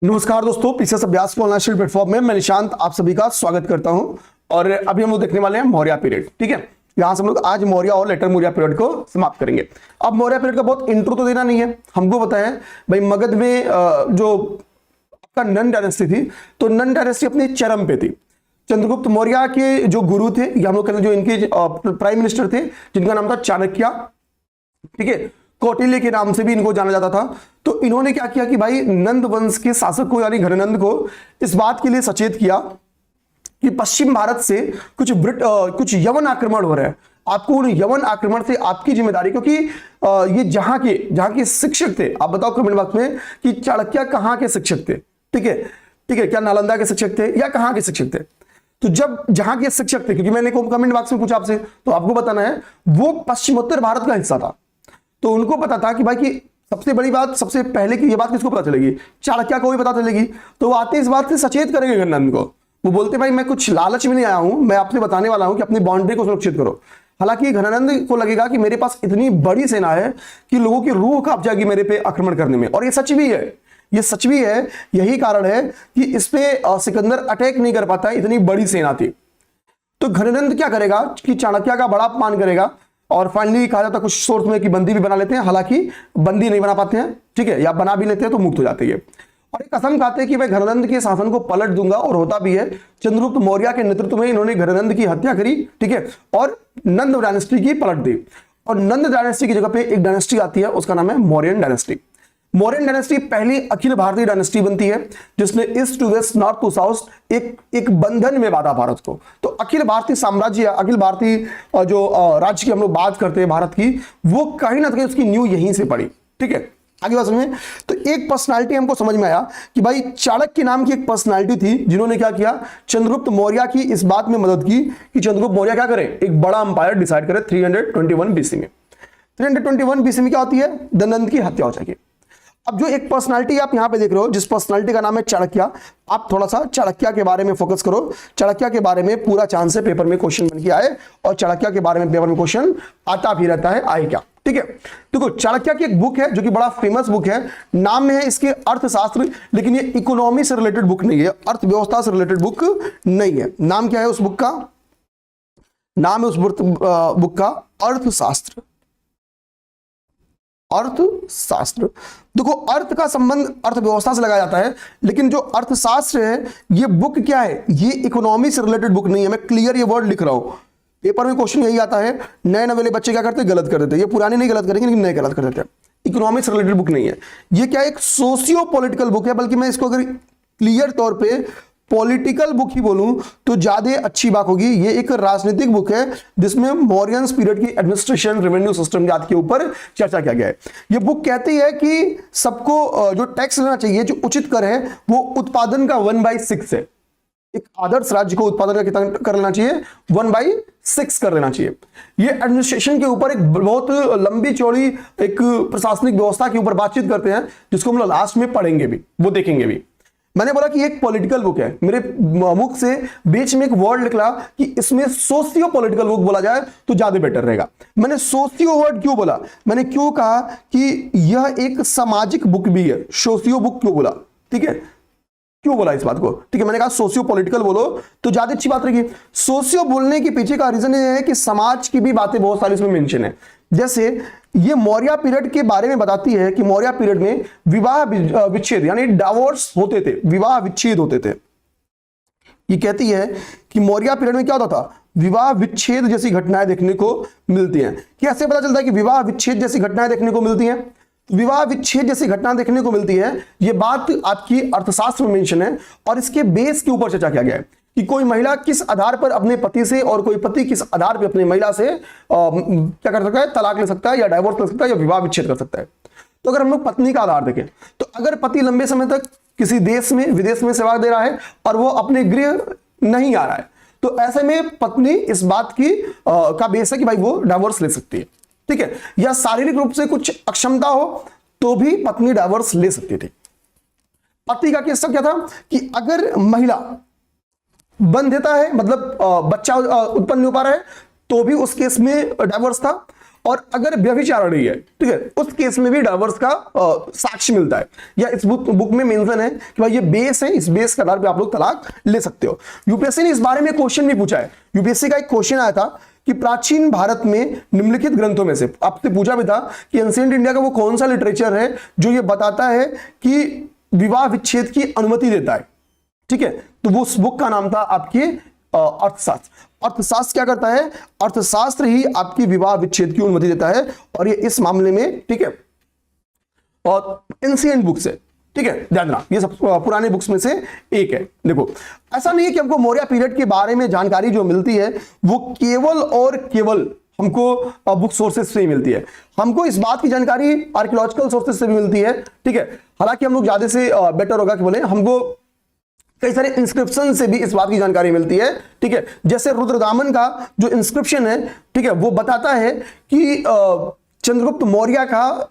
नमस्कार दोस्तों, पीसीएस अभ्यास के ऑनलाइन प्लेटफॉर्म में मैं निशांत आप सभी का स्वागत करता हूं। और अभी हम लोग देखने वाले हैं मौर्य पीरियड। ठीक है, यहां से हम लोग आज मौर्य और लेटर मौर्य पीरियड को समाप्त करेंगे। अब मौर्य पीरियड का बहुत इंट्रो तो देना नहीं है, हमको पता है भाई मगध में जो आपका नन डायनेस्टी थी, तो नन डायनेस्टी अपने चरम पे थी। चंद्रगुप्त मौर्य के जो गुरु थे या हम लोग कहते हैं जो इनके प्राइम मिनिस्टर थे, जिनका नाम था चाणक्य, ठीक है, कौटिल्य के नाम से भी इनको जाना जाता था। तो इन्होंने क्या किया कि भाई नंद वंश के शासक को यानी घननंद को इस बात के लिए सचेत किया कि पश्चिम भारत से कुछ यवन आक्रमण हो रहे हैं, आपको उन यवन आक्रमण से आपकी जिम्मेदारी, क्योंकि ये जहां के शिक्षक थे। आप बताओ कमेंट बॉक्स में कि चाणक्य कहां के शिक्षक थे। ठीक है, क्या नालंदा के शिक्षक थे या कहां के शिक्षक थे? तो जब जहां के शिक्षक थे, क्योंकि मैंने कमेंट बॉक्स में पूछा आपसे, तो आपको बताना है वो पश्चिमोत्तर भारत का हिस्सा था। तो उनको पता था कि भाई की सबसे बड़ी बात, सबसे पहले की ये बात किसको पता चलेगी? चाणक्य को भी पता चलेगी। तो वो आते इस बात से सचेत करेंगे घननंद को। वो बोलते भाई मैं कुछ लालच में नहीं आया हूं, मैं आपसे बताने वाला हूं कि अपनी बाउंड्री को सुरक्षित करो। हालांकि घननंद को लगेगा कि मेरे पास इतनी बड़ी सेना है कि लोगों की रूह कांप जाएगी मेरे पे आक्रमण करने में, और ये सच भी है, ये सच भी है। यही कारण है कि इस पे सिकंदर अटैक नहीं कर पाता, इतनी बड़ी सेना थी। तो घननंद क्या करेगा कि चाणक्य का बड़ा अपमान करेगा, और फाइनली कहा जाता है कुछ सोर्स में कि बंदी भी बना लेते हैं। हालांकि बंदी नहीं बना पाते हैं, ठीक है, या बना भी लेते हैं तो मुक्त हो जाते हैं। और एक कसम खाते हैं कि मैं घननंद के शासन को पलट दूंगा, और होता भी है। चंद्रगुप्त मौर्य के नेतृत्व में इन्होंने घननंद की हत्या करी, ठीक है, और नंद डायनेस्टी की पलट दी। और नंद डायनेस्टी की जगह पे एक डायनेस्टी आती है, उसका नाम है मौर्यन डायनेस्टी। मौर्यन डायनेस्टी पहली अखिल भारतीय डायनेस्टी बनती है जिसने east to west, north to south एक बंधन में बांधा भारत को। तो अखिल भारतीय साम्राज्य, अखिल भारतीय जो राज्य की हम लोग बात करते हैं भारत की, वो कहीं ना कहीं उसकी न्यू यहीं से पड़ी। ठीक है, आगे बात समझें। तो एक पर्सनालिटी हमको समझ में आया कि भाई चाणक्य नाम की एक पर्सनालिटी थी जिन्होंने क्या किया, चंद्रगुप्त मौर्य की इस बात में मदद की कि चंद्रगुप्त मौर्य क्या करे, एक बड़ा अंपायर डिसाइड करे 321 बीसी में। 321 बीसी में क्या होती है, घननंद की हत्या हो जाएगी। अब जो एक पर्सनालिटी आप यहां पे देख रहे हो, जिस पर्सनालिटी का नाम है चाणक्य, आप थोड़ा सा चाणक्य के बारे में फोकस करो। चाणक्य के बारे में पूरा चांस है पेपर में क्वेश्चन बन के आए, और चाणक्य के बारे में पेपर में क्वेश्चन आता भी रहता है, आए क्या। ठीक है, देखो चाणक्य की एक बुक है जो कि बड़ा फेमस बुक है, नाम में है इसके अर्थशास्त्र, लेकिन ये इकोनॉमी से रिलेटेड बुक नहीं है, अर्थव्यवस्था से रिलेटेड बुक नहीं है। नाम क्या है उस बुक का? नाम है उस बुक का अर्थशास्त्र। अर्थशास्त्र। देखो अर्थ का संबंध अर्थव्यवस्था से लगाया जाता है, लेकिन जो अर्थशास्त्र है ये बुक क्या है, ये इकोनॉमी से रिलेटेड बुक नहीं है। मैं क्लियर ये वर्ड लिख रहा हूं, पेपर में क्वेश्चन यही आता है। नए नवेले बच्चे क्या करते हैं, गलत कर देते हैं। ये पुराने नहीं गलत करेंगे, लेकिन नए गलत कर देते हैं। इकोनॉमी से रिलेटेड बुक नहीं है ये। क्या एक सोशियो पॉलिटिकल बुक है, बल्कि मैं इसको अगर क्लियर तौर पर पॉलिटिकल बुक ही बोलूं तो ज्यादा अच्छी बात होगी। ये एक राजनीतिक बुक है जिसमें मौर्यन पीरियड की एडमिनिस्ट्रेशन, रेवेन्यू सिस्टम आदि के ऊपर चर्चा किया गया है। ये बुक कहती है कि सबको जो टैक्स लेना चाहिए, जो उचित कर है, वो उत्पादन का 1/6 है। एक आदर्श राज्य को उत्पादन का कितना कर लेना चाहिए, 1/6 कर लेना चाहिए। ये एडमिनिस्ट्रेशन के ऊपर एक बहुत लंबी चौड़ी एक प्रशासनिक व्यवस्था के ऊपर बातचीत करते हैं, जिसको हम लोग लास्ट में पढ़ेंगे भी, वो देखेंगे भी। मैंने बोला कि एक पॉलिटिकल बुक है, मेरे मुख से बीच में एक वर्ड निकला कि इसमें सोशियो पॉलिटिकल बुक बोला जाए तो ज्यादा बेटर रहेगा। मैंने सोशियो वर्ड क्यों बोला, मैंने क्यों कहा कि यह एक सामाजिक बुक भी है। सोशियो बुक क्यों बोला, ठीक है, क्यों बोला इस बात को, ठीक है, मैंने कहा सोशियो पॉलिटिकल बोलो तो ज्यादा अच्छी बात रहेगी। सोशियो बोलने के पीछे का रीजन ये है कि समाज की भी बातें बहुत सारी इसमें मेंशन है। जैसे ये मौर्य पीरियड के बारे में बताती है कि मौर्य पीरियड में विवाह विच्छेद यानी डाइवोर्स होते थे, विवाह विच्छेद होते थे। ये कहती है कि मौर्य पीरियड में क्या होता था, विवाह विच्छेद जैसी घटनाएं देखने को मिलती हैं। कैसे पता चलता है कि विवाह विच्छेद जैसी घटनाएं देखने को मिलती हैं? विवाह विच्छेद जैसी घटना देखने को मिलती है, ये बात आपकी अर्थशास्त्र में मेंशन है, और इसके बेस के ऊपर चर्चा किया गया है कि कोई महिला किस आधार पर अपने पति से, और कोई पति किस आधार पर अपनी महिला से क्या कर सकता है, तलाक ले सकता है, या डाइवोर्स ले सकता है, या विवाह विच्छेद कर सकता है। तो अगर हम लोग पत्नी का आधार देखें, तो अगर पति लंबे समय तक किसी देश में, विदेश में सेवा दे रहा है और वो अपने गृह नहीं आ रहा है, तो ऐसे में पत्नी इस बात की का बेस है कि भाई वो डाइवोर्स ले सकती है। ठीक है, या शारीरिक रूप से कुछ अक्षमता हो तो भी पत्नी डाइवोर्स ले सकती थी। पति का केस क्या था कि अगर महिला बंध देता है, मतलब बच्चा उत्पन्न नहीं हो पा रहा है, तो भी उस केस में डाइवोर्स था। और अगर व्यभिचार हो रही है, ठीक है, उस केस में भी डाइवोर्स का साक्ष्य मिलता है, या इस बुक में मेंशन है कि भाई ये बेस है, इस बेस के आधार पे आप लोग तलाक ले सकते हो। यूपीएससी ने इस बारे में क्वेश्चन भी पूछा है। यूपीएससी का एक क्वेश्चन आया था कि प्राचीन भारत में निम्नलिखित ग्रंथों में से, आपसे पूछा भी था कि एंशिएंट इंडिया का वो कौन सा लिटरेचर है जो ये बताता है कि विवाह विच्छेद की अनुमति देता है, ठीक है, तो वो उस बुक का नाम था आपके अर्थशास्त्र। अर्थशास्त्र क्या करता है, अर्थशास्त्र ही आपकी विवाह विच्छेद की अनुमति देता है, और ये इस मामले में, ठीक है, और एंशिएंट बुक से, ठीक है, ध्यान रखना, ये सब पुराने बुक्स में से एक है। देखो, ऐसा नहीं है कि हमको मौर्य पीरियड के बारे में जानकारी जो मिलती है वो केवल और केवल हमको बुक सोर्सेस से ही मिलती है, हमको इस बात की जानकारी आर्कियोलॉजिकल सोर्सेस से भी मिलती है, ठीक है। हालांकि हम लोग ज्यादा से बेटर होगा कि बोले हमको कई सारे इंस्क्रिप्शन से भी इस बात की जानकारी मिलती है, ठीक है। जैसे रुद्रदामन का जो इंस्क्रिप्शन है, ठीक है, वो बताता है कि चंद्रगुप्त मौर्य का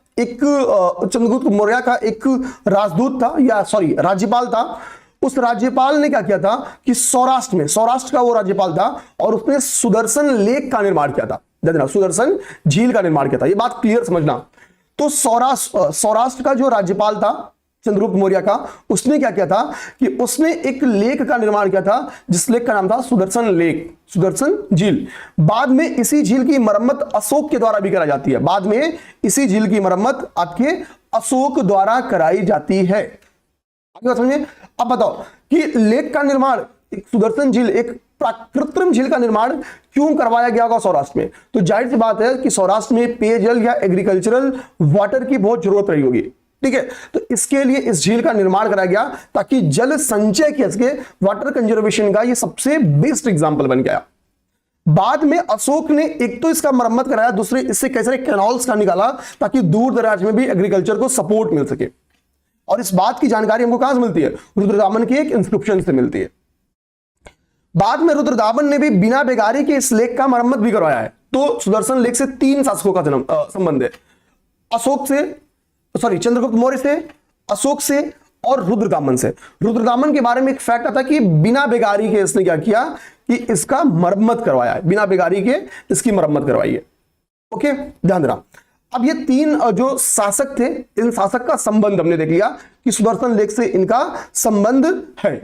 एक राजदूत था, या सॉरी राज्यपाल था। उस राज्यपाल ने क्या किया था कि सौराष्ट्र का वो राज्यपाल था, और उसने सुदर्शन लेक का निर्माण किया था, सुदर्शन झील का निर्माण किया था। ये बात क्लियर समझना। तो सौराष्ट्र का जो राज्यपाल था चंद्रगुप्त मौर्य का, उसने क्या किया था कि उसने एक लेक का निर्माण किया था, जिस लेक का नाम था सुदर्शन झील। बाद में इसी झील की मरम्मत अशोक के द्वारा भी कराई जाती है, बाद में इसी झील की मरम्मत आपके अशोक द्वारा कराई जाती है। आगे बात समझिए। अब बताओ कि लेक का निर्माण, एक सुदर्शन झील, एक कृत्रिम झील का निर्माण क्यों करवाया गया होगा सौराष्ट्र में? तो जाहिर सी बात है कि सौराष्ट्र में पेयजल या एग्रीकल्चरल वाटर की बहुत जरूरत रही होगी, ठीक है। तो इसके लिए इस झील का निर्माण कराया गया ताकि जल संचय किया सके। वाटर कंजर्वेशन का ये सबसे बेस्ट एग्जांपल बन गया। बाद में अशोक ने एक तो इसका मरम्मत कराया, दूसरे इससे कई सारे कैनाल्स का निकाला ताकि दूर दराज में भी एग्रीकल्चर को सपोर्ट मिल सके। और इस बात की जानकारी हमको कहां से मिलती है? रुद्रदामन के एक इंस्क्रिप्शन से मिलती है। बाद में रुद्रदामन ने भी बिना बेगारी के इस लेक का मरम्मत भी करवाया है। तो सुदर्शन लेक से 3 शासकों का संबंध है, चंद्रगुप्त मौर्य से, अशोक से और रुद्रदामन से। रुद्रदामन के बारे में एक फैक्ट आता कि बिना बेगारी के इसने क्या किया कि इसका मरम्मत करवाया है, बिना बेगारी के इसकी मरम्मत करवाई है। ओके, ध्यान देना। अब ये 3 जो शासक थे, इन शासक का संबंध हमने देख लिया कि सुदर्शन लेक से इनका संबंध है।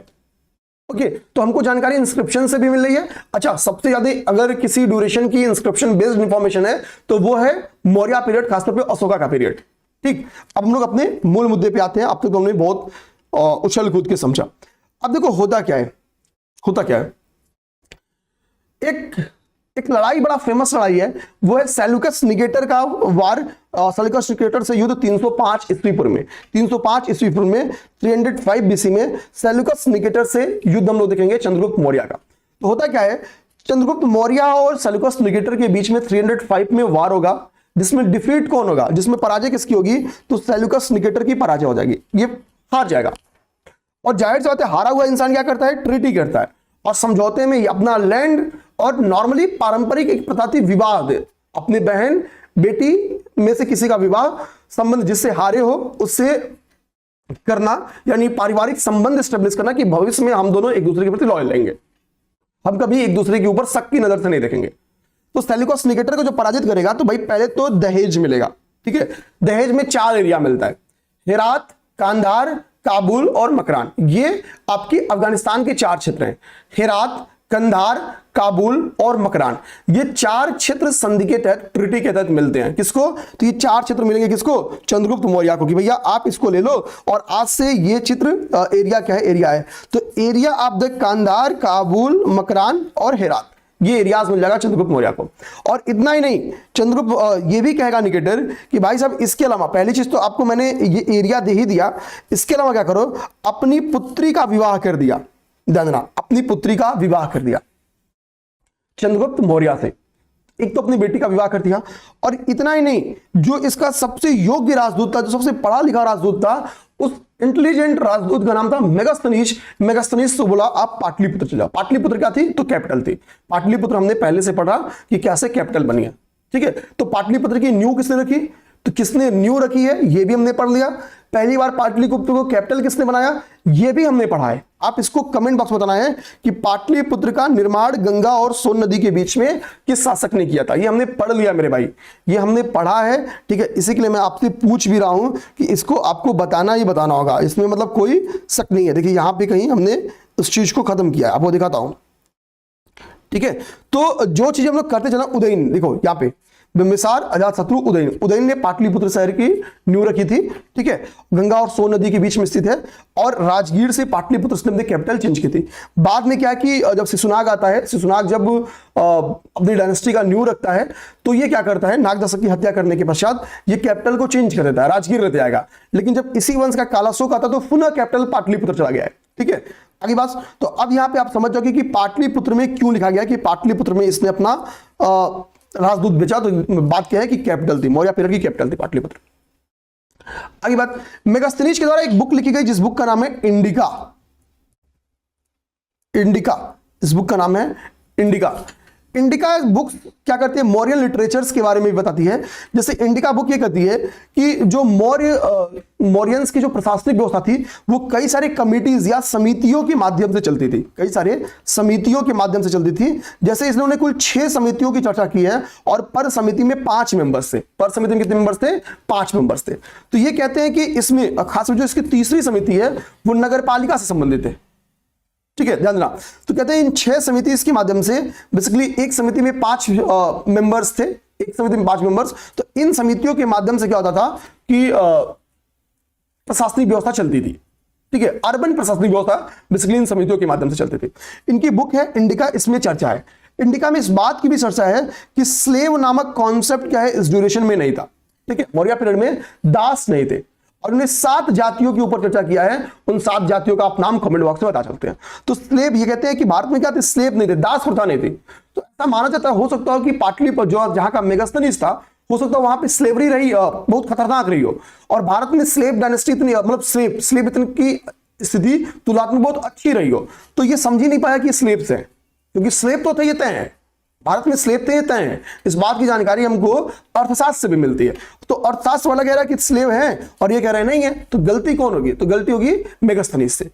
ओके, तो हमको जानकारी इंस्क्रिप्शन से भी मिल रही है। अच्छा, सबसे ज्यादा अगर किसी ड्यूरेशन की इंस्क्रिप्शन बेस्ड इंफॉर्मेशन है तो वो है मौर्य पीरियड, खासतौर पे अशोका का पीरियड। ठीक, अब हम लोग अपने मूल मुद्दे पे आते हैं। अब तक तो हमने बहुत उछल कूद के समझा। अब देखो होता क्या है, एक लड़ाई, बड़ा फेमस लड़ाई है, वो है सेल्यूकस निकेटर का वार। सेल्यूकस निकेटर से युद्ध 305 ईस्वी पूर्व में, 305 BC में सेल्यूकस निकेटर से युद्ध हम लोग देखेंगे चंद्रगुप्त मौर्य का। तो होता क्या है, चंद्रगुप्त मौर्य और सेल्यूकस निकेटर के बीच में 305 में वार होगा, जिसमें डिफीट कौन होगा, जिसमें पराजय किसकी होगी? तो सेल्यूकस निकेटर की पराजय हो जाएगी, ये हार जाएगा। और जाहिर सी बात है, हारा हुआ इंसान क्या करता है? ट्रीटी करता है, और समझौते में अपना लैंड और नॉर्मली पारंपरिक एक प्रथा थी विवाह दे, अपनी बहन बेटी में से किसी का विवाह संबंध जिससे हारे हो उससे करना, यानी पारिवारिक संबंध स्टेब्लिश करना कि भविष्य में हम दोनों एक दूसरे के प्रति लॉयल रहेंगे, हम कभी एक दूसरे के ऊपर शक की नजर से नहीं देखेंगे। तो सेल्यूकस निकेटर को जो पराजित करेगा तो भाई पहले तो दहेज मिलेगा, ठीक है। दहेज में 4 एरिया मिलता है, हेरात, कांधार, काबुल और मकरान। ये आपके अफगानिस्तान के 4 क्षेत्र हैं, हेरात, कंधार, काबुल और मकरान। ये 4 क्षेत्र संधि के तहत, ट्रीटी के तहत मिलते हैं। किसको? तो ये 4 क्षेत्र मिलेंगे किसको? चंद्रगुप्त मौर्य को, कि भैया आप इसको ले लो और आज से ये चित्र एरिया क्या है? एरिया है। तो area of the Kandahar, Kabul, Makran और हेरात, ये एरियाज मिल जाएगा चंद्रगुप्त मौर्य को। और इतना ही नहीं, चंद्रगुप्त ये भी कहेगा निकेटर कि भाई साहब इसके अलावा, पहली चीज तो आपको मैंने ये एरिया दे ही दिया, इसके अलावा क्या करो, अपनी पुत्री का विवाह कर दिया। ध्यान देना, अपनी पुत्री का विवाह कर दिया चंद्रगुप्त मौर्य से। एक तो अपनी बेटी का विवाह कर दिया, और इतना ही नहीं, जो इसका सबसे योग्य राजदूत था, जो सबसे पढ़ा लिखा राजदूत था, उस इंटेलिजेंट राजदूत का नाम था मेगास्थनीज। मेगास्थनीज से बोला आप पाटलिपुत्र चले जाओ। पाटलिपुत्र क्या थी? तो कैपिटल थी। पाटलिपुत्र हमने पहले से पढ़ा कि कैसे कैपिटल बनी है, ठीक है। तो पाटलिपुत्र की न्यू किसने रखी? तो किसने न्यू रखी है ये भी हमने पढ़ लिया। पहली बार पाटलिपुत्र को कैपिटल किसने बनाया, यह भी हमने पढ़ा है। आप इसको कमेंट बॉक्स में बताना है कि पाटलिपुत्र का निर्माण गंगा और सोन नदी के बीच में किस शासक ने किया था। ये हमने पढ़ लिया मेरे भाई, ये हमने पढ़ा है, ठीक है। इसी के लिए मैं आपसे पूछ भी रहा हूं कि इसको आपको बताना ही बताना होगा, इसमें मतलब कोई शक नहीं है। देखिए यहां पे कहीं हमने उस चीज को खत्म किया है, आपको दिखाता हूं, ठीक है। तो जो चीज हम लोग करते चला, उदयन, देखो यहाँ पे बिंबिसार, अजातशत्रु, उदयन। उदयन ने पाटलिपुत्र शहर की नींव रखी थी, ठीक है, गंगा और सोन नदी के बीच में स्थित है, और राजगीर से पाटलिपुत्र से अपनी कैपिटल चेंज की थी। बाद में क्या कि जब शिशुनाग आता है, शिशुनाग जब अपनी डायनेस्टी का नींव रखता है, तो ये क्या करता है, नागदशक की हत्या करने के पश्चात ये कैपिटल को चेंज कर देता है, राजगीर रह जाएगा। लेकिन जब इसी वंश का कालाशोक आता तो पुनः कैपिटल पाटलिपुत्र चला गया है, ठीक है। आगे बात, तो अब यहां पे आप समझ जाओगे कि पाटलिपुत्र में क्यों लिखा गया कि पाटलिपुत्र में इसने अपना राजदूत भेजा। तो बात क्या है कि कैपिटल थी, मौर्य पीरियड की कैपिटल थी पाटलिपुत्र। आगे बात, मेगास्थनीज के द्वारा एक बुक लिखी गई जिस बुक का नाम है इंडिका। इंडिका, इस बुक का नाम है इंडिका। इंडिका बुक क्या करती है, मौर्य लिटरेचर्स के बारे में भी बताती है। जैसे इंडिका बुक ये कहती है कि जो मौर्यंस की जो प्रशासनिक व्यवस्था थी वो कई सारे कमिटीज या समितियों के माध्यम से चलती थी, कई सारे समितियों के माध्यम से चलती थी। जैसे इन्होंने कुल 6 समितियों की चर्चा की है और पर समिति में 5 मेंबर्स थे। पर समिति में कितने मेंबर्स थे, 5 मेंबर्स थे। तो ये कहते हैं कि इसमें खासकर जो इसकी तीसरी समिति है वो नगर पालिका से संबंधित है, ठीक है, ध्यान देना। तो कहते हैं इन 6 समिति के माध्यम से, बेसिकली एक समिति में 5 मेंबर्स थे, एक समिति में 5 मेंबर्स। तो इन समितियों के माध्यम से क्या होता था कि प्रशासनिक व्यवस्था चलती थी, ठीक है, अर्बन प्रशासनिक व्यवस्था बेसिकली इन समितियों के माध्यम से चलती थी। इनकी बुक है इंडिका, इसमें चर्चा है। इंडिका में इस बात की भी चर्चा है कि स्लेव नामक कॉन्सेप्ट क्या है इस ड्यूरेशन में नहीं था, ठीक है, मौर्य पीरियड में दास नहीं थे। और उन्हें 7 जातियों के ऊपर चर्चा किया है, उन 7 जातियों का आप नाम कमेंट बॉक्स में बता सकते हैं। तो स्लेव, ये कहते हैं कि भारत में क्या थे, स्लेव नहीं थे, दास प्रथा नहीं थी। तो ऐसा माना जाता है, हो सकता हो कि पाटलिपुत्र जो जहां का मेगास्थनीज था, हो सकता है वहां पे स्लेवरी रही, बहुत खतरनाक रही हो। और भारत में स्लेव डायनेस्टी इतनी, मतलब स्लेव इतनी की स्थिति तुलनात्मक बहुत अच्छी रही हो। तो ये समझ ही नहीं पाया कि स्लेव्स हैं, क्योंकि स्लेव तो थे, ये तय है, भारत में स्लेव थे, तय हैं। इस बात की जानकारी हमको अर्थशास्त्र से भी मिलती है। तो अर्थशास्त्र वाला कह रहा है कि स्लेव हैं और ये कह रहे हैं नहीं है, तो गलती कौन होगी, तो गलती होगी मेगास्थनीज से।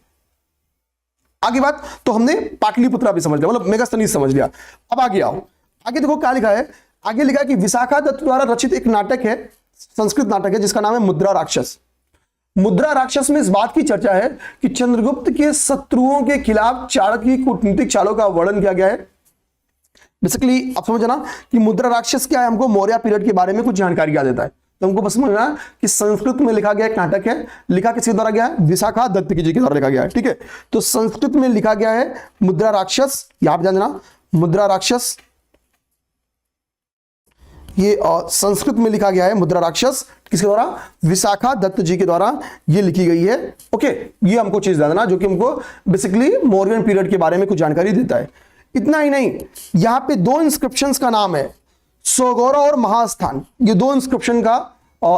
आगे बात, तो हमने पाटलिपुत्र भी समझ लिया, मतलब मेगास्थनीज समझ लिया। अब आगे आओ, आगे देखो क्या लिखा है। आगे लिखा है कि विशाखा दत्त द्वारा रचित एक नाटक है, संस्कृत नाटक है, जिसका नाम है मुद्रा राक्षस। मुद्रा राक्षस में इस बात की चर्चा है कि चंद्रगुप्त के शत्रुओं के खिलाफ चाणक्य की कूटनीतिक चालों का वर्णन किया गया है। बेसिकली आप समझना कि मुद्रा राक्षस क्या है, हमको मौर्य पीरियड के बारे में कुछ जानकारी याद देता है। तो हमको बस समझना कि संस्कृत में लिखा गया एक नाटक है, लिखा किसके द्वारा गया है, विशाखा दत्त जी के द्वारा लिखा गया है, ठीक है। तो संस्कृत में लिखा गया है मुद्रा राक्षस, यहां पर ध्यान देना, मुद्रा राक्षस, ये संस्कृत में लिखा गया है मुद्रा राक्षस, किसके द्वारा, विशाखा दत्त जी के द्वारा ये लिखी गई है। ओके, ये हमको चीज ध्यान देना जो कि हमको बेसिकली मौर्यन पीरियड के बारे में कुछ जानकारी देता है। इतना ही नहीं, यहां पे 2 इंस्क्रिप्शंस का नाम है, सोगौरा और महास्थान। ये 2 इंस्क्रिप्शन का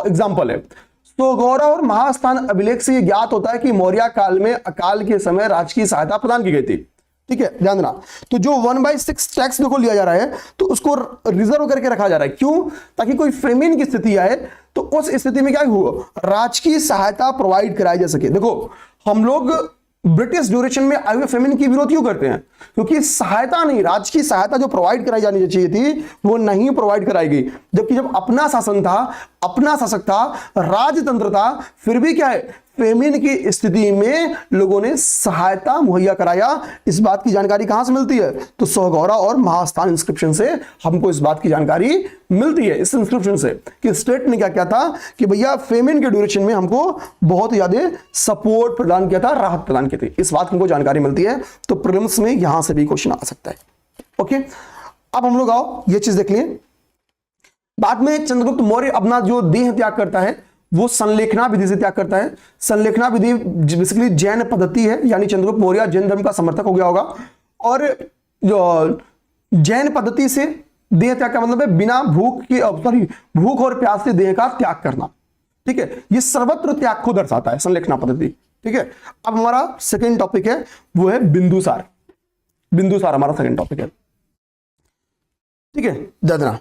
एग्जांपल है। सोगौरा और महास्थान अभिलेख से ये ज्ञात होता है कि मौर्य काल में अकाल के समय राजकीय सहायता प्रदान की गई थी, ठीक है, ध्यान देना। तो जो 1/6 टैक्स देखो लिया जा रहा है, तो उसको रिजर्व करके रखा जा रहा है, क्यों, ताकि कोई फेमिन की स्थिति आए तो उस स्थिति में क्या हो, राजकीय सहायता प्रोवाइड कराई जा सके। देखो हम लोग ब्रिटिश ड्यूरेशन में आए हुए फेमिन की विरोध क्यों करते हैं, क्योंकि सहायता नहीं, राजकीय सहायता जो प्रोवाइड कराई जानी चाहिए थी वो नहीं प्रोवाइड कराई गई। जबकि जब अपना शासन था, अपना शासक था, राजतंत्र था, फिर भी क्या है, फेमिन की स्थिति में लोगों ने सहायता मुहैया कराया। इस बात की जानकारी कहां से मिलती है, तो सोगौरा और महास्थान इंस्क्रिप्शन से हमको इस बात की जानकारी मिलती है। इस इंस्क्रिप्शन से कि स्टेट ने क्या किया था कि भैया फेमिन के ड्यूरेशन में हमको बहुत ज्यादा सपोर्ट प्रदान किया था, राहत प्रदान की थी। इस बात की हमको जानकारी मिलती है। तो प्रीलिम्स में यहां से भी क्वेश्चन आ सकता है। ओके, अब हम लोग आओ ये चीज देख लिए। बाद में चंद्रगुप्त मौर्य अपना जो देह त्याग करता है वो संलेखना विधि से त्याग करता है। संलेखना विधि बेसिकली जैन पद्धति है, यानी चंद्रगुप्त मौर्य जैन धर्म का समर्थक हो गया होगा। और जो जैन पद्धति से देह त्याग का मतलब है बिना भूख और प्यास से देह का त्याग करना, ठीक है। ये सर्वत्र त्याग को दर्शाता है संलेखना पद्धति, ठीक है। अब हमारा सेकेंड टॉपिक है वो है बिंदुसार। बिंदुसार हमारा सेकेंड टॉपिक है, ठीक है, ददना।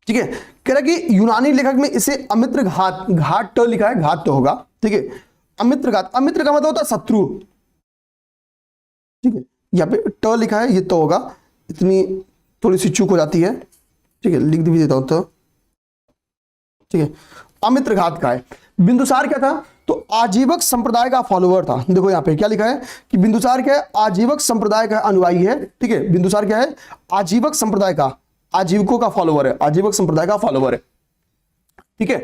ठीक है, कह रहा है कि यूनानी लेखक में इसे अमित्र घात, घात ट लिखा है, घात तो होगा, ठीक है, अमित्र घात, अमित्र का मतलब होता है शत्रु, ठीक है, यहाँ पे ट लिखा है, ये तो होगा, इतनी थोड़ी सी चूक हो जाती है, ठीक है, लिख भी देता हूं तो, ठीक है, अमित्र घात का है। बिंदुसार क्या था, तो आजीवक संप्रदाय का फॉलोअर था। देखो यहाँ पे क्या लिखा है कि बिंदुसार क्या है, आजीवक संप्रदाय का अनुयायी है, ठीक है, बिंदुसार क्या है, आजीवक संप्रदाय का, आजीवकों का फॉलोअर है, आजीवक संप्रदाय का फॉलोअर है, ठीक है।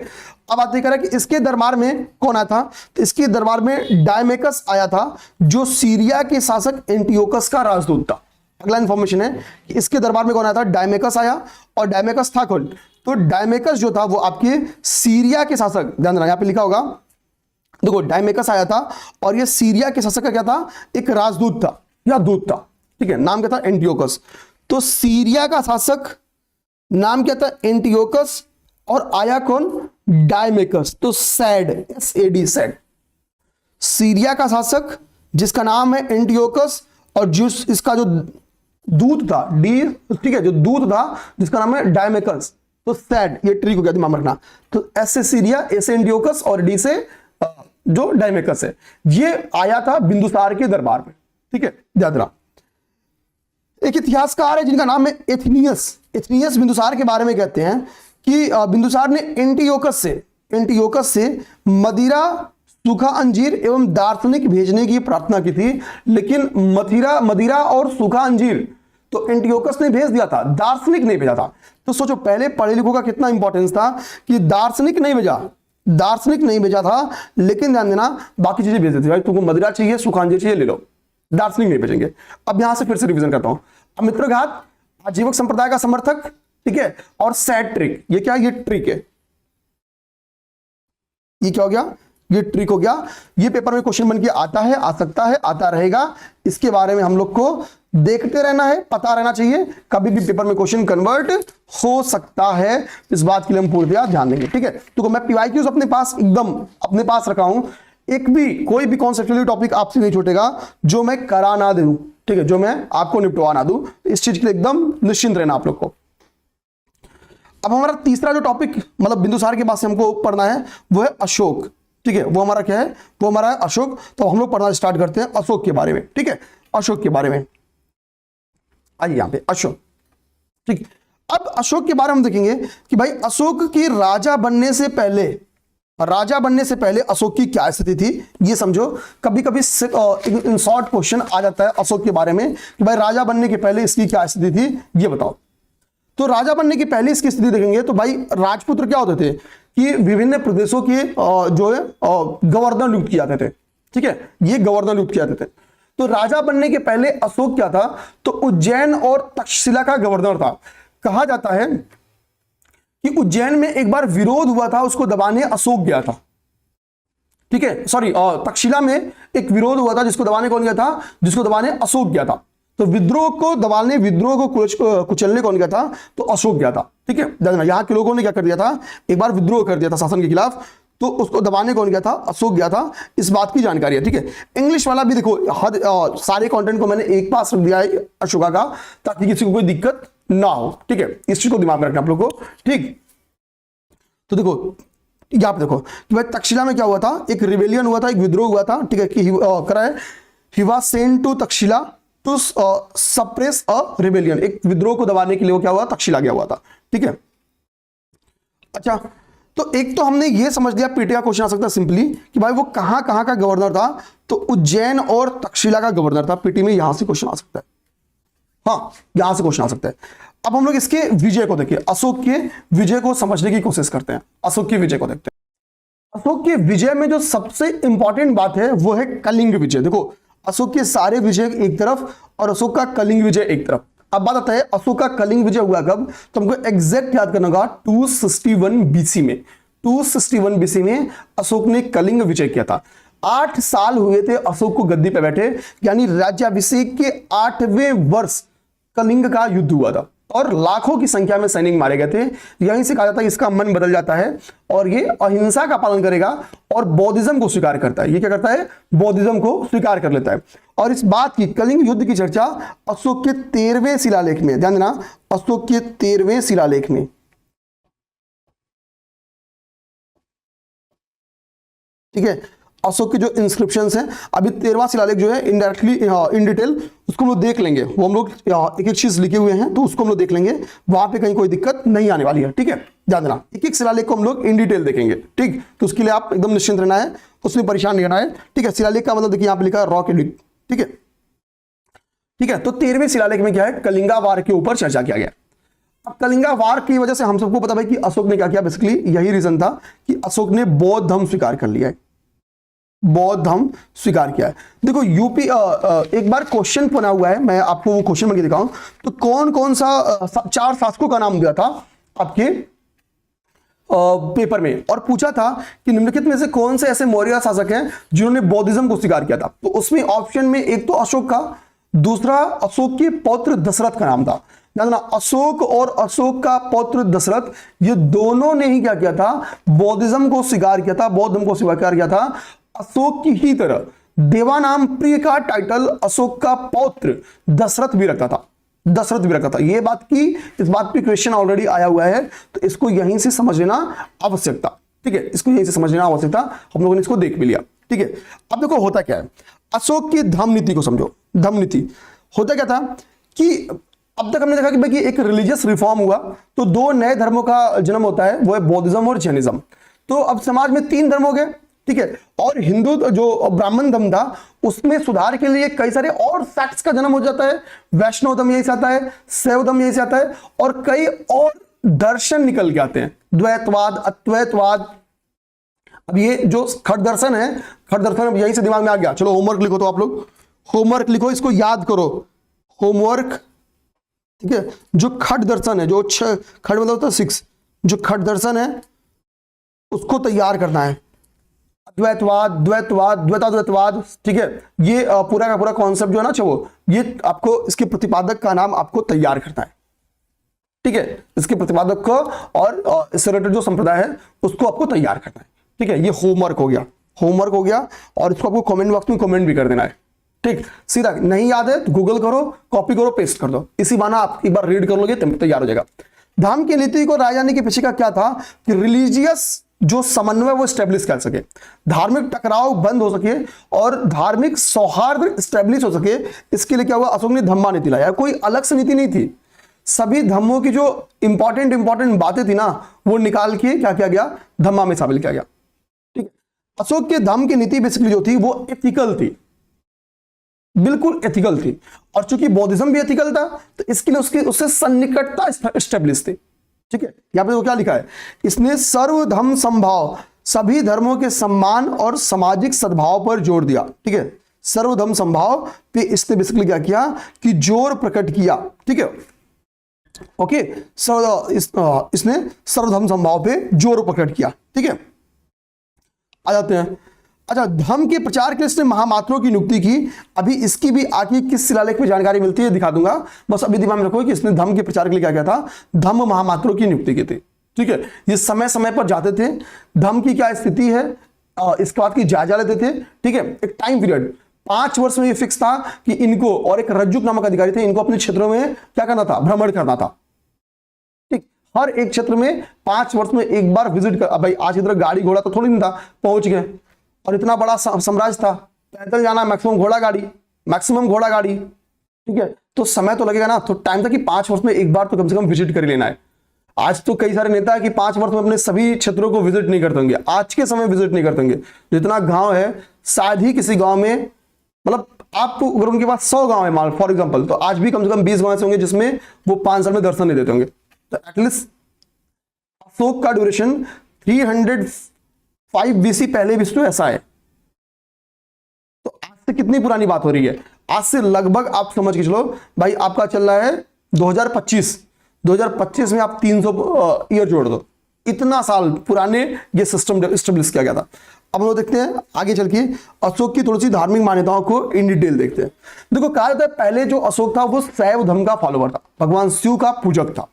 अब बात करें कि इसके दरबार में कौन आया था, तो इसके दरबार में डायमेकस आया था, जो सीरिया के शासक एंटियोकस का राजदूत था। अगला इंफॉर्मेशन है कि इसके दरबार में कौन आया था, डायमेकस आया, और डायमेकस था कौन, तो डायमेकस जो था वो आपके सीरिया के शासक, ध्यान देना यहां पे लिखा होगा, देखो डायमेकस आया था और ये सीरिया के शासक का क्या था, एक राजदूत था या दूत था, ठीक है, नाम क्या था, एंटियोकस। तो सीरिया का शासक नाम क्या था, एंटियोकस, और आया कौन, डायमेकस, तो सैड, SAD सैड, सीरिया का शासक जिसका नाम है एंटियोकस, और जो इसका जो दूत था, डी, ठीक है, जो दूत था जिसका नाम है डायमेकस, तो सैड, ये ट्रिक हो गया, दिमाग में रखना। तो S से सीरिया, A से एंटियोकस और D से जो डायमेकस है, ये आया था बिंदुसार के दरबार में, ठीक है, ध्यान रखना। एक इतिहासकार है जिनका नाम है एथनियस, एथनियस बिंदुसार के बारे में कहते हैं कि बिंदुसार ने एंटियोकस से मदिरा, सूखा अंजीर एवं दार्शनिक भेजने की प्रार्थना की थी, लेकिन मदिरा और सूखा अंजीर तो एंटियोकस ने भेज दिया था, दार्शनिक नहीं भेजा था। तो सोचो पहले पढ़े लिखों का कितना इंपॉर्टेंस था कि दार्शनिक नहीं भेजा था, लेकिन ध्यान देना बाकी चीजें भेज देते, भाई तुमको मदिरा चाहिए, सूखा अंजीर चाहिए, ले लो, दार्शनिक नहीं भेजेंगे। अब यहां से फिर से रिवीजन करता हूं, अमित्रघात, आजीवक संप्रदाय का समर्थक, ठीक है, और सैड ट्रिक, ये क्या, ये ट्रिक है, ये क्या हो गया, ये ट्रिक हो गया। ये पेपर में क्वेश्चन बन के आता है, आ सकता है, आता रहेगा, इसके बारे में हम लोग को देखते रहना है, पता रहना चाहिए, कभी भी पेपर में क्वेश्चन कन्वर्ट हो सकता है, इस बात के लिए हम पूर्णतः ध्यान देंगे, ठीक है। तो मैं PYQs अपने पास एकदम अपने पास रखा हूं, एक भी कोई भी कॉन्सेप्चुअल टॉपिक आपसे नहीं छूटेगा जो मैं करा ना दूं, ठीक है, जो मैं आपको निपटवा ना दूं, इस चीज के लिए एकदम निश्चिंत रहना आप लोग को। अब हमारा तीसरा जो टॉपिक मतलब बिंदुसार के पास से हमको पढ़ना है वो है अशोक, ठीक है, वो हमारा क्या है, वो हमारा है अशोक। तो हम लोग पढ़ना स्टार्ट करते हैं अशोक के बारे में, ठीक है, अशोक के बारे में। आइए यहां पे अशोक, ठीक। अब अशोक के बारे में हम देखेंगे कि भाई अशोक के राजा बनने से पहले अशोक की क्या स्थिति थी, ये समझो। कभी कभी इन शॉर्ट क्वेश्चन आ जाता है अशोक के बारे में कि भाई राजा बनने के पहले इसकी क्या स्थिति थी, ये बताओ। तो राजा बनने की पहले इसकी स्थिति देखेंगे तो भाई राजपुत्र क्या होते थे कि विभिन्न प्रदेशों के जो है गवर्नर नियुक्त किए जाते थे, ठीक है, ये गवर्नर नियुक्त किए जाते थे। तो राजा बनने के पहले अशोक क्या था, तो उज्जैन और तक्षशिला का गवर्नर था। कहा जाता है कि उज्जैन में एक बार विरोध हुआ था, उसको दबाने अशोक गया था, ठीक है, सॉरी तक्षशिला में एक विरोध हुआ था जिसको दबाने कौन गया था, जिसको दबाने अशोक गया था। तो विद्रोह को दबाने, विद्रोह को कुचलने कौन गया था, तो अशोक गया था, ठीक है। यहां के लोगों ने क्या कर दिया था, एक बार विद्रोह कर दिया था शासन के खिलाफ, तो उसको दबाने कौन गया था, अशोक गया था, इस बात की जानकारी है, ठीक है। इंग्लिश वाला भी देखो, हर सारे कंटेंट को मैंने एक पास रख दिया है अशोका का, ताकि किसी को कोई दिक्कत ना हो, ठीक है, इस चीज को दिमाग में रखना आप लोग को, ठीक। तो देखो यहां पे देखो कि भाई तक्षशिला में क्या हुआ था, एक रिबेलियन हुआ था, एक विद्रोह हुआ था, ठीक है, कि करा है he was sent to Taxila to suppress a rebellion, एक विद्रोह को दबाने के लिए वो क्या हुआ, तक्षशिला गया हुआ था, ठीक है। अच्छा, तो एक तो हमने ये समझ लिया, पीटी का क्वेश्चन आ सकता है सिंपली कि भाई वो कहां कहां का गवर्नर था, तो उज्जैन और तक्षशिला का गवर्नर था। पीटी में यहां से क्वेश्चन आ सकता है, हाँ यहां से क्वेश्चन आ सकता है। अब हम लोग इसके विजय को देखिए, अशोक के विजय को समझने की कोशिश करते हैं, अशोक के विजय को देखते हैं। अशोक के विजय में जो सबसे इंपॉर्टेंट बात है वो है कलिंग विजय। देखो अशोक के सारे विजय एक तरफ और अशोक का कलिंग विजय एक तरफ। अब बात आता है अशोक का कलिंग विजय हुआ कब, तो हमको एग्जैक्ट याद करना होगा 261 BC में। 261 BC में अशोक ने कलिंग विजय किया था। 8 साल हुए थे अशोक को गद्दी पे बैठे, यानी राज्याभिषेक के 8वें वर्ष कलिंग का युद्ध हुआ था और लाखों की संख्या में सैनिक मारे गए थे। यहीं से कहा जाता है इसका मन बदल जाता है और ये अहिंसा का पालन करेगा और बौद्धिज्म को स्वीकार करता है। ये क्या करता है, बौद्धिज्म को स्वीकार कर लेता है। और इस बात की, कलिंग युद्ध की चर्चा अशोक के 13वें शिलालेख में, ध्यान देना, अशोक के 13वें शिलालेख में, ठीक है। अशोक के जो इंस्क्रिप्शंस हैं, अभी 13वां शिलालेख जो है इनडायरेक्टली इन डिटेल उसको हम लोग देख लेंगे। वो हम लोग एक एक चीज लिखे हुए हैं तो उसको हम लोग देख लेंगे, वहां पे कहीं कोई दिक्कत नहीं आने वाली है। ठीक है, ध्यान देना, एक एक शिलालेख को हम लोग इन डिटेल देखेंगे। ठीक, तो उसके लिए आप एकदम निश्चिंत रहना है, उसमें परेशान नहीं रहना है। ठीक है, शिलालेख का मतलब देखिए यहाँ पे लिखा है रॉक एडिक्ट। ठीक है, ठीक है। तो 13वें शिलालेख में क्या है, कलिंगा वार के ऊपर चर्चा किया गया। अब कलिंगा वार की वजह से हम सबको पता है कि अशोक ने क्या किया, बेसिकली यही रीजन था कि अशोक ने बौद्ध धर्म स्वीकार कर लिया है, बौद्ध धर्म स्वीकार किया है। देखो यूपी एक बार क्वेश्चन बना हुआ है, मैं आपको वो क्वेश्चन बन के दिखाऊं तो कौन कौन सा 4 शासकों का नाम दिया था आपके पेपर में, और पूछा था कि निम्नलिखित में से कौन से ऐसे मौर्य शासक हैं जिन्होंने बौद्धिज्म को स्वीकार किया था। तो उसमें ऑप्शन में एक तो अशोक का, दूसरा अशोक के पौत्र दशरथ का नाम था। ना अशोक और अशोक का पौत्र दशरथ, ये दोनों ने ही क्या किया था, बौद्धिज्म को स्वीकार किया था, बौद्ध धर्म को स्वीकार किया था। अशोक की ही तरह देवानाम प्रिय का टाइटल अशोक का पौत्र दशरथ भी रखता था, दशरथ भी रखा था। ये बात की, इस बात पे क्वेश्चन ऑलरेडी आया हुआ है, तो इसको यहीं से समझ लेना आवश्यकता। ठीक है, इसको यहीं से समझ लेना आवश्यकता, हम लोगों ने इसको देख भी लिया। ठीक है, अब देखो होता क्या है, अशोक की धम्म नीति को समझो। धम्म नीति होता क्या था कि अब तक हमने देखा कि भाई एक रिलीजियस रिफॉर्म हुआ तो 2 नए धर्मों का जन्म होता है, वो है बौद्धिज्म और जैनिज्म। तो अब समाज में 3 धर्म हो गए। ठीक है, और हिंदू जो ब्राह्मण धर्म था उसमें सुधार के लिए कई सारे और सेक्ट्स का जन्म हो जाता है। वैष्णव धर्म यहीं से आता है, शैव धर्म यहीं से आता है, और कई और दर्शन निकल के आते हैं, द्वैतवाद, अद्वैतवाद। अब ये जो खट दर्शन है, खट दर्शन अब यहीं से दिमाग में आ गया। चलो होमवर्क लिखो, तो आप लोग होमवर्क लिखो, इसको याद करो, होमवर्क। ठीक है, जो खट दर्शन है, जो खट मतलब होता है 6, जो खट दर्शन है उसको तैयार करना है। द्वैतवाद, द्वैतवाद, द्वैताद्वैतवाद। ठीक है, ये पूरा का पूरा कॉन्सेप्ट जो है ना, वो ये आपको इसके प्रतिपादक का नाम आपको तैयार करना है। ठीक है, इसके प्रतिपादक को और इससे रिलेटेड जो संप्रदाय है उसको आपको तैयार करना है। ठीक है, ये होमवर्क हो गया, होमवर्क हो गया, और इसको आपको कमेंट बॉक्स में कमेंट भी कर देना है। ठीक, सीधा नहीं याद है तो गूगल करो, कॉपी करो, पेस्ट कर दो, इसी बहाना आप एक बार रीड कर लोगे तैयार हो जाएगा। धर्म की नीति को राय जाने के पीछे का क्या था कि रिलीजियस जो समन्वय वो स्टेब्लिश कर सके, धार्मिक टकराव बंद हो सके और धार्मिक सौहार्द स्टेब्लिश हो सके। इसके लिए क्या हुआ, अशोक ने धम्मा नीति लाया। कोई अलग से नीति नहीं थी, सभी धर्मों की जो इंपॉर्टेंट बातें थी ना, वो निकाल के क्या किया गया, धम्मा में शामिल किया गया। ठीक है, अशोक के धम्म की नीति बेसिकली जो थी वो एथिकल थी, बिल्कुल एथिकल थी, और चूंकि बौद्धिज्म भी एथिकल था तो इसके लिए उससे सन्निकटता स्टेब्लिश थी। ठीक है, यहां पे वो क्या लिखा है, इसने सर्वधर्म समभाव, सभी धर्मों के सम्मान और सामाजिक सद्भाव पर जोर दिया। ठीक है, सर्वधर्म समभाव पे इसने बेसिकली क्या किया कि जोर प्रकट किया। ठीक है, ओके, इसने सर्वधर्म समभाव पे जोर प्रकट किया। ठीक है, आ जाते हैं। अच्छा, धर्म के प्रचार के लिए इसने महामात्रों की नियुक्ति की। अभी इसकी भी आगे किस शिलालेख में जानकारी मिलती है दिखा दूंगा, बस अभी दिमाग में रखो कि इसने धर्म के प्रचार के लिए क्या किया था, धर्म महामात्रों की नियुक्ति की थी। ठीक है, ये समय समय पर जाते थे, धर्म की क्या स्थिति है इसके बाद की जायजा लेते थे। ठीक है, एक टाइम पीरियड 5 वर्ष में ये फिक्स था कि इनको, और एक रज्जुक नामक अधिकारी थे, इनको अपने क्षेत्रों में क्या करना था, भ्रमण करना था। ठीक, हर एक क्षेत्र में 5 वर्ष में एक बार विजिट कर। भाई आज की तरह गाड़ी घोड़ा तो थोड़ी नहीं था, पहुंच गए, और इतना बड़ा साम्राज्य था, पैदल जाना, मैक्सिमम घोड़ा गाड़ी। ठीक है, तो समय तो लगेगा ना, तो टाइम था कि 5 वर्ष में एक बार तो कम से कम विजिट कर ही लेना है। आज तो कई सारे नेता है कि 5 वर्ष में अपने सभी क्षेत्रों को विजिट नहीं करते होंगे, आज के समय विजिट नहीं करते होंगे। जितना गांव है शायद ही किसी गांव में, मतलब आपको अगर उनके पास 100 गांव है मान फॉर एग्जांपल, तो आज भी कम से कम 20 गांव ऐसे होंगे जिसमें वो 5 साल में दर्शन नहीं देते होंगे। तो एटलीस्ट अशोक का ड्यूरेशन 305 बीसी पहले भी तो ऐसा है। तो आज से कितनी पुरानी बात हो रही है, आज से लगभग आप समझ के चलो भाई, आपका चल रहा है 2025 में आप 300 ईयर जोड़ दो, इतना साल पुराने ये सिस्टम एस्टेब्लिश किया गया था। अब हम लोग देखते हैं आगे चल के अशोक की थोड़ी सी धार्मिक मान्यताओं को इन डिटेल देखते हैं। देखो कहा जाता है पहले जो अशोक था वो शैव धर्म का फॉलोवर था, भगवान शिव का पूजक था,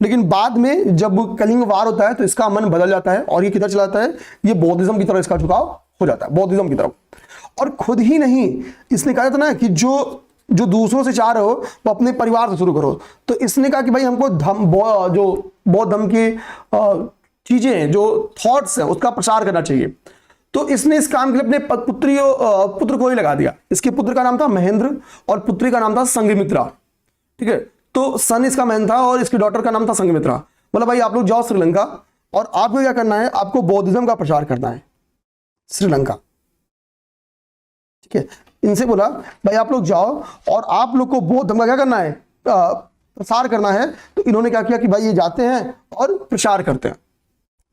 लेकिन बाद में जब कलिंग वार होता है तो इसका मन बदल जाता है और ये किधर चला जाता है, ये बौद्धिज्म की तरफ इसका झुकाव हो जाता है, बौद्धिज्म की तरफ। और खुद ही नहीं, इसने कहा था ना कि जो दूसरों से चाह रहे हो वो अपने परिवार से शुरू करो, तो इसने कहा कि भाई हमको जो बौद्ध धर्म की चीजें हैं, जो थॉट्स हैं, उसका प्रचार करना चाहिए। तो इसने इस काम के लिए अपने पुत्र को ही लगा दिया। इसके पुत्र का नाम था महेंद्र और पुत्री का नाम था संघमित्रा। ठीक है, तो सन इसका मैन था और इसकी डॉटर का नाम था संघमित्रा। बोला भाई आप लोग जाओ श्रीलंका और आपको क्या करना है, आपको बौद्धिज्म का प्रचार करना है श्रीलंका। ठीक है, इनसे बोला भाई आप लोग जाओ और आप लोग को बौद्ध धर्म का क्या करना है, प्रसार करना है। तो इन्होंने क्या किया कि भाई ये जाते हैं और प्रचार करते हैं।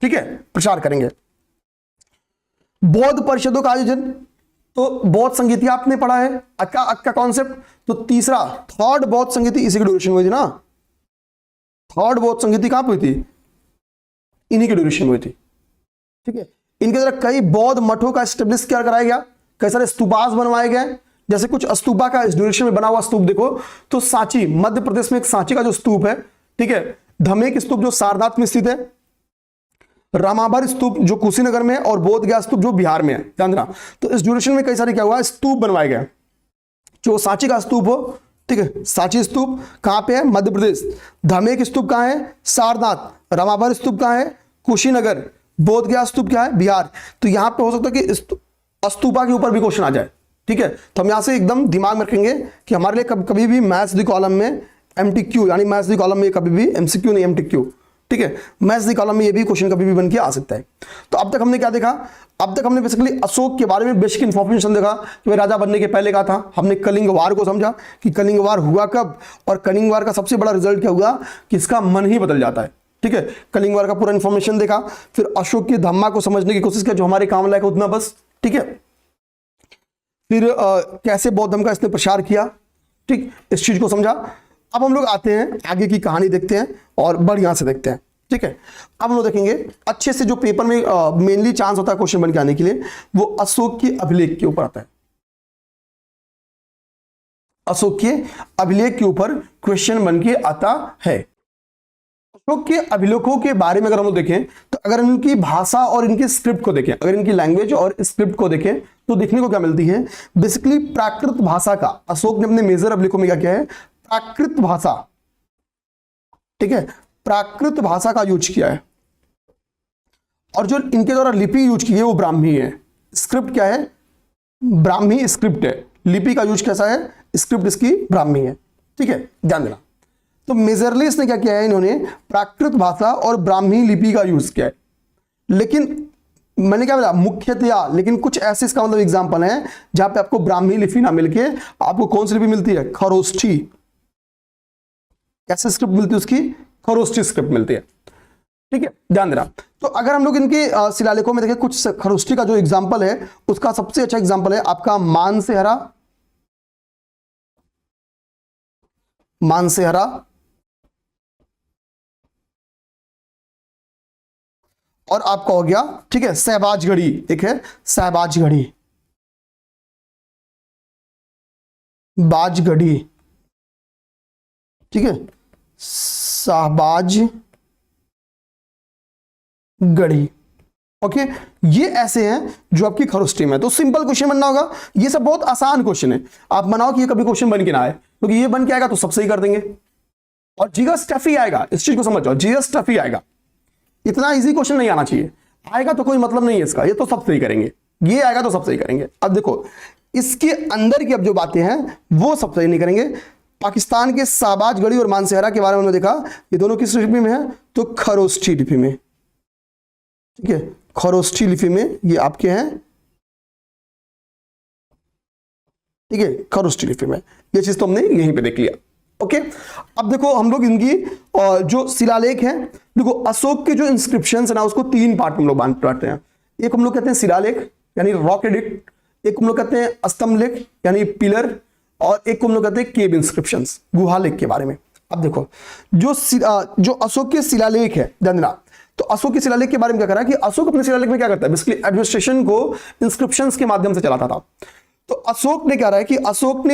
ठीक है, प्रचार करेंगे। बौद्ध परिषदों का आयोजन, तो बौद्ध संगीति आपने पढ़ा है, अक्का कॉन्सेप्ट। तो तीसरा थर्ड बौद्ध संगीति इसी की ड्यूरेशन हुई थी ना, थर्ड बौद्ध संगीति कहां हुई थी, इन्हीं की ड्यूरेशन हुई थी। ठीक है, इनके द्वारा कई बौद्ध मठों का एस्टेब्लिश क्या कराया गया, कई सारे स्तूपास बनवाए गए। जैसे कुछ स्तूपा का इस ड्यूरेशन में बना हुआ स्तूप देखो, तो सांची मध्य प्रदेश में एक सांची का जो स्तूप है, ठीक है, धमेक स्तूप जो सारनाथ में स्थित है, रामाभर स्तूप जो कुशीनगर में है, और बोध गया स्तूप जो बिहार में है, ध्यान देना। तो इस ड्यूरेशन में कई सारे क्या हुआ, स्तूप बनवाए गए। जो सांची का स्तूप हो, ठीक है, सांची स्तूप कहां पे है, मध्य प्रदेश। धमेक स्तूप कहां है, सारनाथ। रामाभर स्तूप कहां है, कुशीनगर। बोध गया स्तूप क्या है, बिहार। तो यहां पे हो सकता है कि स्तूपा के ऊपर भी क्वेश्चन आ जाए। ठीक है, तो हम यहां से एकदम दिमाग में रखेंगे कि हमारे लिए कभी भी मैथ्स दी कॉलम में एमटीक्यू, यानी मैथ्स दी कॉलम में कभी भी एमसीक्यू नहीं, एमटीक्यू। ठीक है, मैथ्स दी कॉलम में ये भी क्वेश्चन कभी भी बन के आ सकता है। तो अब तक हमने क्या देखा, अब तक हमने बेसिकली अशोक के बारे में बेसिक इंफॉर्मेशन देखा कि वह राजा बनने के पहले का था। हमने कलिंग वार को समझा कि कलिंग वार हुआ कब, और कलिंग वार का सबसे बड़ा रिजल्ट क्या हुआ कि इसका मन ही बदल जाता है। ठीक है, कलिंग वार का पूरा इंफॉर्मेशन देखा। फिर अशोक की धम्मा को समझने की कोशिश किया, जो हमारे काम लायक उतना बस। ठीक है, फिर कैसे बौद्ध धर्म का इसने प्रचार किया, ठीक, इस चीज को समझा। अब हम लोग आते हैं आगे की कहानी देखते हैं और बढ़िया से देखते हैं। ठीक है, अब हम लोग देखेंगे अच्छे से, जो पेपर में मेनली चांस होता है क्वेश्चन बन के आने के लिए, वो अशोक के अभिलेख के ऊपर आता है। अशोक के अभिलेख के ऊपर क्वेश्चन बन के आता है। अशोक के अभिलेखों के बारे में अगर हम लोग देखें, तो अगर इनकी भाषा और इनकी स्क्रिप्ट को देखें, अगर इनकी लैंग्वेज और स्क्रिप्ट को देखें, तो देखने को क्या मिलती है, बेसिकली प्राकृत भाषा का अशोक ने अपने मेजर अभिलेखों में क्या किया है, प्राकृत भाषा। ठीक है, प्राकृत भाषा का यूज किया है। और जो इनके द्वारा लिपि यूज की है वो ब्राह्मी है। स्क्रिप्ट क्या है, ब्राह्मी स्क्रिप्ट है। लिपि का यूज कैसा है, स्क्रिप्ट इसकी ब्राह्मी है। ठीक है, ध्यान देना। तो मेजरली इसने क्या किया है, इन्होंने प्राकृत भाषा और ब्राह्मी लिपि का यूज किया है। लेकिन मैंने क्या बोला, मुख्यतया, लेकिन कुछ ऐसे इसका मतलब एग्जांपल है जहां पे आपको ब्राह्मी लिपि ना मिलके आपको कौन सी लिपि मिलती है, खरोष्ठी। कैसे स्क्रिप्ट मिलती है उसकी, खरोष्ठी स्क्रिप्ट मिलती है। ठीक है, ध्यान देना। तो अगर हम लोग इनके शिलालेखों में देखें, कुछ खरोष्ठी का जो एग्जांपल है, उसका सबसे अच्छा एग्जांपल है आपका मानसेहरा। मानसेहरा और आपका हो गया, ठीक है, सहबाजगढ़ी। एक है सहबाजगढ़ी, बाजगढ़ी। ठीक है, शाहबाजगढ़ी। ओके, ये ऐसे हैं जो आपकी खरोष्ठी में। तो सिंपल क्वेश्चन बनना होगा, ये सब बहुत आसान क्वेश्चन है। आप बनाओ कि ये कभी क्वेश्चन बन के ना आए, क्योंकि ये बन के आएगा तो सब सही कर देंगे, और जीएस टफ ही आएगा। इस चीज को समझ जाओ, जीएस टफ ही आएगा। इतना इजी क्वेश्चन नहीं आना चाहिए, आएगा तो कोई मतलब नहीं है इसका, ये तो सब सही करेंगे, ये आएगा तो सब सही करेंगे। अब देखो इसके अंदर की अब जो बातें हैं वो सब सही नहीं करेंगे। पाकिस्तान के शाहबाजगढ़ी और मानसेहरा के बारे में हमने देखा, ये दोनों किस लिपि में है, तो खरोष्ठी लिपि में। ठीक है, खरोष्ठी लिपि में ये आपके हैं। ठीक है, खरोष्ठी लिपि में, ये चीज तो हमने यहीं पे देख लिया। ओके, अब देखो हम लोग इनकी जो शिलालेख हैं, देखो अशोक के जो इंस्क्रिप्शंस है ना, उसको तीन पार्ट में हम लोग बांटते हैं। एक हम लोग कहते हैं शिलालेख यानी रॉक एडिक्ट, एक हम लोग कहते हैं स्तंभ लेख यानी पिलर, और एक को हम लोग कहते हैं केव इंस्क्रिप्शंस, गुहा लेख के बारे में। अब देखो जो अशोक के शिलालेख है, ध्यान देना। तो अशोक के शिलालेख के बारे में क्या करा कि अशोक अपने शिलालेख में क्या करता है, बेसिकली एडमिनिस्ट्रेशन को इंस्क्रिप्शंस के माध्यम से चलाता था। तो अशोक ने क्या रहा है कि अशोक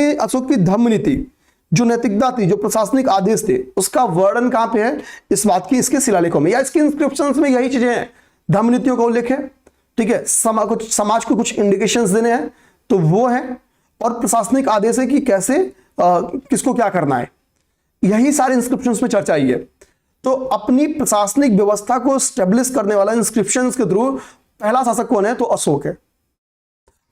की धम्म नीति, जो नैतिकता थी, जो प्रशासनिक आदेश थे, उसका वर्णन कहां पे है, इस बात की इसके शिलालेखों में या इसके इंस्क्रिप्शंस में यही चीजें हैं। धम्म नीतियों का उल्लेख है, ठीक है, समाज को कुछ इंडिकेशंस देने हैं तो वो है, और प्रशासनिक आदेश है कि कैसे किसको क्या करना है, यही सारे इंस्क्रिप्शंस में चर्चा आई है। तो अपनी प्रशासनिक व्यवस्था को स्टेब्लिश करने वाला इंस्क्रिप्शंस के थ्रू पहला शासक कौन है? तो अशोक है।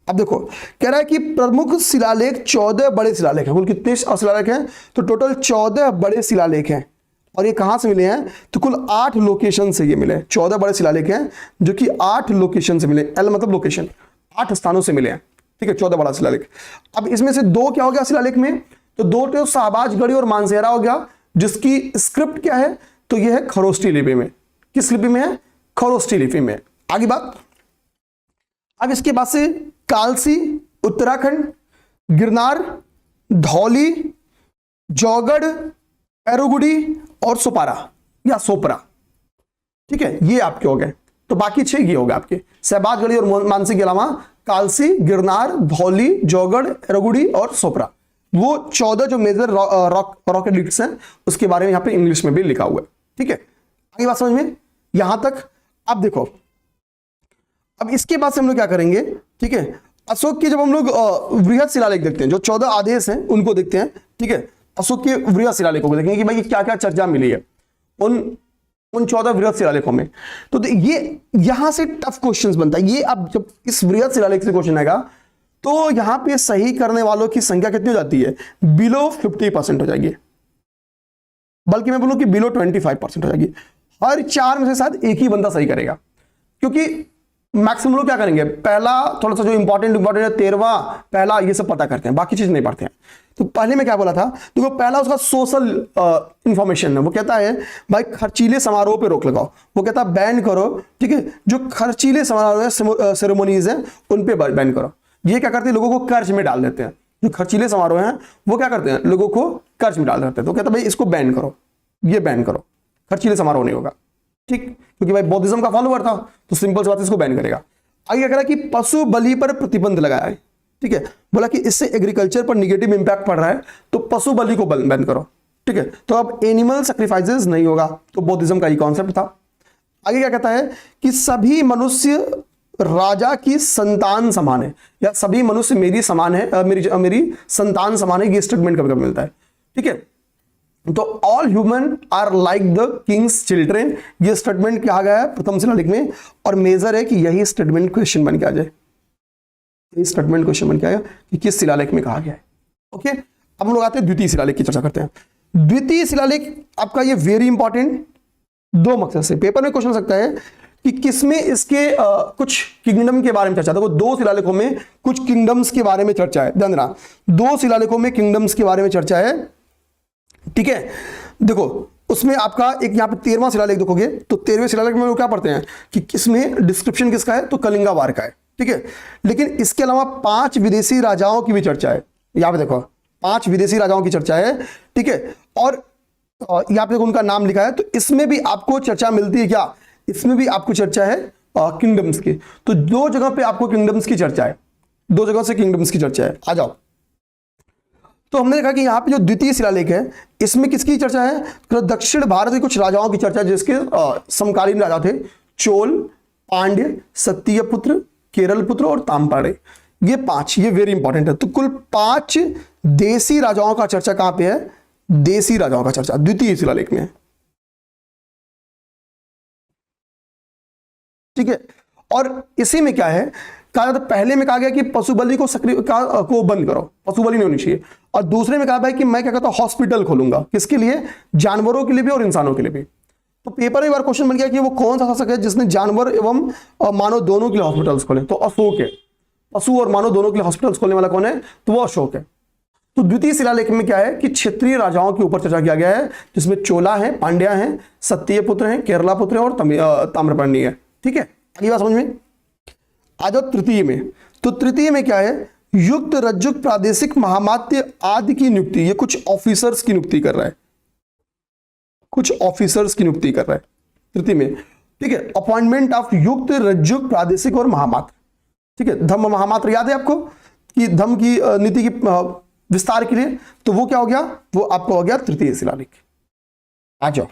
अब देखो कह रहा है कि प्रमुख शिलालेख 14 बड़े शिलालेख हैं। कुल कितने शिलालेख हैं? तो टोटल 14 बड़े शिलालेख हैं। और ये कहां से मिले हैं? तो कुल 8 लोकेशन से ये मिले। 14 बड़े शिलालेख हैं जो कि 8 लोकेशन से मिले। एल मतलब लोकेशन, 8 स्थानों से मिले हैं। ठीक है, 14 बड़ा शिलालेख। अब इसमें से 2 क्या हो गया शिलालेख में? तो 2 तो शाहबाजगढ़ी और मानसेरा हो गया, जिसकी स्क्रिप्ट क्या है? तो यह है खरोष्टी लिपि में। किस लिपि में है? खरोष्टी लिपि में। आगे बात। अब इसके बाद से कालसी उत्तराखंड, गिरनार, धौली, जौगढ़, एरोगुडी और सोपारा या सोपरा। ठीक है, ये आपके हो गए। तो बाकी 6 ये हो गए आपके, शहबाजगढ़ी और मानसी के अलावा कालसी, गिरनार, धौली, जौगढ़, एरोगुडी और सोपरा। वो 14 जो मेजर रॉकेट लिफ्ट्स हैं उसके बारे में यहां पे इंग्लिश में भी लिखा हुआ है। ठीक है, आगे बात समझ में यहां तक। अब देखो, अब इसके बाद से हम लोग क्या करेंगे? ठीक है, अशोक के जब हम लोग वृहद शिलालेख देखते हैं, जो 14 आदेश हैं उनको देखते हैं। ठीक है, अशोक के वृहद शिलालेखों को देखेंगे कि भाई क्या क्या चर्चा मिली है उन 14 वृहद शिलालेखों में। तो ये यहां से टफ क्वेश्चंस बनता है। ये अब जब इस वृहद शिलालेख से क्वेश्चन आएगा तो यहां पे सही करने वालों की संख्या कितनी हो जाती है? बिलो 50% हो जाएगी, बल्कि मैं बोलूं कि बिलो 25% हो जाएगी। हर 4 में से शायद एक ही बंदा सही करेगा, क्योंकि मैक्सिमम लोग क्या करेंगे? पहला थोड़ा सा जो इंपॉर्टेंट है 13वां पहला, ये सब पता करते हैं, बाकी चीज नहीं पढ़ते हैं। तो पहले में क्या बोला था? तो पहला उसका सोशल इंफॉर्मेशन है। वो कहता है भाई खर्चीले समारोह पे रोक लगाओ। वो कहता है बैन करो। ठीक है, जो खर्चीले समारोह है, सेरेमोनीज हैं, उन पे बैन करो। ये क्या करते हैं? लोगों को कर्ज में डाल देते हैं। जो खर्चीले समारोह हैं वो क्या करते हैं? लोगों को कर्ज में डाल देते हैं। तो कहता है भाई इसको बैन करो, ये बैन करो, खर्चीले समारोह नहीं होगा। ठीक, क्योंकि भाई बौद्धिज्म का फॉलोअर था, तो सिंपल सी बात इसको बैन करेगा। आगे क्या करा कि पशु बलि पर प्रतिबंध लगाया है। ठीक है, बोला कि इससे एग्रीकल्चर पर निगेटिव इंपैक्ट पड़ रहा है, तो पशु बलि को बैन करो। ठीक है, तो अब एनिमल सैक्रिफाइसेस नहीं होगा। तो बौद्धिज्म का ही कॉन्सेप्ट था। आगे क्या कहता है कि सभी मनुष्य राजा की संतान समान है, या सभी मनुष्य मेरी समान है, मेरी संतान समान है। ये स्टेटमेंट कभी कभी मिलता है। ठीक है, तो all human are like the kings children, ये स्टेटमेंट क्या गया है प्रथम शिलालेख में, और मेजर है कि यही स्टेटमेंट क्वेश्चन बन के आ जाए। ये स्टेटमेंट क्वेश्चन बन के आया कि किस शिलालेख में कहा गया है। ओके, अब हम लोग आते हैं द्वितीय शिलालेख की चर्चा करते हैं। द्वितीय शिलालेख आपका ये वेरी इंपॉर्टेंट 2 मकसद से पेपर में क्वेश्चन सकता है कि किसमें इसके कुछ किंगडम के बारे में चर्चा। देखो 2 शिलालेखों में कुछ किंगडम्स के बारे में चर्चा है। ध्यान देना, 2 शिलालेखों में किंगडम्स के बारे में चर्चा है। ठीक है, देखो उसमें आपका एक यहाँ पे 13वां शिलालेख देखोगे तो 13वें शिलालेख में लोग क्या पढ़ते हैं कि किसमें डिस्क्रिप्शन किसका है? तो कलिंगा वार का है। ठीक है, लेकिन इसके अलावा 5 विदेशी राजाओं की भी चर्चा है। यहाँ पे देखो 5 विदेशी राजाओं की चर्चा है। ठीक है, और यहाँ पे देखो उनका नाम लिखा है। तो इसमें भी आपको चर्चा मिलती है क्या? इसमें भी आपको चर्चा है किंगडम्स की। तो 2 जगह पे आपको किंगडम्स की चर्चा है, 2 जगह से किंगडम्स की चर्चा है। आ जाओ, तो हमने देखा कि यहाँ पे जो द्वितीय शिलालेख है इसमें किसकी चर्चा है? तो दक्षिण भारत के कुछ राजाओं की चर्चा है, जिसके समकालीन राजा थे चोल, पांड्य, सत्यपुत्र, केरल पुत्र और ताम्पाड़े। ये 5, ये वेरी इंपॉर्टेंट है। तो कुल 5 देसी राजाओं का चर्चा कहां पे है? देसी राजाओं का चर्चा द्वितीय शिलालेख में है। ठीक है, और इसी में क्या है कहा, तो पहले में कहा गया कि पशु बलि को बंद करो, पशु बलि नहीं होनी चाहिए। और दूसरे में कहा भाई कि मैं क्या कहता हूं हॉस्पिटल खोलूंगा, किसके लिए? जानवरों के लिए भी और इंसानों के लिए भी। तो पेपर में बार क्वेश्चन बन गया कि वो कौन सा शासक है जिसने जानवर एवं मानव दोनों के लिए हॉस्पिटल्स खोले? तो अशोक है। पशु और मानव दोनों के लिए हॉस्पिटल्स खोलने वाला कौन है? तो वो अशोक है। तो द्वितीय शिलालेख में क्या है कि क्षेत्रीय राजाओं के ऊपर चर्चा किया गया है, जिसमें चोला है, पांड्या है, सत्यपुत्र है, केरला पुत्र है और ताम्रपर्णी है। ठीक है, अगली बात समझ में आ जाओ तृतीय में। तो तृतीय में क्या है? युक्त, रज्जुक, प्रादेशिक, महामात्य आदि की नियुक्ति। ये कुछ ऑफिसर्स की नियुक्ति कर रहा है, कुछ ऑफिसर्स की नियुक्ति कर रहा है तृतीय में। ठीक है, अपॉइंटमेंट ऑफ युक्त, रज्जुक, प्रादेशिक और महामात्र। ठीक है, धम्म महामात्र याद है आपको कि धम्म की नीति की विस्तार के लिए, तो वो क्या हो गया? वो आपको हो गया तृतीय शिलालेख। आ जाओ,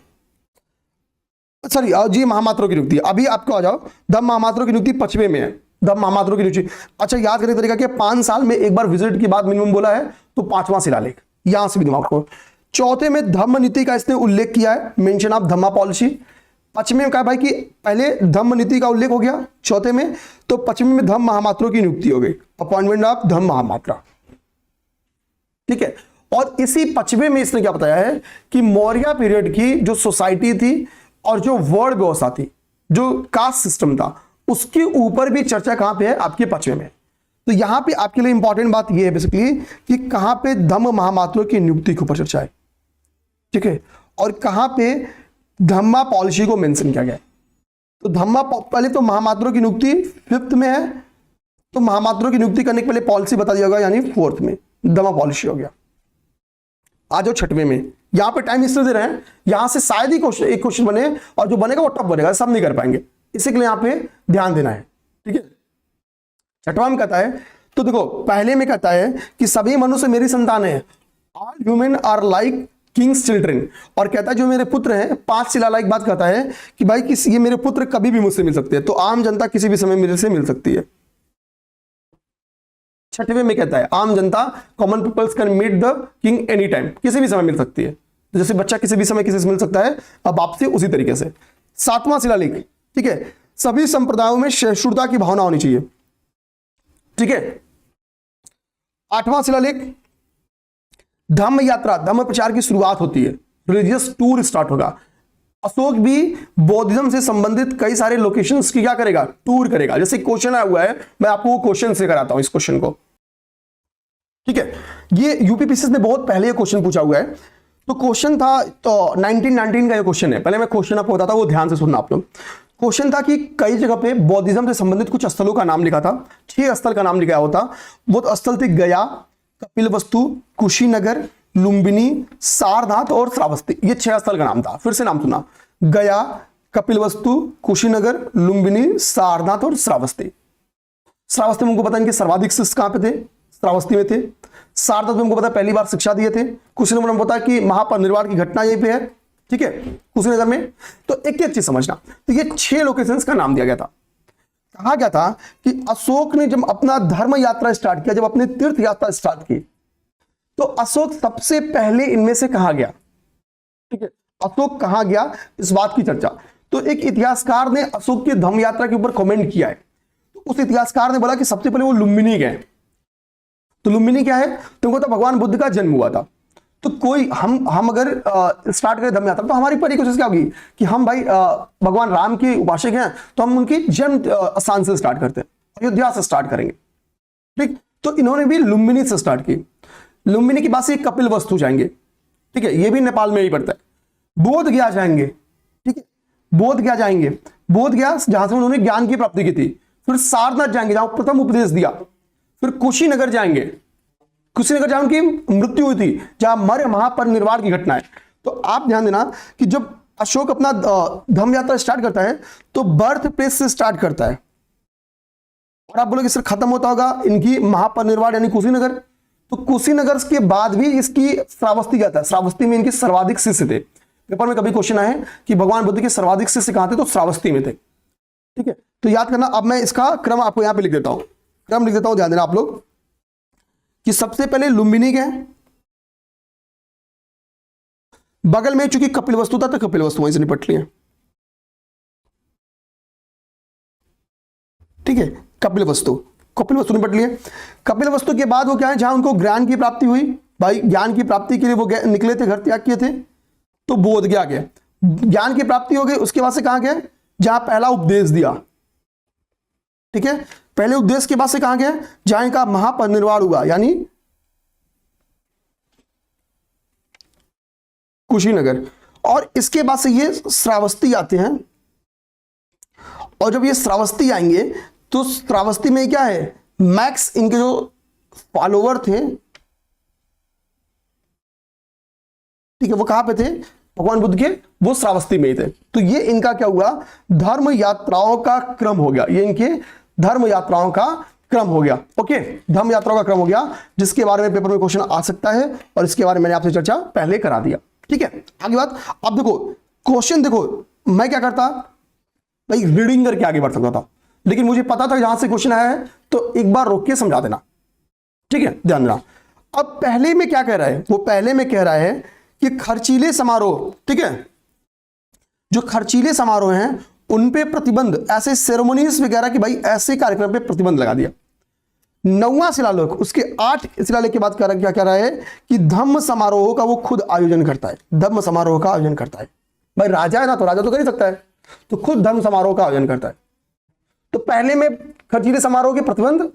सॉरी जी महामात्रों की नियुक्ति अभी आपको आ जाओ। धम्म महामात्रों की नियुक्ति 5वें में है। धम्म महामात्रों की नियुक्ति, अच्छा याद करने का तरीका क्या? 5 साल में एक बार विजिट की बात मिनिमम बोला है, तो 5वां शिलालेख यहां से भी दिमाग को। 4थे में धम्म नीति का इसने उल्लेख किया है, मेंशन ऑफ धम्मा पॉलिसी। पचमे में कहा भाई कि पहले धम्म नीति का उल्लेख हो गया, चौथे में तो पचमे में धम्म महामात्रों की नियुक्ति हो गई, अपॉइंटमेंट ऑफ धम्म महामात्रा। ठीक है, और इसी पचमे में इसने क्या बताया है कि मौर्य पीरियड की जो सोसाइटी थी और जो वर्ण व्यवस्था थी, जो कास्ट सिस्टम था, उसके ऊपर भी चर्चा कहां पे है, आपके पचमे में। तो यहां पे आपके लिए इंपॉर्टेंट बात यह है बेसिकली कि कहां पे धम्म महामात्रों की नियुक्ति के ऊपर चर्चा है, ठीक है, और कहां पे धम्मा पॉलिसी को मेंशन किया गया है। तो धम्मा पहले तो महामात्रों की नियुक्ति 5th में है, तो महामात्रों की नियुक्ति करने के पहले पॉलिसी बता दिया होगा, यानी 4th में धम्मा पॉलिसी हो गया। आ जाओ 6वें में, यहां पे टाइम इसलिए दे रहे हैं, यहां से शायद ही क्वेश्चन एक क्वेश्चन बने और जो बनेगा वो टफ बनेगा, सब नहीं कर पाएंगे, इसी के लिए यहां पे ध्यान देना है। ठीक है, 6वां में कहता है, तो देखो पहले में कहता है कि सभी मनुष्य मेरी संतान है, all human are like kings children, और कहता है जो मेरे पुत्र हैं, 5 शिलालायक बात कहता है कि भाई किसी ये मेरे पुत्र कभी भी मुझसे मिल सकते हैं, तो आम जनता किसी भी समय मेरे से मिल सकती है। 6वें में कहता है आम जनता common peoples can meet the king any time, किसी भी समय मिल सकती है, तो जैसे बच्चा किसी भी समय किसी से मिल सकता है, अब आपसे उसी तरीके से। 7वां शिलालेख, ठीक है, सभी संप्रदायों में सहिष्णुता की भावना होनी चाहिए। ठीक है, 8वां शिलालेख, धम्म यात्रा, धम्म प्रचार की शुरुआत होती है, रिलीजियस टूर स्टार्ट होगा। अशोक भी बौद्धिज्म से संबंधित कई सारे लोकेशंस की क्या करेगा, टूर करेगा। जैसे क्वेश्चन आया हुआ है, मैं आपको क्वेश्चन से कराता हूं इस क्वेश्चन को। ठीक है, ये यूपीपीसीएस ने बहुत पहले ये क्वेश्चन पूछा हुआ है, तो क्वेश्चन था तो 1919 का ये क्वेश्चन है। पहले मैं क्वेश्चन आपको बताता हूं, वो ध्यान से सुनना आप लोग। क्वेश्चन था कि कई जगह पे बौद्धिज्म से संबंधित कुछ स्थलों का नाम लिखा था, 6 स्थल का नाम लिखा होता। वो स्थल थे गया, कपिलवस्तु, कुशीनगर, लुम्बिनी, सारनाथ और श्रावस्ती। ये 6 स्थल का नाम था। फिर से नाम सुना, गया, कपिलवस्तु, कुशीनगर, लुम्बिनी, सारनाथ और श्रावस्ती। श्रावस्ती में उनको पता इनके सर्वाधिक शिष्य कहां पे थे, श्रावस्ती में थे। सारनाथ में उनको पता पहली बार शिक्षा दिए थे। कुशीनगर में पता कि महापरिनिर्वाण की घटना यहीं पे है, ठीक है, कुशीनगर में। तो एक एक चीज समझना, तो ये 6 लोकेशंस का नाम दिया गया था। कहा गया था कि अशोक ने जब अपना धर्म यात्रा स्टार्ट किया, जब अपनी तीर्थ यात्रा स्टार्ट की, तो अशोक सबसे पहले इनमें से कहा गया। ठीक है, अशोक कहां गया, इस बात की चर्चा। तो एक इतिहासकार ने अशोक की धम्म यात्रा के ऊपर कमेंट किया है, तो उस इतिहासकार ने बोला कि सबसे पहले वो लुम्बिनी गए। तो लुम्बिनी क्या है, तुमको तो भगवान बुद्ध का जन्म हुआ था। तो कोई हम अगर स्टार्ट करें धम्म यात्रा, तो हमारी पहली कोशिश क्या होगी कि हम भाई भगवान राम के उपासक हैं, तो हम उनकी जन्म स्थान से स्टार्ट करते हैं, अयोध्या से स्टार्ट करेंगे। ठीक, तो इन्होंने भी लुम्बिनी से स्टार्ट की। लुम्बिनी के बाद से कपिलवस्तु जाएंगे, ठीक है, ये भी नेपाल में ही पड़ता है। बोध गया जाएंगे, ठीक है, बोध गया जाएंगे, बोध गया जहां से उन्होंने ज्ञान की प्राप्ति की थी। फिर सारनाथ जाएंगे, जहां प्रथम उपदेश दिया। फिर कुशीनगर जाएंगे, कुशीनगर जहां उनकी मृत्यु हुई थी, जहां मर महापरिनिर्वाण की घटना है। तो आप ध्यान देना कि जब अशोक अपना धम्म यात्रा स्टार्ट करता है, तो बर्थ प्लेस से स्टार्ट करता है, और आप बोलोगे सर खत्म होता होगा इनकी महापरिनिर्वाण यानी कुशीनगर। तो कुशीनगर के बाद भी इसकी श्रावस्ती जाता है। श्रावस्ती में इनके सर्वाधिक शिष्य थे। पेपर में कभी क्वेश्चन आए कि भगवान बुद्ध के सर्वाधिक शिष्य कहां थे, तो श्रावस्ती में थे। ठीक है, तो याद करना। अब मैं इसका क्रम आपको यहां पे लिख देता हूं, क्रम लिख देता हूं, ध्यान देना आप लोग कि सबसे पहले लुम्बिनी गए, बगल में चूंकि कपिलवस्तु था तो कपिलवस्तु वहीं से निपट लिए। ठीक है, कपिलवस्तु निपट लिए। कपिलवस्तु के बाद वो क्या है, जहां उनको ज्ञान की प्राप्ति हुई, भाई ज्ञान की प्राप्ति के लिए वो निकले थे, घर त्याग किए थे, तो बोध गया गए। ज्ञान की प्राप्ति हो गई, उसके बाद से कहां गए, जहां पहला उपदेश दिया। ठीक है, पहले उपदेश के बाद से कहां गए, जहां इनका महापरिनिर्वाण हुआ, यानी कुशीनगर। और इसके बाद से ये श्रावस्ती आते हैं, और जब ये श्रावस्ती आएंगे तो श्रावस्ती में क्या है, मैक्स इनके जो फॉलोवर थे, ठीक है, वो कहां पे थे, भगवान बुद्ध के, वो श्रावस्ती में ही थे। तो ये इनका क्या हुआ, धर्म यात्राओं का क्रम हो गया। ये इनके धर्म यात्राओं का क्रम हो गया। ओके, धर्म यात्राओं का क्रम हो गया, जिसके बारे में पेपर में क्वेश्चन आ सकता है, और इसके बारे में मैंने आपसे चर्चा पहले करा दिया। ठीक है, आगे बात। अब देखो क्वेश्चन, देखो मैं क्या करता भाई, रीडिंग करके आगे बढ़ सकता था, लेकिन मुझे पता था जहां से क्वेश्चन आया है, तो एक बार रोक के समझा देना। ठीक है, ध्यान देना। अब पहले में क्या कह रहा है, वो पहले में कह रहा है कि खर्चीले समारोह, ठीक है, जो खर्चीले समारोह हैं उन पे प्रतिबंध, ऐसे सेरेमोनीज वगैरह कि भाई ऐसे कार्यक्रम पे प्रतिबंध लगा दिया। 9वां शिलालेख, उसके 8 शिलालेख के बाद क्या कह रहा है कि धम्म समारोह का वो खुद आयोजन करता है, धम्म समारोह का आयोजन करता है। भाई राजा है ना, तो राजा तो कर ही सकता है, तो खुद धर्म समारोह का आयोजन करता है। तो पहले में खर्चीले समारोह के प्रतिबंध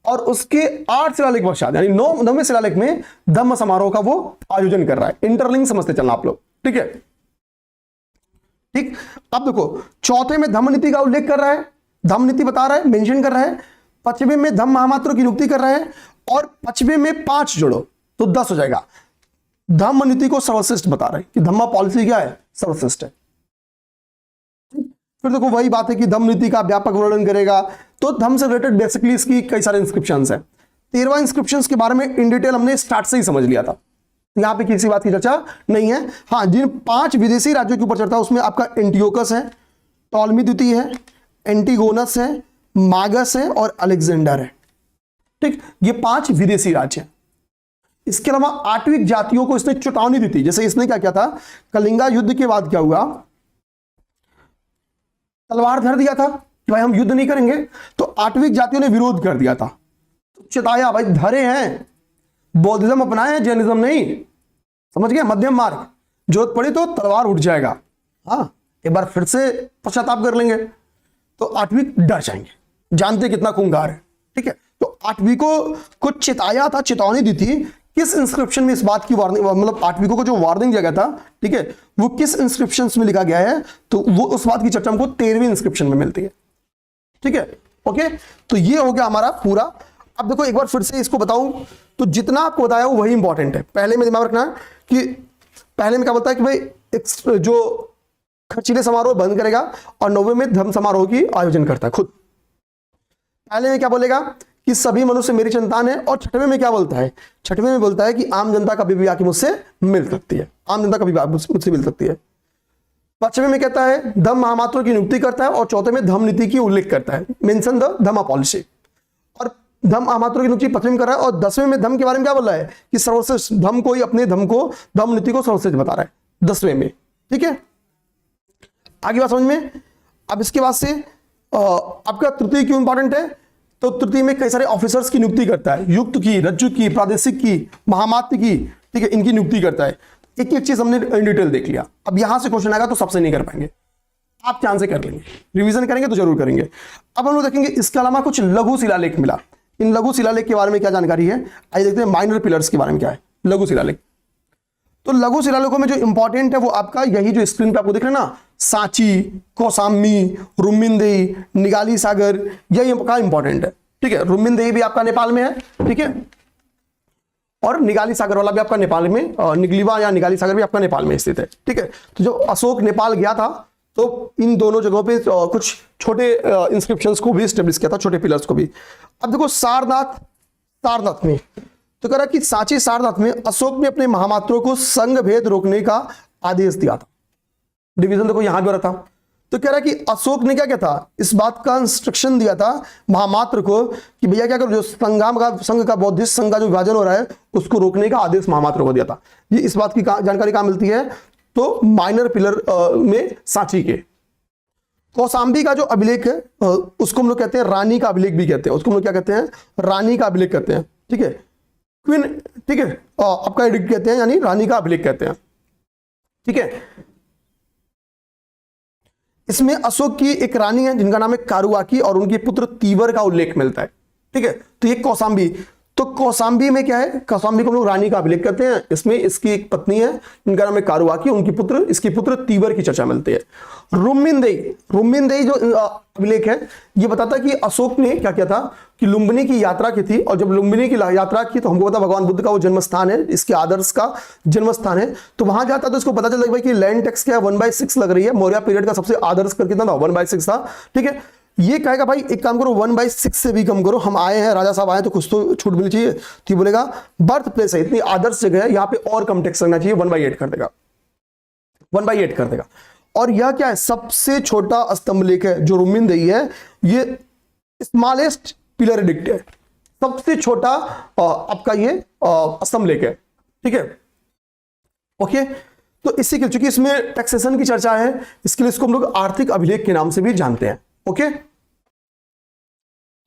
और उसके 8 शिलालेख पश्चात यानी 9वें शिलालेख में धम्म समारोह का वो आयोजन कर रहा है। इंटरलिंक समझते चलना आप लोग, ठीक है। ठीक, अब देखो चौथे में धम्म नीति का उल्लेख कर रहा है, धम्म नीति बता रहा है, मेंशन कर रहा है। 5वें में धम्म महामात्रों की नियुक्ति कर रहा है और 5वें में 5 जोड़ो तो 10 हो जाएगा। धम्म नीति को सर्वश्रेष्ठ बता रहे हैं कि धम्म पॉलिसी क्या है, सर्वश्रेष्ठ है। फिर देखो वही बात है कि धम्म नीति का व्यापक वर्णन करेगा। तो धम्म से रिलेटेड बेसिकली इसकी कई सारे इंस्क्रिप्शंस हैं। 13वां इंस्क्रिप्शंस के बारे में इन डिटेल हमने स्टार्ट से ही समझ लिया था, यहां पे किसी बात की चर्चा नहीं है। हाँ, जिन 5 विदेशी राज्यों के ऊपर चर्चा उसमें आपका एंटियोकस है, टॉलमी द्वितीय है, एंटीगोनस है, मागस है और अलेक्जेंडर है। ठीक, ये 5 विदेशी राज्य हैं। इसके अलावा आठवीं जातियों को इसने चेतावनी दी थी। जैसे इसने क्या किया था, कलिंगा युद्ध के बाद क्या हुआ, तलवार धर दिया था कि भाई हम युद्ध नहीं करेंगे, तो आठवीं जातियों ने विरोध कर दिया था। तो चिताया भाई धरे हैं, बौद्धिज्म अपनाए हैं, जैनिज्म नहीं, समझ गए, मध्यम मार्ग, जरूरत पड़ी तो तलवार उठ जाएगा। हाँ, एक बार फिर से पश्चाताप कर लेंगे। तो आठवीं डर जाएंगे, जानते कितना खूंखार है। ठीक है, तो आठवीं को कुछ चिताया था, चेतावनी दी थी। किस इंस्क्रिप्शन में इस बात की वार्निंग, मतलब आठवीं को जो वार्निंग दिया गया था, ठीक है, वो किस इंस्क्रिप्शन में लिखा गया है, तो वो उस बात की चर्चा हमको 13वीं इंस्क्रिप्शन में मिलती है। ठीक है, ओके, तो ये हो गया हमारा पूरा। अब देखो एक बार फिर से इसको बताऊं तो जितना आपको बताया वो वही इंपॉर्टेंट है। पहले में दिमाग रखना है कि पहले में क्या बोलता है कि भाई जो खर्चीले समारोह बंद करेगा और 9वें में धर्म समारोह की आयोजन करता है खुद। पहले में क्या बोलेगा कि सभी मनुष्य मेरी संतान है, और 6वें में क्या बोलता है, 6वें में बोलता है कि आम जनता कभी भी आके मुझसे मिल सकती है, आम जनता कभी भी मुझसे मिल सकती है। 5वें में कहता है धम्म महामात्रों की नियुक्ति करता है और 4थे में धम्म नीति की उल्लेख करता है, मेंशन द धम्म पॉलिसी। और धम्म महामात्रों की नियुक्ति 5वें में कर रहा है और 10वें में धम्म के बारे में क्या बोल रहा है कि सर्वश्रेष्ठ धम्म को ही, अपने धम्म को, धम्म नीति को सर्वश्रेष्ठ बता रहा है 10वें में। ठीक है, आगे बात समझ में। अब इसके बाद से आपका तृतीय क्यों इंपॉर्टेंट है, तो तृतीय में कई सारे ऑफिसर्स की नियुक्ति करता है, युक्त की, रज्जु की, प्रादेशिक की, महामात्य की, ठीक है, इनकी नियुक्ति करता है। एक एक चीज हमने इन डिटेल देख लिया। अब यहां से क्वेश्चन आएगा तो सबसे नहीं कर पाएंगे, आप चांस से कर लेंगे, रिवीजन करेंगे तो जरूर करेंगे। अब हम लोग देखेंगे इसके अलावा कुछ लघु शिलालेख मिला। इन लघु शिलालेख के बारे में क्या जानकारी है, आइए देखते हैं माइनर पिलर्स के बारे में क्या है लघु शिलालेख। तो लघु शिलालेखों में जो इंपॉर्टेंट है वो आपका यही जो स्क्रीन पे आपको दिख रहा है ना, सांची, कौसाम्बी, रुम्मिनदेही, निगाली सागर, यही का इंपॉर्टेंट है। ठीक है, रुम्मिनदेही भी आपका नेपाल में है, ठीक है, और निगाली सागर वाला भी आपका नेपाल में, निगलीवा या निगाली सागर भी आपका नेपाल में स्थित है। ठीक है, तो जो अशोक नेपाल गया था तो इन दोनों जगहों पे कुछ छोटे इंस्क्रिप्शंस को भी स्टेब्लिश किया था, छोटे पिलर्स को भी। अब देखो सारनाथ में तो कह रहा कि सांची सारनाथ में अशोक ने अपने महामात्रों को संघ भेद रोकने का आदेश दिया था। डिवीजन देखो यहां भी हो रहा था। तो कह रहा कि अशोक ने क्या किया था, इस बात का इंस्ट्रक्शन दिया था महामात्र को कि भैया क्या करो, जो संघ का बौद्धिस्ट संघ का जो विभाजन हो रहा है उसको रोकने का आदेश महामात्र को दिया था। ये इस बात की जानकारी कहां मिलती है, तो माइनर पिलर में सांची के। कौसाम्बी का जो अभिलेख है उसको हम लोग कहते हैं रानी का अभिलेख भी कहते हैं, उसको हम लोग क्या कहते हैं, रानी का अभिलेख कहते हैं। ठीक है, क्वीन, ठीक है, आपका एडिक्ट कहते हैं, यानी रानी का अभिलेख कहते हैं। ठीक है, इसमें अशोक की एक रानी है जिनका नाम है कारुआकी और उनके पुत्र तीवर का उल्लेख मिलता है। ठीक है, तो ये कौसाम्बी, तो कौसाम्बी में क्या है, कौसाम्बी को हम लोग रानी का अभिलेख कहते हैं। इसमें इसकी एक पत्नी है जिनका नाम है कारुआकी, इसकी पुत्र तीवर की चर्चा मिलती है। रुम्मिनदेही जो अभिलेख है ये बताता है कि अशोक ने क्या किया था कि लुम्बिनी की यात्रा की थी, और जब लुम्बिनी की यात्रा की तो हमको पता भगवान बुद्ध का वो जन्म स्थान है, इसके आदर्श का जन्म स्थान है। तो वहां जाता तो इसको पता चलता भाई कि लैंड टैक्स क्या है 1/6 लग रही है। मौर्य पीरियड का सबसे आदर्श कर कितना था, 1/6 था। ठीक है, ये कहेगा भाई एक काम करो 1/6 से भी कम करो, हम आए हैं, राजा साहब आए तो कुछ तो छूट मिलनी चाहिए। तो बोलेगा बर्थ प्लेस है, इतनी आदर्श जगह है, यहाँ पे और कम टैक्स लगना चाहिए, 1/8 कर देगा, 1/8 कर देगा। और यह क्या है, सबसे छोटा स्तंभ लेख है जो रुम्मिनदेही है, ये स्मॉलेस्ट पिलर एडिक्ट है, सबसे छोटा आपका ये स्तंभ लेख है। ठीक है, ओके, तो इसी के चूंकि इसमें टैक्सेशन की चर्चा है, इसके लिए इसको हम लोग आर्थिक अभिलेख के नाम से भी जानते हैं। ओके, ठीक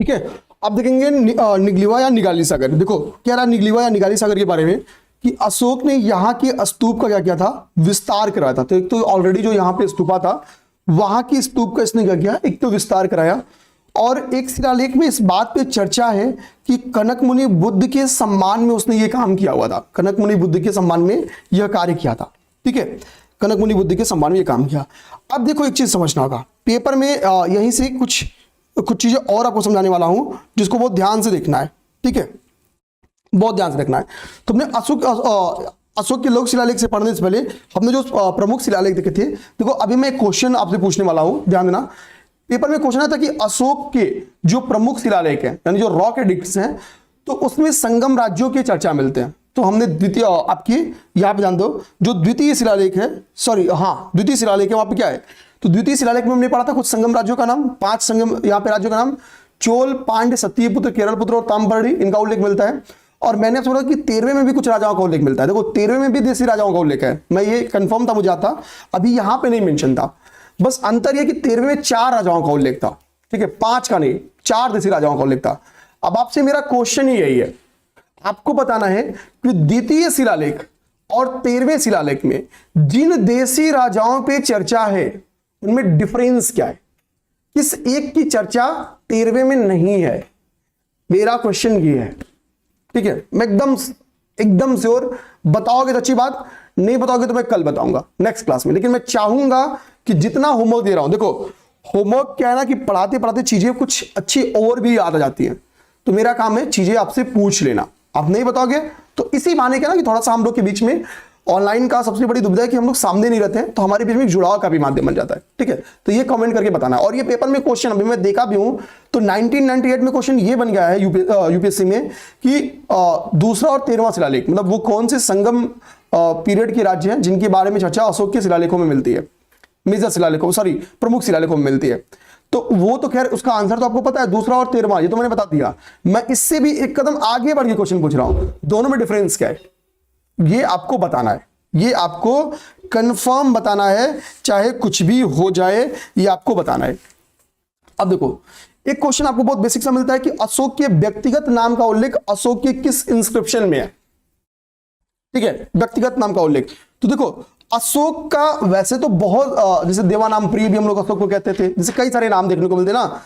है। अब देखेंगे निगलिवा या निगाली सागर। देखो क्या रहा निगलिवा या निगाली सागर के बारे में, कि अशोक ने यहाँ के स्तूप का क्या किया था, विस्तार कराया था। तो एक तो ऑलरेडी जो यहाँ पे स्तूपा था, वहां की स्तूप का इसने क्या किया, एक तो विस्तार कराया, और एक शिलालेख में इस बात पे चर्चा है कि कनक मुनि बुद्ध के सम्मान में उसने ये काम किया हुआ था। कनक मुनि बुद्ध के सम्मान में यह कार्य किया था, ठीक है। कनक मुनि बुद्ध के सम्मान में ये काम किया। अब देखो एक चीज समझना होगा, पेपर में यहीं से कुछ चीजें और आपको समझाने वाला हूं, जिसको बहुत ध्यान से देखना है, ठीक है, बहुत ध्यान से देखना है। तुमने अशोक के लोक शिलालेख से पढ़ने से पहले हमने जो प्रमुख शिलालेख देखे थे, देखो अभी मैं एक क्वेश्चन आपसे पूछने वाला हूं, ध्यान देना। पेपर में क्वेश्चन आता कि अशोक के जो प्रमुख शिलालेख हैं, यानी जो रॉक एडिक्ट्स हैं, तो उसमें संगम राज्यों के चर्चा मिलते हैं। तो हमने द्वितीय आपकी यहां पे जान दो, जो द्वितीय शिलालेख है, सॉरी हाँ द्वितीय शिलालेख है, वहां पे क्या है, तो द्वितीय शिलालेख में हमने पढ़ा था कुछ संगम राज्यों का नाम, 5 संगम यहाँ पे राज्यों का नाम, चोल, पांड्य, सत्यपुत्र, केरलपुत्र और ताम्रपर्णी, इनका उल्लेख मिलता है। और मैंने आपसे बोला कि 13वें में भी कुछ राजाओं का उल्लेख मिलता है। देखो 13वें में भी देशी राजाओं का उल्लेख है, मैं ये कंफर्म था मुझे आता, अभी यहां पे नहीं मेंशन था। बस अंतर ये कि 13वें में 4 राजाओं का उल्लेख था, ठीक है, 5 का नहीं, 4 देशी राजाओं का उल्लेख था। अब आपसे मेरा क्वेश्चन ही यही है, आपको बताना है कि द्वितीय शिलालेख और 13वें शिलालेख में जिन देशी राजाओं पे चर्चा है, उनमें डिफरेंस क्या है, किस एक की चर्चा 13वें में नहीं है। मेरा क्वेश्चन ये है, ठीक है। मैं एकदम श्योर, बताओगे तो अच्छी बात, नहीं बताओगे तो मैं कल बताऊंगा नेक्स्ट क्लास में। लेकिन मैं चाहूंगा कि जितना होमवर्क दे रहा हूं, देखो होमवर्क क्या है ना कि पढ़ाते पढ़ाते चीजें कुछ अच्छी और भी याद आ जाती हैं। तो मेरा काम है चीजें आपसे पूछ लेना, आप नहीं बताओगे तो इसी बहाने क्या ना कि थोड़ा सा हम लोग के बीच में ऑनलाइन का सबसे बड़ी दुविधा है कि हम लोग सामने नहीं रहते हैं, तो हमारे बीच में जुड़ाव का भी माध्यम बन जाता है, ठीक है। तो ये कमेंट करके बताना है। और ये पेपर में क्वेश्चन अभी मैं देखा भी हूं, तो 1998 में क्वेश्चन ये बन गया है यूपीएससी में कि दूसरा और 13वां शिलालेख, मतलब वो कौन से संगम पीरियड के राज्य हैं जिनके बारे में चर्चा अशोक के शिलालेखों में मिलती है, मेजर शिलालेखों, सॉरी प्रमुख शिलालेखों में मिलती है। तो वो तो खैर उसका आंसर तो आपको पता है, दूसरा और 13वां, ये तो मैंने बता दिया। मैं इससे भी एक कदम आगे बढ़ के क्वेश्चन पूछ रहा हूं, दोनों में डिफरेंस क्या है, ये आपको बताना है, ये आपको कंफर्म बताना है, चाहे कुछ भी हो जाए, ये आपको बताना है। अब देखो एक क्वेश्चन आपको बहुत बेसिक सा मिलता है कि अशोक के व्यक्तिगत नाम का उल्लेख अशोक के किस इंस्क्रिप्शन में है, ठीक है, व्यक्तिगत नाम का उल्लेख। तो देखो अशोक का वैसे तो बहुत, जैसे देवानाम प्रिय भी हम लोग अशोक को कहते थे, जैसे कई सारे नाम देखने को मिलते हैं ना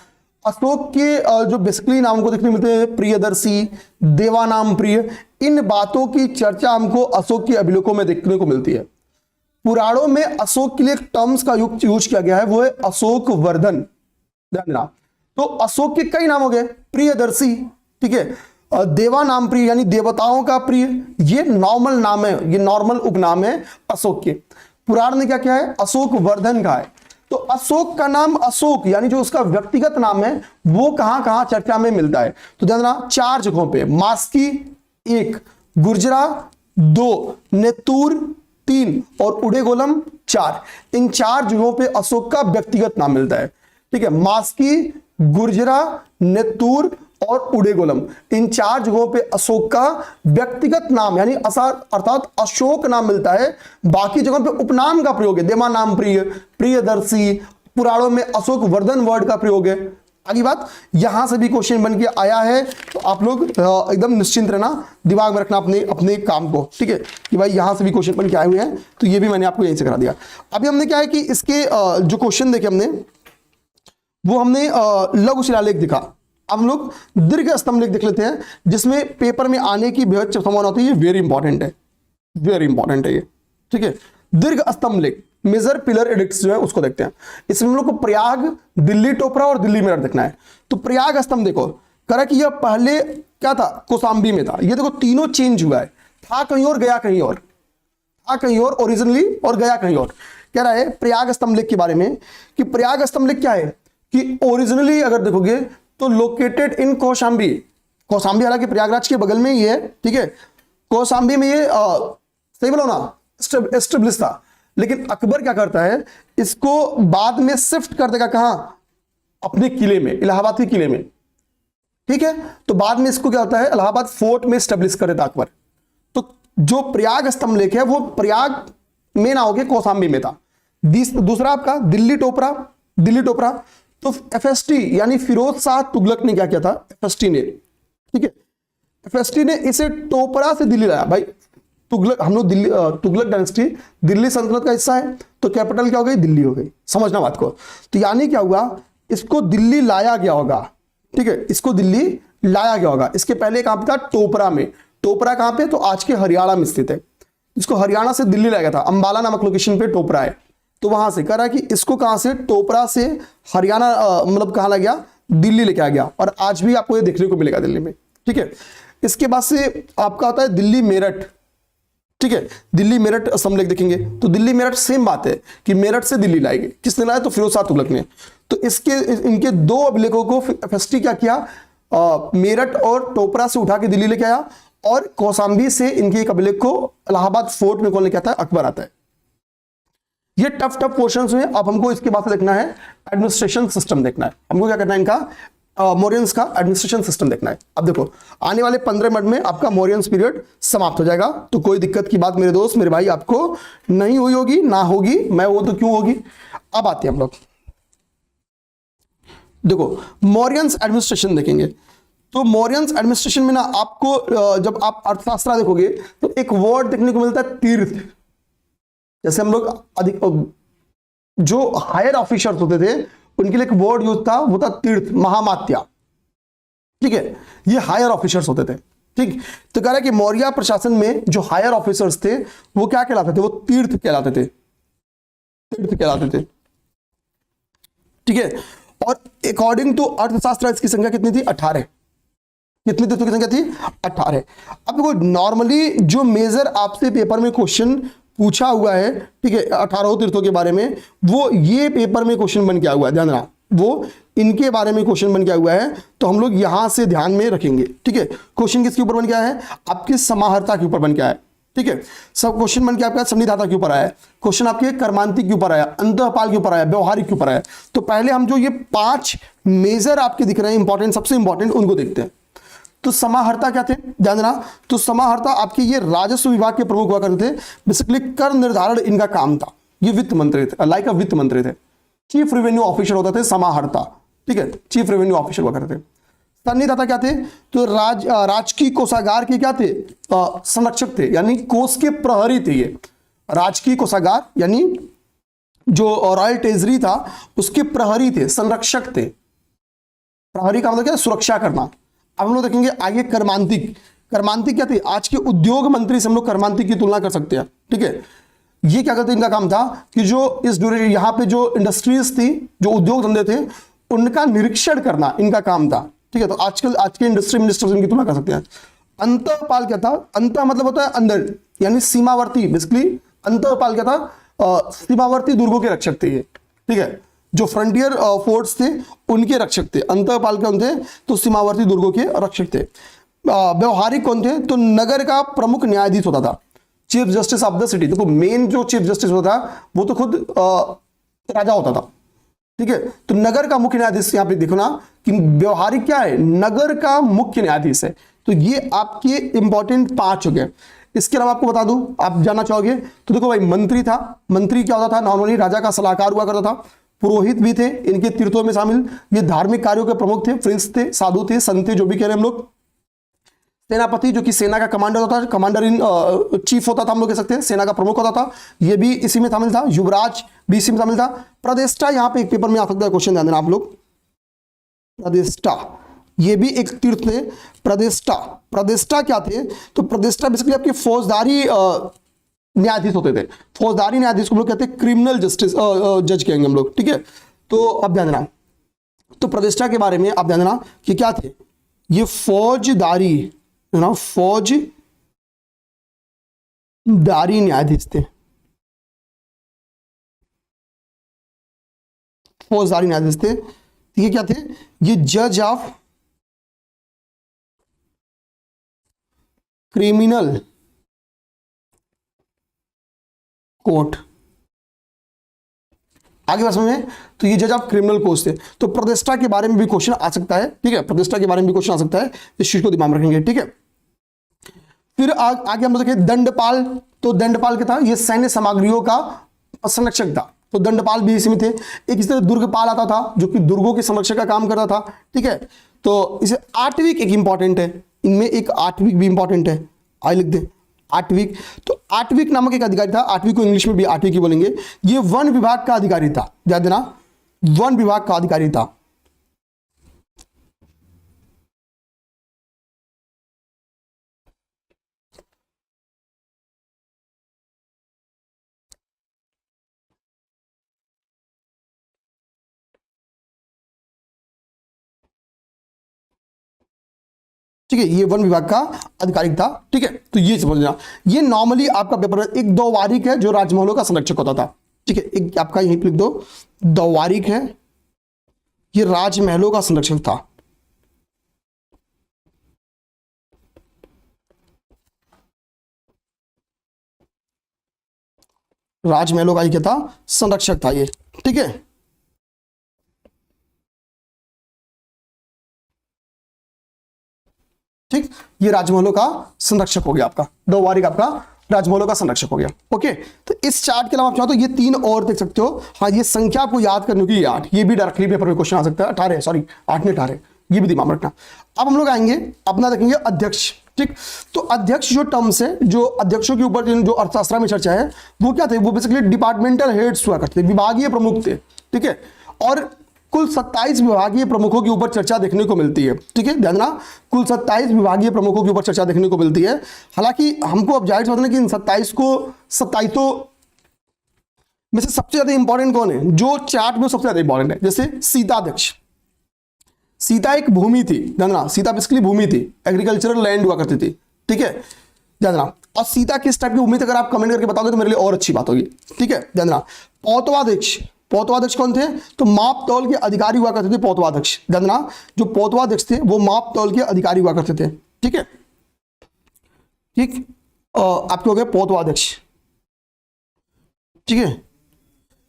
अशोक के, जो बेसिकली नाम को देखने मिलते हैं, प्रियदर्शी, देवानाम प्रिय, इन बातों की चर्चा हमको अशोक के अभिलेखों में देखने को मिलती है। पुराणों में अशोक के लिए एक टर्म्स का यूज किया गया है, वो है अशोक वर्धन, ध्यान देना। तो अशोक के कई नाम हो गए, प्रियदर्शी, ठीक है, देवानाम प्रिय यानी देवताओं का प्रिय, ये नॉर्मल नाम है, ये नॉर्मल उपनाम है अशोक के। पुराण ने क्या किया है, अशोक वर्धन का है। तो अशोक का नाम अशोक यानी जो उसका व्यक्तिगत नाम है, वो कहां कहां चर्चा में मिलता है, तो ध्यान देना 4 जगहों पे, मास्की 1, गुर्जरा 2, नेतूर 3 और उडेगोलम 4, इन 4 जगहों पे अशोक का व्यक्तिगत नाम मिलता है, ठीक है। मास्की, गुर्जरा, नेतूर और उडेगोलम, इन 4 जगहों पे अशोक का व्यक्तिगत नाम यानी अर्थात अशोक नाम मिलता है। बाकी जगहों पे उपनाम का प्रयोग है, देवानाम प्रिय, प्रियदर्शी, पुराणों में अशोक वर्धन वर्ड का प्रयोग है। अगली बात, यहां से भी क्वेश्चन बन के आया है, तो आप लोग एकदम निश्चिंत रहना, दिमाग में रखना अपने काम को, ठीक है, कि भाई यहां से भी क्वेश्चन बन के आए हुए हैं, तो ये भी मैंने आपको यहीं से करा दिया। अभी हमने क्या है कि इसके जो क्वेश्चन देखे हमने, वो हमने लघु शिलालेख दिखा। हम लोग दीर्घ स्तंभ लेख देख लेते हैं, जिसमें पेपर में आने की बेहद संभावना होती है, ये वेरी इंपॉर्टेंट है, वेरी इंपॉर्टेंट है ये, ठीक है। दीर्घ स्तंभ लेख, मेजर पिलर एडिक्ट्स जो है उसको देखते हैं। इसमें हम लोग को प्रयाग, दिल्ली टोपरा और दिल्ली मेरठ देखना है। तो प्रयाग स्तंभ देखो, करा कि यह पहले क्या था, कौशाम्बी में था, ये देखो तीनों चेंज हुआ है, था कहीं और गया कहीं और, था कहीं और ओरिजिनली और गया कहीं और। कह रहा है प्रयाग स्तंभ लेख के बारे में कि प्रयाग स्तंभ लेख क्या है कि ओरिजिनली अगर देखोगे तो लोकेटेड इन कौशाम्बी, कौशाम्बी हालांकि प्रयागराज के बगल में ही है, ठीक है, कौशाम्बी में ये सही बोलो ना एस्टेब्लिश था। लेकिन अकबर क्या करता है, इसको बाद में शिफ्ट कर देगा कहां, अपने किले में, इलाहाबाद के किले में, ठीक है। तो बाद में इसको क्या होता है, इलाहाबाद फोर्ट में एस्टेब्लिश कर देता अकबर। तो जो प्रयाग स्तंभ लेख है वो प्रयाग मेन आओगे कौशाम्बी में था। दूसरा आपका दिल्ली टोपरा, दिल्ली टोपरा तो एफएसटी यानी फिरोज शाह तुगलक ने क्या किया था, एफएसटी ने, ठीक है, एफएसटी ने इसे टोपरा से दिल्ली लाया। भाई तुगलक, हम लोग दिल्ली, तुगलक डायनेस्टी दिल्ली सल्तनत का हिस्सा है, तो कैपिटल क्या हो गई, दिल्ली हो गई, समझना बात को। तो यानी क्या हुआ, इसको दिल्ली लाया गया होगा, ठीक है, इसको दिल्ली लाया गया होगा। इसके पहले कहां पे था, टोपरा में। टोपरा कहां पे, तो आज के हरियाणा में स्थित है। इसको हरियाणा से दिल्ली लाया गया था, अंबाला नामक लोकेशन पे टोपरा है। तो वहां से कह रहा है कि इसको कहां से, टोपरा से हरियाणा, मतलब कहां लाया गया, दिल्ली लेके आ गया। और आज भी आपको ये देखने को मिलेगा दिल्ली में, ठीक है। इसके बाद से आपका होता है दिल्ली मेरठ, ठीक है, दिल्ली मेरठ हम लोग देखेंगे तो दिल्ली मेरठ सेम बात है कि मेरठ से दिल्ली लाएंगे, किसने लाया, तो फिरोज शाह तुगलक ने। तो इसके इनके दो अभिलेखों को एफएसटी क्या किया, मेरठ और टोपरा से उठा के दिल्ली लेके आया, और कौशाम्बी से इनके एक अभिलेख को इलाहाबाद फोर्ट में कौन लेके आता है, अकबर आता है। ये टफ क्वेश्चंस हुए। अब हमको इसके बाद देखना है एडमिनिस्ट्रेशन सिस्टम देखना है, हमको क्या करना है, इनका मौर्यंस का एडमिनिस्ट्रेशन सिस्टम देखना है। अब देखो आने वाले 15 मिनट में आपका मौर्यंस पीरियड समाप्त हो जाएगा, तो कोई दिक्कत की बात मेरे दोस्त मेरे भाई आपको नहीं हुई होगी, ना होगी, मैं वो तो क्यों होगी। अब आते हैं हम लोग, देखो मौर्यंस एडमिनिस्ट्रेशन देखेंगे। तो मौर्यंस एडमिनिस्ट्रेशन में ना आपको जब आप अर्थशास्त्र देखोगे तो एक वर्ड देखने को मिलता है, तीर्थ। जैसे हम लोग अधिक जो हायर ऑफिसर्स होते थे उनके लिए एक वर्ड यूज था, वो था तीर्थ, महामात्या, ठीक है, ये हायर ऑफिसर्स होते थे, ठीक। तो कह रहा है कि मौर्य प्रशासन में जो हायर ऑफिसर्स थे वो क्या कहलाते थे, वो तीर्थ कहलाते थे, तीर्थ कहलाते थे, ठीक है। और अकॉर्डिंग टू अर्थशास्त्र इसकी संख्या कितनी थी, 18। कितनी तीर्थों की संख्या थी, 18। अब देखो नॉर्मली जो मेजर आपसे पेपर में क्वेश्चन पूछा हुआ है, ठीक है, 18 तीर्थों के बारे में, वो ये पेपर में क्वेश्चन बन के आया हुआ है, ध्यान रखना, वो इनके बारे में क्वेश्चन बन के आया हुआ है। तो हम लोग यहां से ध्यान में रखेंगे, ठीक है। क्वेश्चन किसके ऊपर बन के आया है, आपकी समाहर्ता के ऊपर बन के आया है, ठीक है। सब क्वेश्चन बन के आपका संनिधाता के ऊपर आया है, क्वेश्चन आपके कर्मांतिक के ऊपर आया, अंतःपाल के ऊपर आया, व्यवहारिक के ऊपर आया। तो पहले हम जो ये 5 मेजर आपके दिख रहे हैं इंपॉर्टेंट, सबसे इंपॉर्टेंट उनको देखते हैं। तो समाहर्ता क्या थे, ध्यान देना, तो समाहर्ता आपके ये राजस्व विभाग के प्रमुख हुआ करते थे। बेसिकली कर निर्धारण इनका काम था, ये वित्त मंत्री थे, लाइक अ वित्त मंत्री थे। चीफ रेवेन्यू ऑफिसर होते थे समाहर्ता, ठीक है, चीफ रेवेन्यू ऑफिसर हुआ करते थे। सन्निधाता क्या थे, तो राजकीय कोषागार के क्या थे, संरक्षक थे, यानी कोष के प्रहरी थे। ये राजकीय कोषागार यानी जो रॉयल ट्रेजरी था उसके प्रहरी थे, संरक्षक थे। प्रहरी का मतलब क्या, सुरक्षा करना। अब हम लोग देखेंगे आगे कर्मांतिक। कर्मांतिक क्या थे, आज के उद्योग मंत्री से हम लोग कर्मांतिक की तुलना कर सकते हैं, ठीक है। ये क्या करते, इनका काम था कि जो इस ड्यूरेशन यहाँ पे जो इंडस्ट्रीज थी, जो उद्योग धंधे थे, उनका निरीक्षण करना इनका काम था, ठीक है। तो आजकल आज के इंडस्ट्री मिनिस्टर से इनकी तुलना कर सकते हैं। अंतःपाल क्या था, अंत मतलब होता है अंदर, यानी सीमावर्ती। बेसिकली अंतःपाल क्या था, सीमावर्ती दुर्गों के रक्षक थे ये, ठीक है। जो फ्रंटियर फोर्ट्स थे उनके रक्षक थे। अंतःपाल कौन थे, तो सीमावर्ती दुर्गों के रक्षक थे। व्यवहारिक कौन थे, तो नगर का प्रमुख न्यायाधीश होता था, chief justice of the city. देखो मेन जो चीफ जस्टिस होता था वो तो खुद राजा होता था, ठीक है। तो नगर का मुख्य न्यायाधीश, यहाँ पे देखो ना कि व्यवहारिक क्या है, नगर का मुख्य न्यायाधीश है। तो ये आपके इंपॉर्टेंट 5 हो गए। इसके अलावा आपको बता दूं, आप जानना चाहोगे तो देखो भाई मंत्री था। मंत्री क्या होता था, नॉर्मली राजा का सलाहकार हुआ करता था। पुरोहित भी थे इनके तीर्थों में शामिल, ये धार्मिक कार्यों के प्रमुख थे, प्रिंस थे, साधु थे, संत थे, जो भी कह रहे हैं हम लोग। सेनापति जो कि सेना का कमांडर होता था, कमांडर इन चीफ होता था, हम लोग कह सकते हैं, सेना का प्रमुख होता था, ये भी इसी में शामिल था। युवराज भी इसी में शामिल था। प्रदेष्टा, यहाँ पे एक पेपर में आ सकता है क्वेश्चन, ध्यान देना आप लोग। प्रदेष्टा ये भी एक तीर्थ थे। प्रदेष्टा, प्रदेष्टा क्या थे, तो प्रदेष्टा बेसिकली आपके फौजदारी न्यायाधीश होते थे। फौजदारी न्यायाधीश को हम लोग कहते हैं क्रिमिनल जस्टिस जज कहेंगे हम लोग, ठीक है। तो अब ध्यान देना, तो प्रतिष्ठा के बारे में आप ध्यान देना कि क्या थे, ये फौजदारी ना, फौजदारी न्यायाधीश थे। फौजदारी न्यायाधीश थे, ये क्या थे, ये जज ऑफ क्रिमिनल कोर्ट। आगे बात समझ में, तो ये जज ऑफ क्रिमिनल कोर्ट थे। तो प्रतिष्ठा के बारे में भी क्वेश्चन आ सकता है, ठीक है, प्रतिष्ठा के बारे में भी क्वेश्चन आ सकता है, इस चीज को दिमाग में रखेंगे, ठीक है। फिर आगे हम लोग देखें दंडपाल। तो दंडपाल क्या था, ये सैन्य सामग्रियों का संरक्षक था, तो दंडपाल भी इसी में थे। एक इस तरह दुर्गपाल आता था जो कि दुर्गों के संरक्षक का काम करता था, ठीक है। तो इसे आठविक एक इंपॉर्टेंट है, इनमें एक आठविक भी इंपॉर्टेंट है, आइए लिख दे आठविक। तो आठविक नामक एक अधिकारी था, आठविक को इंग्लिश में भी आठविक ही बोलेंगे। ये वन विभाग का अधिकारी था, ध्यान देना, वन विभाग का अधिकारी था। ठीक है, ये वन विभाग का अधिकारी था, ठीक है। तो ये समझना, ये नॉर्मली आपका पेपर एक द्वारिक है जो राजमहलों का संरक्षक होता था, ठीक है। एक आपका यहीं पे लिख दो, द्वारिक है, ये राजमहलों का संरक्षक था। राजमहलों का ये क्या था, संरक्षक था ये, ठीक है। ठीक, ये राजमहलों का संरक्षक हो गया आपका, द्वारिक आपका राजमहलों का संरक्षक हो गया। ओके, तो इस चार्ट के अलावा आप चाहो तो ये तीन और देख सकते हो। हाँ, ये संख्या को याद करने की 8, ये भी डायरेक्टली पेपर में क्वेश्चन आ सकता है। 18 सॉरी 8 नहीं 18, ये भी दिमाग में रखना। अब हम लोग आएंगे अपना देखेंगे अध्यक्ष, ठीक। तो अध्यक्ष जो टर्म्स है, जो अध्यक्षों के ऊपर जो अर्थशास्त्र में चर्चा है, वो क्या थे, वो बेसिकली डिपार्टमेंटल हेड्स हुआ करते थे, विभागीय प्रमुख थे, ठीक है। और कुल 27 विभागीय प्रमुखों के ऊपर चर्चा देखने को मिलती है, ठीक है, ध्यान देना, कुल 27 विभागीय प्रमुखों के ऊपर चर्चा देखने को मिलती है। हालांकि हमको अब जाहिर समझना कि इन 27 में से सबसे ज्यादा इंपॉर्टेंट कौन है, जो चार्ट में सबसे ज्यादा इंपॉर्टेंट है, जैसे सीताध्यक्ष। सीता एक भूमि थी, ध्यान देना, सीता बेसिकली भूमि थी, एग्रीकल्चरल लैंड हुआ करती थी, ठीक है, ध्यान देना। और सीता किस टाइप की भूमि थी, अगर आप कमेंट करके बताओगे तो मेरे लिए और अच्छी बात होगी, ठीक है, ध्यान देना। पौतवाध्यक्ष, पौतवाध्यक्ष कौन थे, तो माप तौल के अधिकारी हुआ करते थे पौतवाध्यक्ष, ध्यान देना, जो पौतवाध्यक्ष थे वो माप तौल के अधिकारी हुआ करते थे, ठीक है, ठीक। आपके हो गए पौतवाध्यक्ष, ठीक है।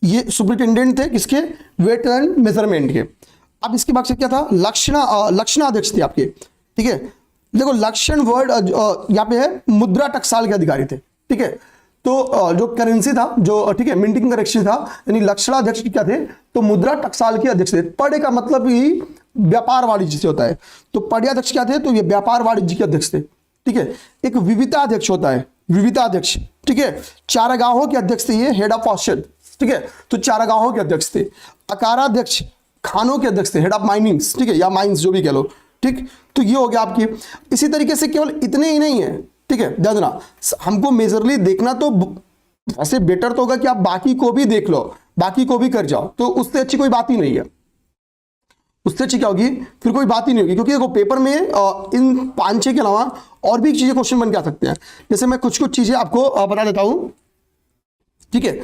ये सुपरिटेंडेंट थे किसके, वेट एंड मेजरमेंट के। अब इसके बाद से क्या था, लक्षणाध्यक्ष थे आपके, ठीक है। देखो लक्षण वर्ड यहाँ पे है, मुद्रा टकसाल के अधिकारी थे, ठीक है। तो जो करेंसी था, जो ठीक है मिंटिंग करेक्शन था, यानी लक्षणाध्यक्ष क्या थे, तो मुद्रा टकसाल के अध्यक्ष थे। पढ़े का मतलब ही व्यापार वाणिज्य से होता है, तो पढ़ियाध्यक्ष क्या थे, तो ये व्यापार वाणिज्य के अध्यक्ष थे, ठीक है। एक विविताध्यक्ष होता है, विविताध्यक्ष, ठीक है। चारागाहों के अध्यक्ष थे ये, हेड ऑफ ऑर्चर्ड, ठीक है, तो चारागाहों के अध्यक्ष थे। अकाराध्यक्ष खानों के अध्यक्ष थे, हेड ऑफ माइनिंग्स, ठीक है, या माइंस जो भी कह लो, ठीक। तो ये हो गया आपकी। इसी तरीके से केवल इतने ही नहीं है, ठीक है, ध्यान देना, हमको मेजरली देखना तो वैसे बेटर तो होगा कि आप बाकी को भी देख लो, बाकी को भी कर जाओ, तो उससे अच्छी कोई बात ही नहीं है, उससे अच्छी क्या होगी, फिर कोई बात ही नहीं होगी। क्योंकि देखो पेपर में इन 5-6 के अलावा और भी चीजें क्वेश्चन बन के आ सकते हैं। जैसे मैं कुछ चीजें आपको बता देता हूं, ठीक है,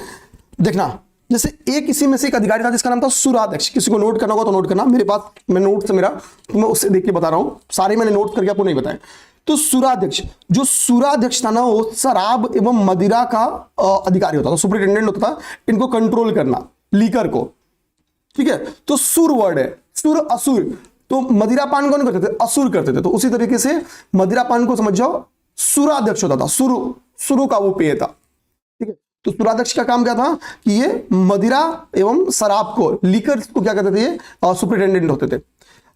देखना। जैसे एक इसी में से एक अधिकारी था जिसका नाम था सुराध्यक्ष, किसी को नोट करना होगा तो नोट करना, मेरे पास मैं नोट से मेरा, तो मैं उससे देख के बता रहा हूं, सारे मैंने नोट करके आपको नहीं बताया। तो सुराध्यक्ष, जो सुराध्यक्ष था ना, वो शराब एवं मदिरा का अधिकारी होता था, सुपरिटेंडेंट होता था इनको कंट्रोल करना, लीकर को, ठीक है। तो सुर वर्ड है, सुर असुर, तो मदिरापान कौन करते थे, असुर करते थे, तो उसी तरीके से मदिरापान को समझ जाओ, सुराध्यक्ष होता था, सुरु का वो पेय था, ठीक है। तो सुराध्यक्ष का काम क्या था कि ये मदिरा एवं शराब को, लीकर को क्या कहते थे, ये सुपरिटेंडेंट होते थे।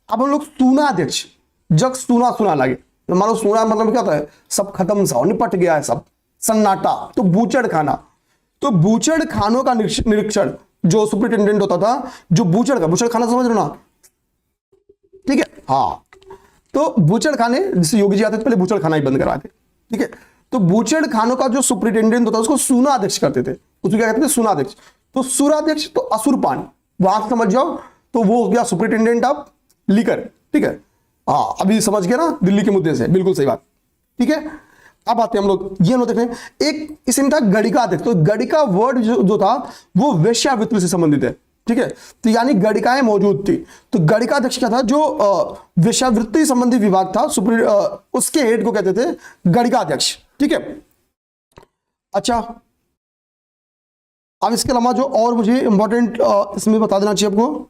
अब हम लोग सूनाध्यक्ष, जग सूना सूना लगे, तो मान लो सूना मतलब क्या होता है, सब खत्म सा निपट गया है, सब सन्नाटा, तो बूचड़ खाना, तो बूचड़ खानों का निरीक्षण जो सुपरिटेंडेंट होता था, जो बूचड़ खाना समझ लो ना, ठीक है, हाँ। तो बूचड़ खाने, जिससे योगी जी आते थे पहले बूचड़ खाना ही बंद करवाए थे, ठीक है। तो बूचड़ खानों का जो सुपरिटेंडेंट होता है उसको सूनाध्यक्ष करते थे, उसको क्या कहते थे, सूनाध्यक्ष। तो सुराध्यक्ष तो असुरपान, वहां समझ जाओ, तो वो हो गया सुपरिटेंडेंट ऑफ लीकर, ठीक है, हाँ। अभी समझ गया ना दिल्ली के मुद्दे से, बिल्कुल सही बात, ठीक है। अब आते हैं हम लोग, ये लोग देख रहे हैं, एक इसमें था गणिकाध्यक्ष। तो गणिका वर्ड जो था वो वेश्यावृत्ति से संबंधित है, ठीक है, तो यानी गणिकाएं मौजूद थी। तो गणिकाध्यक्ष क्या था, जो वेश्यावृत्ति संबंधी विभाग था, उसके हेड को कहते थे गणिकाध्यक्ष, ठीक है। अच्छा, अब इसके अलावा जो और मुझे इंपॉर्टेंट इसमें बता देना चाहिए आपको,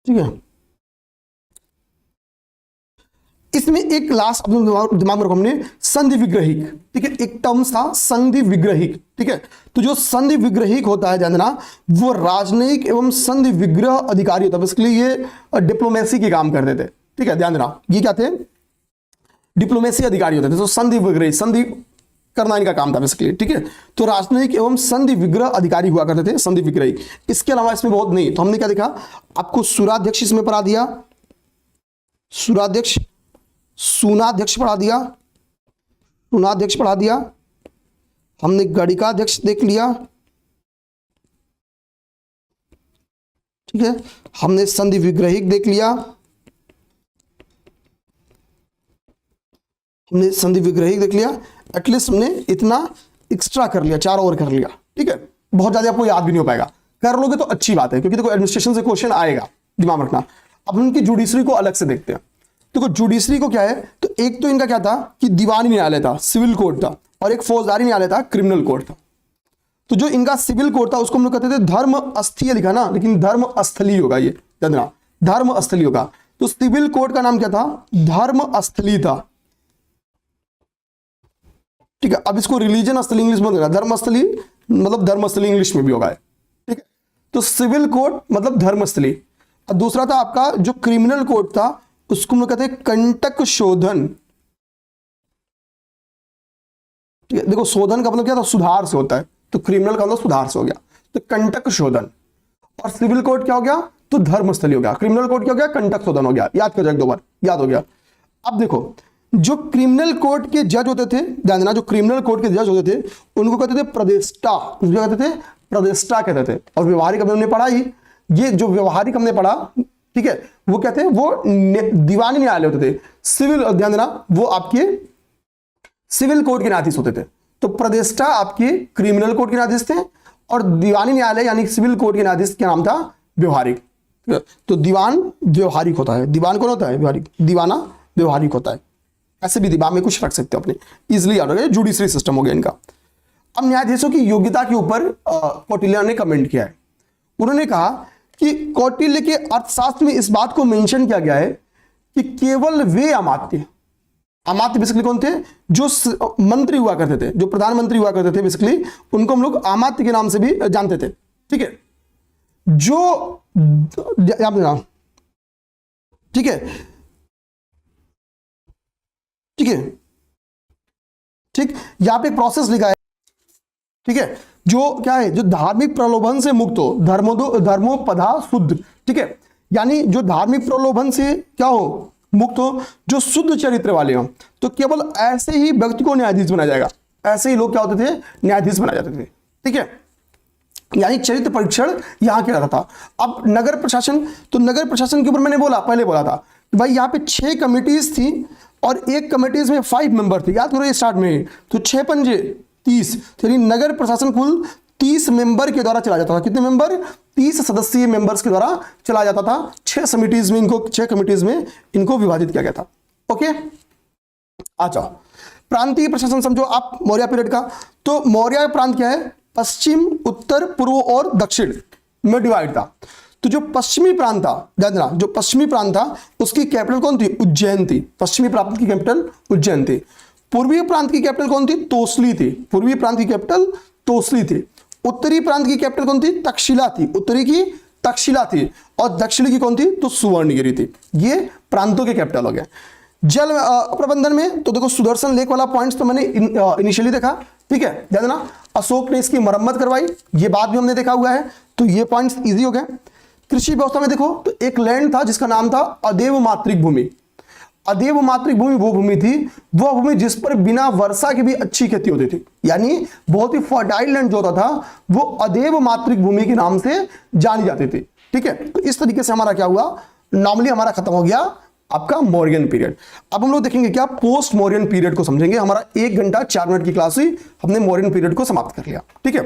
ठीक है। इसमें एक लास्ट अपने दिमाग में रखो हमने, संधि विग्रहिक, ठीक है, एक टर्म्स था संधि विग्रहिक, ठीक है। तो जो संधि विग्रहिक होता है ध्यान देना, वो राजनयिक एवं संधि विग्रह अधिकारी होता है, इसलिए ये डिप्लोमेसी के काम करते थे, ठीक है, ध्यान देना, ये क्या थे, डिप्लोमेसी अधिकारी होते थे। तो संधि विग्रही, संधि करना इनका काम था बेसिकली, ठीक है। तो राजनयिक एवं संधि विग्रह अधिकारी हुआ करते थे, संधि विग्रही। इसके अलावा इसमें बहुत नहीं, तो हमने क्या देखा, आपको सुराध्यक्ष इसमें पढ़ा दिया, सुराध्यक्ष, सूनाध्यक्ष पढ़ा दिया, सूनाध्यक्ष पढ़ा दिया, हमने गणिकाध्यक्ष देख लिया, ठीक है, हमने संधि विग्रहिक देख लिया, हमने संधि विग्रहिक देख लिया, एटलीस्ट हमने इतना एक्स्ट्रा कर लिया, 4 और कर लिया, ठीक है। बहुत ज्यादा आपको याद भी नहीं हो पाएगा, कर लोगे तो अच्छी बात है, क्योंकि देखो एडमिनिस्ट्रेशन से क्वेश्चन आएगा, दिमाग में रखना। अब उनकी जुडिशरी को अलग से देखते हैं। देखो जुडिशरी को क्या है, तो एक तो इनका क्या था कि दीवानी न्यायालय था, सिविल कोर्ट था, और एक फौजदारी न्यायालय था, क्रिमिनल कोर्ट था। तो जो इनका सिविल कोर्ट था उसको हम लोग कहते थे धर्म अस्थीय, लिखा ना, लेकिन धर्म स्थली होगा, ये जानना, धर्म स्थली होगा। तो सिविल कोर्ट का नाम क्या था, धर्म स्थली था, ठीक है। अब इसको रिलीजन स्थली इंग्लिश में देना, धर्म स्थली मतलब धर्म स्थली इंग्लिश में भी होगा, ठीक है। तो सिविल कोर्ट मतलब धर्म स्थली। और दूसरा था आपका जो क्रिमिनल कोर्ट था, उसको हम लोग कहते हैं कंटक शोधन, ठीक है। देखो शोधन का मतलब क्या था, सुधार से होता है, तो क्रिमिनल का मतलब सुधार से हो गया, तो कंटक शोधन। और सिविल कोर्ट क्या हो गया, तो धर्मस्थली हो गया। क्रिमिनल कोर्ट क्या हो गया, कंटक शोधन हो गया। याद कर जाए, 2 बार याद हो गया। अब देखो जो क्रिमिनल कोर्ट के जज होते थे, ध्यान देना, जो क्रिमिनल कोर्ट के जज होते थे उनको कहते थे प्रदेष्टा, उनको कहते थे प्रदेष्टा कहते थे। और व्यवहारिक हमने पढ़ा ही, ये जो व्यवहारिक हमने पढ़ा, ठीक है, वो कहते हैं वो दीवानी न्यायालय होते थे। सिविल, ध्यान देना, वो आपके सिविल कोर्ट के न्यायाधीश होते थे। तो प्रदेष्टा आपके क्रिमिनल कोर्ट के न्यायाधीश थे, और दीवानी न्यायालय यानी सिविल कोर्ट के न्यायाधीश का नाम था व्यवहारिक। तो दीवान व्यवहारिक होता है, दीवान कौन होता है, व्यवहारिक, दीवाना व्यवहारिक होता है। ऐसे भी दिमाग में कुछ रख सकते हो अपने, इजिली याद हो गया। जुडिशरी सिस्टम हो गया इनका। अब न्यायाधीशों की योग्यता के ऊपर कौटिल्य ने कमेंट किया है। उन्होंने कहा कि कौटिल्य के अर्थशास्त्र में इस बात को मेंशन किया गया है कि केवल वे अमात्य, अमात्य बेसिकली कौन थे, जो मंत्री हुआ करते थे, जो प्रधानमंत्री हुआ करते थे, बेसिकली उनको हम लोग अमात्य के नाम से भी जानते थे, ठीक है। जो ठीक है, ठीक है, ठीक, यहां पे प्रोसेस लिखा है, ठीक है, जो क्या है, जो धार्मिक प्रलोभन से मुक्त हो, धर्मोपधा शुद्ध, ठीक है, यानी जो धार्मिक प्रलोभन से क्या हो, मुक्त हो, जो शुद्ध चरित्र वाले हो, तो केवल ऐसे ही व्यक्ति को न्यायाधीश बनाया जाएगा। ऐसे ही लोग क्या होते थे, न्यायाधीश बनाए जाते थे, ठीक है। यानी चरित्र परीक्षण यहां किया जाता था। अब नगर प्रशासन, तो नगर प्रशासन के ऊपर मैंने पहले बोला था भाई, यहाँ पे 6 कमिटीज थी, और एक कमिटीज में 5 मेंबर थे, याद करो ये स्टार्ट में, तो 6 पंजे 30, यानी नगर प्रशासन कुल 30 मेंबर के द्वारा चला जाता था। कितने मेंबर, 30 सदस्यीय मेंबर्स के द्वारा चला जाता था। 6 कमिटीज में इनको विभाजित किया गया था। ओके, अच्छा, प्रांतीय प्रशासन समझो आप मौर्य पीरियड का। तो मौर्य प्रांत क्या है, पश्चिम, उत्तर, पूर्व और दक्षिण में डिवाइड था। तो जो पश्चिमी प्रांत था, ध्यान देना, जो पश्चिमी प्रांत था उसकी कैपिटल कौन थी, उज्जैन थी। पश्चिमी प्रांत की कैपिटल उज्जैन थी। पूर्वी प्रांत की कैपिटल कौन थी, तोसली थी। पूर्वी प्रांत की कैपिटल तोसली थी। उत्तरी प्रांत की कैपिटल कौन थी, तक्षशिला थी। उत्तरी की तक्षशिला थी, और दक्षिणी की कौन थी, तो सुवर्णगिरी थी। ये प्रांतों के कैपिटल हो गए। जल प्रबंधन में तो देखो सुदर्शन लेक वाला पॉइंट्स तो मैंने इनिशियली देखा, ठीक है, ध्यान देना। अशोक ने इसकी मरम्मत करवाई, ये बात भी हमने देखा हुआ है, तो ये पॉइंट्स इजी हो गए। कृषि व्यवस्था में देखो तो एक लैंड था जिसका नाम था अदेव मातृक भूमि। अदेव मातृक भूमि वो भूमि थी, वह भूमि जिस पर बिना वर्षा के भी अच्छी खेती होती थी, यानी बहुत ही फर्टाइल लैंड जो होता था वो अदेव मातृक भूमि के नाम से जानी जाती थी, ठीक है। तो इस तरीके से हमारा क्या हुआ, नॉर्मली हमारा खत्म हो गया आपका मौर्यन पीरियड। अब हम लोग देखेंगे क्या, पोस्ट मौर्यन पीरियड को समझेंगे। हमारा 1 घंटा 4 मिनट की क्लास हुई, हमने मौर्यन पीरियड को समाप्त कर लिया, ठीक है,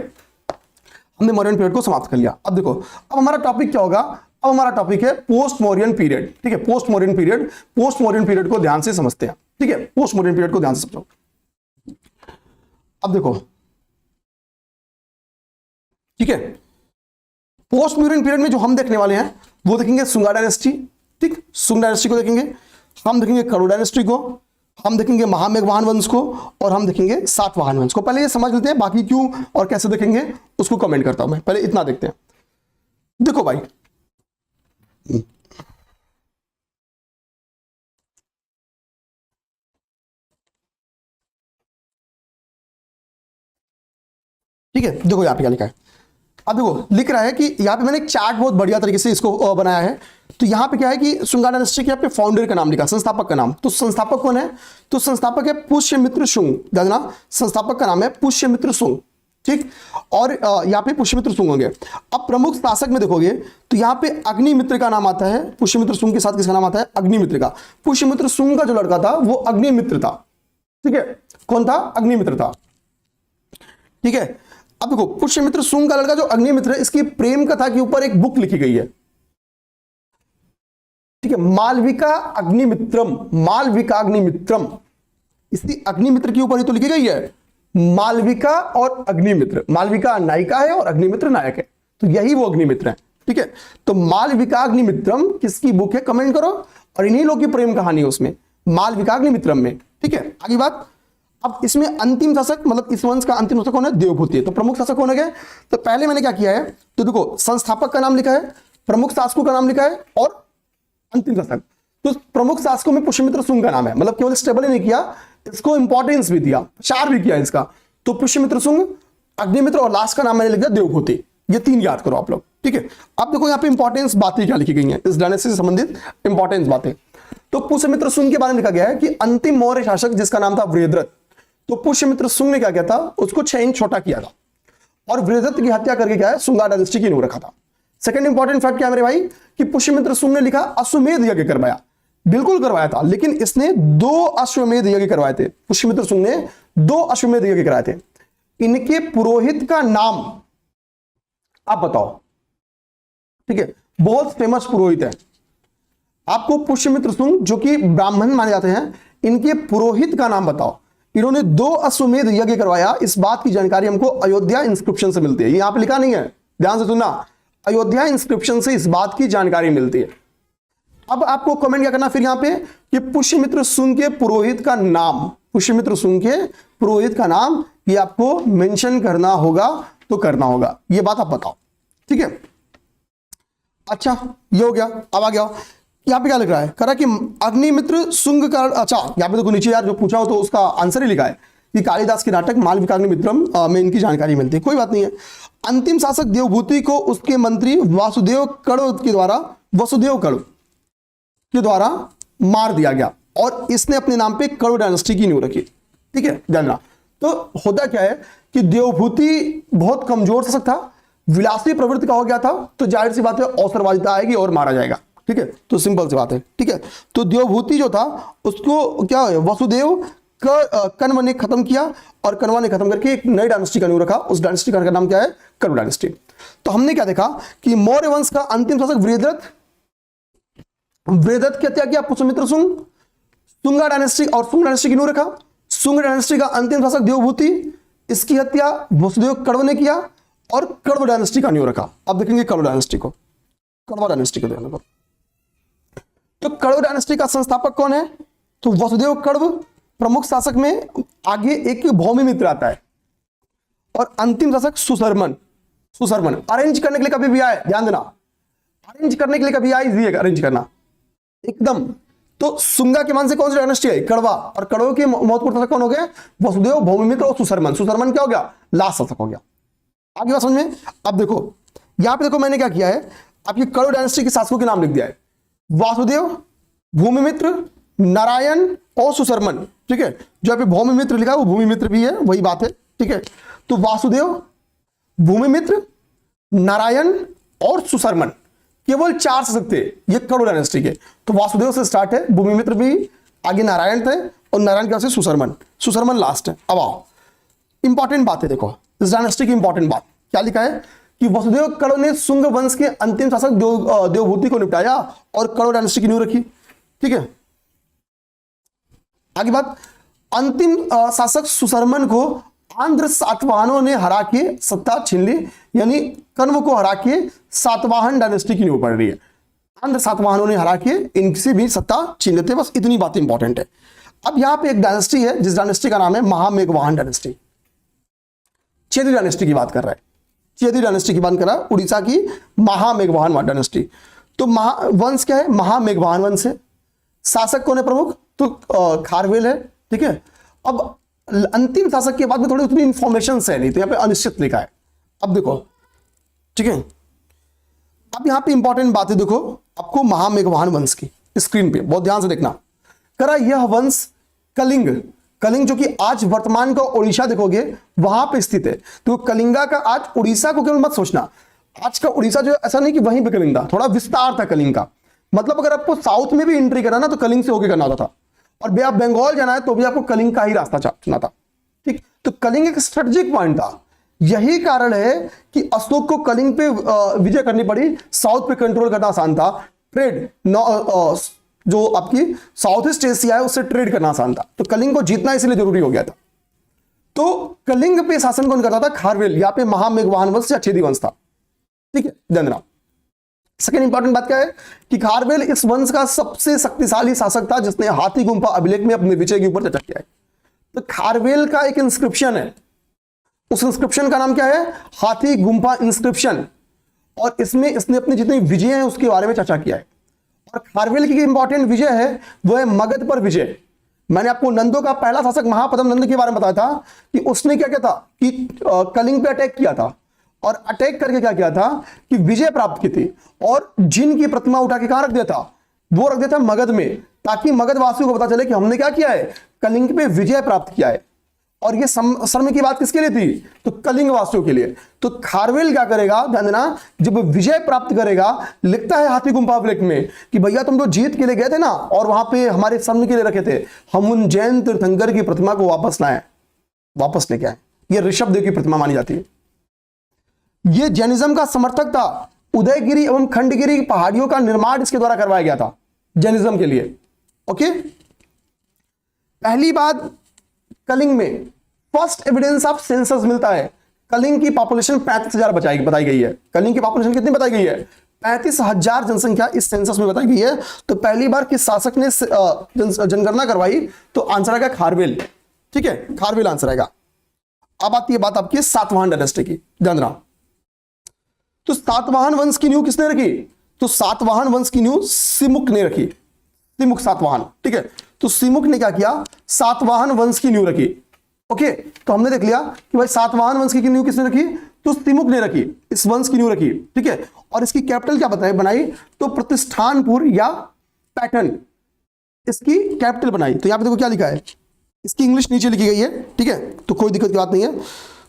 हमने मौर्यन पीरियड को समाप्त कर लिया। अब देखो, अब हमारा टॉपिक क्या होगा, अब हमारा टॉपिक है पोस्ट मौर्यन पीरियड, ठीक है। Post Mauryan period, post Mauryan period को ध्यान से समझते हैं, ठीक है। पोस्ट मौर्यन पीरियड को ध्यान से समझो। अब देखो, ठीक है, पोस्ट मौर्यन पीरियड में जो हम देखने वाले हैं वो देखेंगे सुंगा डायनेस्टी, ठीक, सुंग डायनेस्टी को देखेंगे। हम देखेंगे कड़ु डायनेस्टी को, हम देखेंगे महामेघवाहन वंश को, और हम देखेंगे सातवाहन वंश को। पहले ये समझ लेते हैं, बाकी क्यों और कैसे देखेंगे उसको कमेंट करता हूं मैं, पहले इतना देखते हैं। देखो भाई, ठीक है, देखो यहाँ पे क्या लिखा है। अब देखो लिख रहा है कि यहाँ पे मैंने एक चार्ट बहुत बढ़िया तरीके से इसको बनाया है। तो यहाँ पे क्या है कि शुंगा डायनेस्टी के यहाँ पे फाउंडर का नाम लिखा, संस्थापक का नाम। तो संस्थापक कौन है? तो संस्थापक है पुष्यमित्र शुंग। जानना, संस्थापक का नाम है पुष्यमित्र शुंग, ठीक। और यहाँ पे पुष्यमित्र शुंग होंगे। अब प्रमुख शासक में देखोगे तो यहाँ पे अग्निमित्र का नाम आता है। पुष्यमित्र शुंग के साथ किसका नाम आता है? अग्निमित्र का। पुष्यमित्र शुंग का जो लड़का था वो अग्निमित्र था, ठीक है। कौन था? अग्निमित्र था, ठीक है। अब देखो पुष्यमित्र शुंग का लड़का जो अग्निमित्र है, इसकी प्रेम कथा के ऊपर एक बुक लिखी गई है, ठीक है, मालविका अग्निमित्रम। मालविका अग्निमित्रम, इसी अग्निमित्र के ऊपर ही तो लिखी गई है, मालविका और अग्निमित्र। मालविका नायिका है और अग्निमित्र नायक है, तो यही वो अग्निमित्र है, ठीक है। तो मालविका अग्निमित्रम किसकी बुक है? कमेंट करो। और इन्हीं लोग की प्रेम कहानी है उसमें, मालविका अग्निमित्रम में, ठीक है। आगे बात, अब इसमें अंतिम शासक, मतलब इस वंश का अंतिम शासक कौन है? देवभूति। तो प्रमुख शासक कौन है? तो पहले मैंने क्या किया है, तो देखो संस्थापक का नाम लिखा है, प्रमुख शासकों का नाम लिखा है, और अंतिम शासक। तो प्रमुख शासकों में पुष्यमित्र शुंग का नाम है, मतलब केवल स्टेबल ही नहीं किया, इसको इंपॉर्टेंस भी दिया, प्रचार भी किया इसका। तो पुष्यमित्र शुंग, अग्निमित्र, और लास्ट का नाम मैंने लिख दिया देवभूति। ये तीन याद करो आप लोग, ठीक है। अब देखो यहाँ पे इंपॉर्टेंस बातें क्या लिखी गई हैं, इस डायनेस्टी से संबंधित इंपॉर्टेंस बातें। तो पुष्यमित्र शुंग के बारे में लिखा गया है कि अंतिम मौर्य शासक जिसका नाम था वृहद्रथ, तो पुष्यमित्र शुंग ने क्या किया था? उसको 6 इंच छोटा किया था, और वृहद्रथ की हत्या करके क्या है? शुंगा डायनेस्टी की नींव रखा था। सेकंड इंपॉर्टेंट फैक्ट क्या है मेरे भाई, कि पुष्यमित्र शुंग ने लिखा अश्वमेध यज्ञ करवाया। बिल्कुल करवाया था, लेकिन इसने 2 अश्वमेध यज्ञ करवाए थे। पुष्यमित्र शुंग ने 2 अश्वमेध यज्ञ कराए थे। इनके पुरोहित का नाम आप बताओ, ठीक है, बहुत फेमस पुरोहित है। आपको पुष्यमित्र शुंग जो कि ब्राह्मण माने जाते हैं, इनके पुरोहित का नाम बताओ। इन्होंने 2 अश्वमेध यज्ञ करवाया, इस बात की जानकारी हमको अयोध्या इंस्क्रिप्शन से मिलती है। ये यहां पे लिखा नहीं है, ध्यान से सुनना, अयोध्या इंस्क्रिप्शन से इस बात की जानकारी मिलती है। अब आपको कमेंट क्या करना फिर यहां पे, कि पुष्यमित्र शुंग के पुरोहित का नाम, पुष्यमित्र शुंग के पुरोहित का नाम ये आपको मेंशन करना होगा, तो करना होगा, ये बात आप बताओ, ठीक है। अच्छा ये हो गया। अब आ गया यहाँ पे क्या लिख रहा है, कह रहा है कि अग्निमित्र शुंग का, अच्छा यहाँ पे देखो नीचे यार जो पूछा हो तो उसका आंसर ही लिखा है कि कालिदास के नाटक मालविका अग्निमित्रम में इनकी जानकारी मिलती है, कोई बात नहीं है। अंतिम शासक देवभूति को उसके मंत्री वासुदेव कड़ के द्वारा, वसुदेव कड़ के द्वारा मार दिया गया, और इसने अपने नाम पे कड़ु डायनेस्टी की नींव रखी, ठीक है, जानना। तो होता क्या है कि देवभूति बहुत कमजोर शासक था, विलासी प्रवृत्ति का हो गया था, तो जाहिर सी बात है अवसरवादिता आएगी और मारा जाएगा, ठीक है। तो सिंपल सी बात है, ठीक है। तो देवभूति जो था उसको क्या है, वसुदेव कण्व ने खत्म किया, और कण्वा ने खत्म करके एक नई डायनेस्टी का नींव रखा। उस डायनेस्टी का नाम क्या है? कण्व डायनेस्टी। तो हमने क्या देखा कि मौर्य वंश का अंतिम शासक वृहद्रथ, वृहद्रथ की हत्या किया पुष्यमित्र शुंग, शुंगा डायनेस्टी और शुंग डायनेस्टी की नींव रखा। शुंग डायनेस्टी का अंतिम शासक देवभूति, इसकी हत्या वसुदेव कण्व ने किया, और कण्व डायनेस्टी का नींव रखा। अब देखेंगे कण्व डायनेस्टी को, कण्व डायनेस्टी को देखो। तो कण्व डायनेस्टी का संस्थापक कौन है? तो वसुदेव कण्व। प्रमुख शासक में आगे एक भौमिमित्र आता है, और अंतिम शासक सुशर्मन। सुशर्मन अरेंज करने के लिए कभी भी आए, ध्यान देना, अरेंज करने के लिए कभी आए, इजी है अरेंज करना एकदम। तो शुंगा के मान से कौन सी डायनेस्टी है? कड़वा। और कड़वे के महत्वपूर्ण शासक कौन हो गए? वसुदेव, भौमिमित्र और सुशर्मन। सुशर्मन क्या हो गया? लास्ट शासक हो गया। आगे बात समझ में। अब देखो यहां पे देखो मैंने क्या किया है, आपकी कड़व डायनेस्टी के शासकों के नाम लिख दिया है, वासुदेव, भूमिमित्र, नारायण और सुशर्मन, ठीक है। जो यहाँ पे भौमिमित्र लिखा है वो भूमिमित्र भी है, वही बात है, ठीक है। तो वासुदेव, भूमिमित्र, नारायण और सुशर्मन, केवल 4 शासक थे ये कड़व डायनेस्टी के। तो वासुदेव से स्टार्ट है, भूमिमित्र भी, आगे नारायण थे, और नारायण के बाद से सुशर्मन, सुशर्मन लास्ट है। अब आओ इंपॉर्टेंट बात है, देखो इस डायनेस्टी की इंपॉर्टेंट बात क्या लिखा है कि वसुदेव कण्व ने शुंग वंश के अंतिम शासक देवभूति को निपटाया और कण्व डायनेस्टी की नींव रखी, ठीक है। आगे बात, अंतिम शासक सुशर्मन को आंध्र सातवाहनों ने हरा के सत्ता छीन ली, यानी कण्व को हरा के सातवाहन डायनेस्टी की नींव पड़ रही है। आंध्र सातवाहनों ने हरा के इनसे भी सत्ता छीन लेते। बस इतनी बात इंपॉर्टेंट है। अब यहां पे एक डायनेस्टी है जिस डायनेस्टी का नाम है महामेघवाहन डायनेस्टी। चेदी डायनेस्टी की बात कर रहा है, चेदी डायनेस्टी की बात कर रहा है, उड़ीसा की महामेघवाहन डायनेस्टी। तो वंश क्या है? महामेघवाहन वंश है। शासक कौन है प्रमुख? तो खारवेल है। ठीक है। अब अंतिम शासक के बाद में थोड़ी उतनी इंफॉर्मेशन है नहीं, तो यहां पे अनिश्चित लिखा है। अब देखो, ठीक है, अब यहां पे इंपॉर्टेंट बात है, देखो आपको महामेघवाहन वंश की स्क्रीन पे बहुत ध्यान से देखना। करा यह वंश कलिंग, कलिंग जो कि आज वर्तमान का उड़ीसा देखोगे वहां पे स्थित है। तो कलिंगा का आज उड़ीसा को केवल मत सोचना, आज का उड़ीसा जो ऐसा नहीं कि वहीं पे कलिंग था, थोड़ा विस्तार था कलिंग का। मतलब अगर आपको साउथ में भी एंट्री करना ना तो कलिंग से होके करना होता था, और आप बंगाल जाना है तो भी आपको कलिंग का ही रास्ता चुना था। ठीक, तो कलिंग एक स्ट्रेटेजिक पॉइंट था। यही कारण है कि अशोक को कलिंग पे विजय करनी पड़ी। साउथ पे कंट्रोल करना आसान था, ट्रेड जो आपकी साउथ ईस्ट एशिया है उससे ट्रेड करना आसान था, तो कलिंग को जीतना इसलिए जरूरी हो गया था। तो कलिंग पे शासन कौन करता था? खारवेल। यहाँ पे महामेघवाहन वंश या चेदी वंश था। ठीक है, ध्यान रखना। सेकेंड इंपॉर्टेंट बात क्या है कि खारवेल इस वंश का सबसे शक्तिशाली शासक था जिसने हाथी गुम्फा अभिलेख में अपने विजय के ऊपर चर्चा किया है। तो खारवेल का एक इंस्क्रिप्शन है, उस इंस्क्रिप्शन का नाम क्या है? हाथी गुम्फा इंस्क्रिप्शन, और इसमें इसने अपनी जितनी विजय हैं उसके बारे में चर्चा किया है। और खारवेल की इंपॉर्टेंट विजय है वो है मगध पर विजय। मैंने आपको नंदों का पहला शासक महापद्म नंद के बारे में बताया था कि उसने क्या किया था कि कलिंग पे अटैक किया था, और अटैक करके क्या किया था कि विजय प्राप्त की थी, और जिन की प्रतिमा उठा के कहां रख दिया था? वो रख दिया था मगध में, ताकि मगध वासियों को पता चले कि हमने क्या किया है, कलिंग पे विजय प्राप्त किया है। और ये शर्म की बात किसके लिए थी? तो कलिंग वासियों के लिए। तो खारवेल क्या करेगा, ध्यान देना, जब विजय प्राप्त करेगा, लिखता है हाथी गुम्फा अभिलेख में कि भैया तुम तो जीत के लिए गए थे ना, और वहां पे हमारे शर्म के लिए रखे थे, हम उन जैन तीर्थंकर की प्रतिमा को वापस लाए, वापस लेके आए। ये ऋषभदेव की प्रतिमा मानी जाती है। ये जैनिज्म का समर्थक था। उदयगिरी एवं खंडगिरी पहाड़ियों का निर्माण इसके द्वारा करवाया गया था जैनिज्म के लिए। ओके, पहली बात, कलिंग में फर्स्ट एविडेंस ऑफ सेंसस मिलता है। कलिंग की पॉपुलेशन 35,000 बताई गई है। कलिंग की पॉपुलेशन कितनी बताई गई है? 35,000 जनसंख्या इस सेंसस में बताई गई है। तो पहली बार किस शासक ने जनगणना करवाई? तो आंसर आएगा खारवेल। ठीक है, खारवेल आंसर आएगा। अब आती है बात आपकी सातवाहन डायनेस्टी की, ध्यान रखना। तो सातवाहन वंश की नींव किसने रखी? तो सातवाहन वंश की नींव सिमुक ने रखी। सिमुक सातवाहन। ठीक है, तो सिमुक ने क्या किया? सातवाहन वंश की नींव रखी। ओके, तो हमने देख लिया कि भाई सातवाहन वंश की नींव किसने रखी? तो सिमुक ने रखी, इस वंश की नींव रखी। ठीक है, और इसकी कैपिटल क्या बनाई? तो प्रतिष्ठानपुर या पैटर्न इसकी कैपिटल बनाई। तो यहां पे देखो क्या लिखा है, इसकी इंग्लिश नीचे लिखी गई है। ठीक है, तो कोई दिक्कत की बात नहीं है।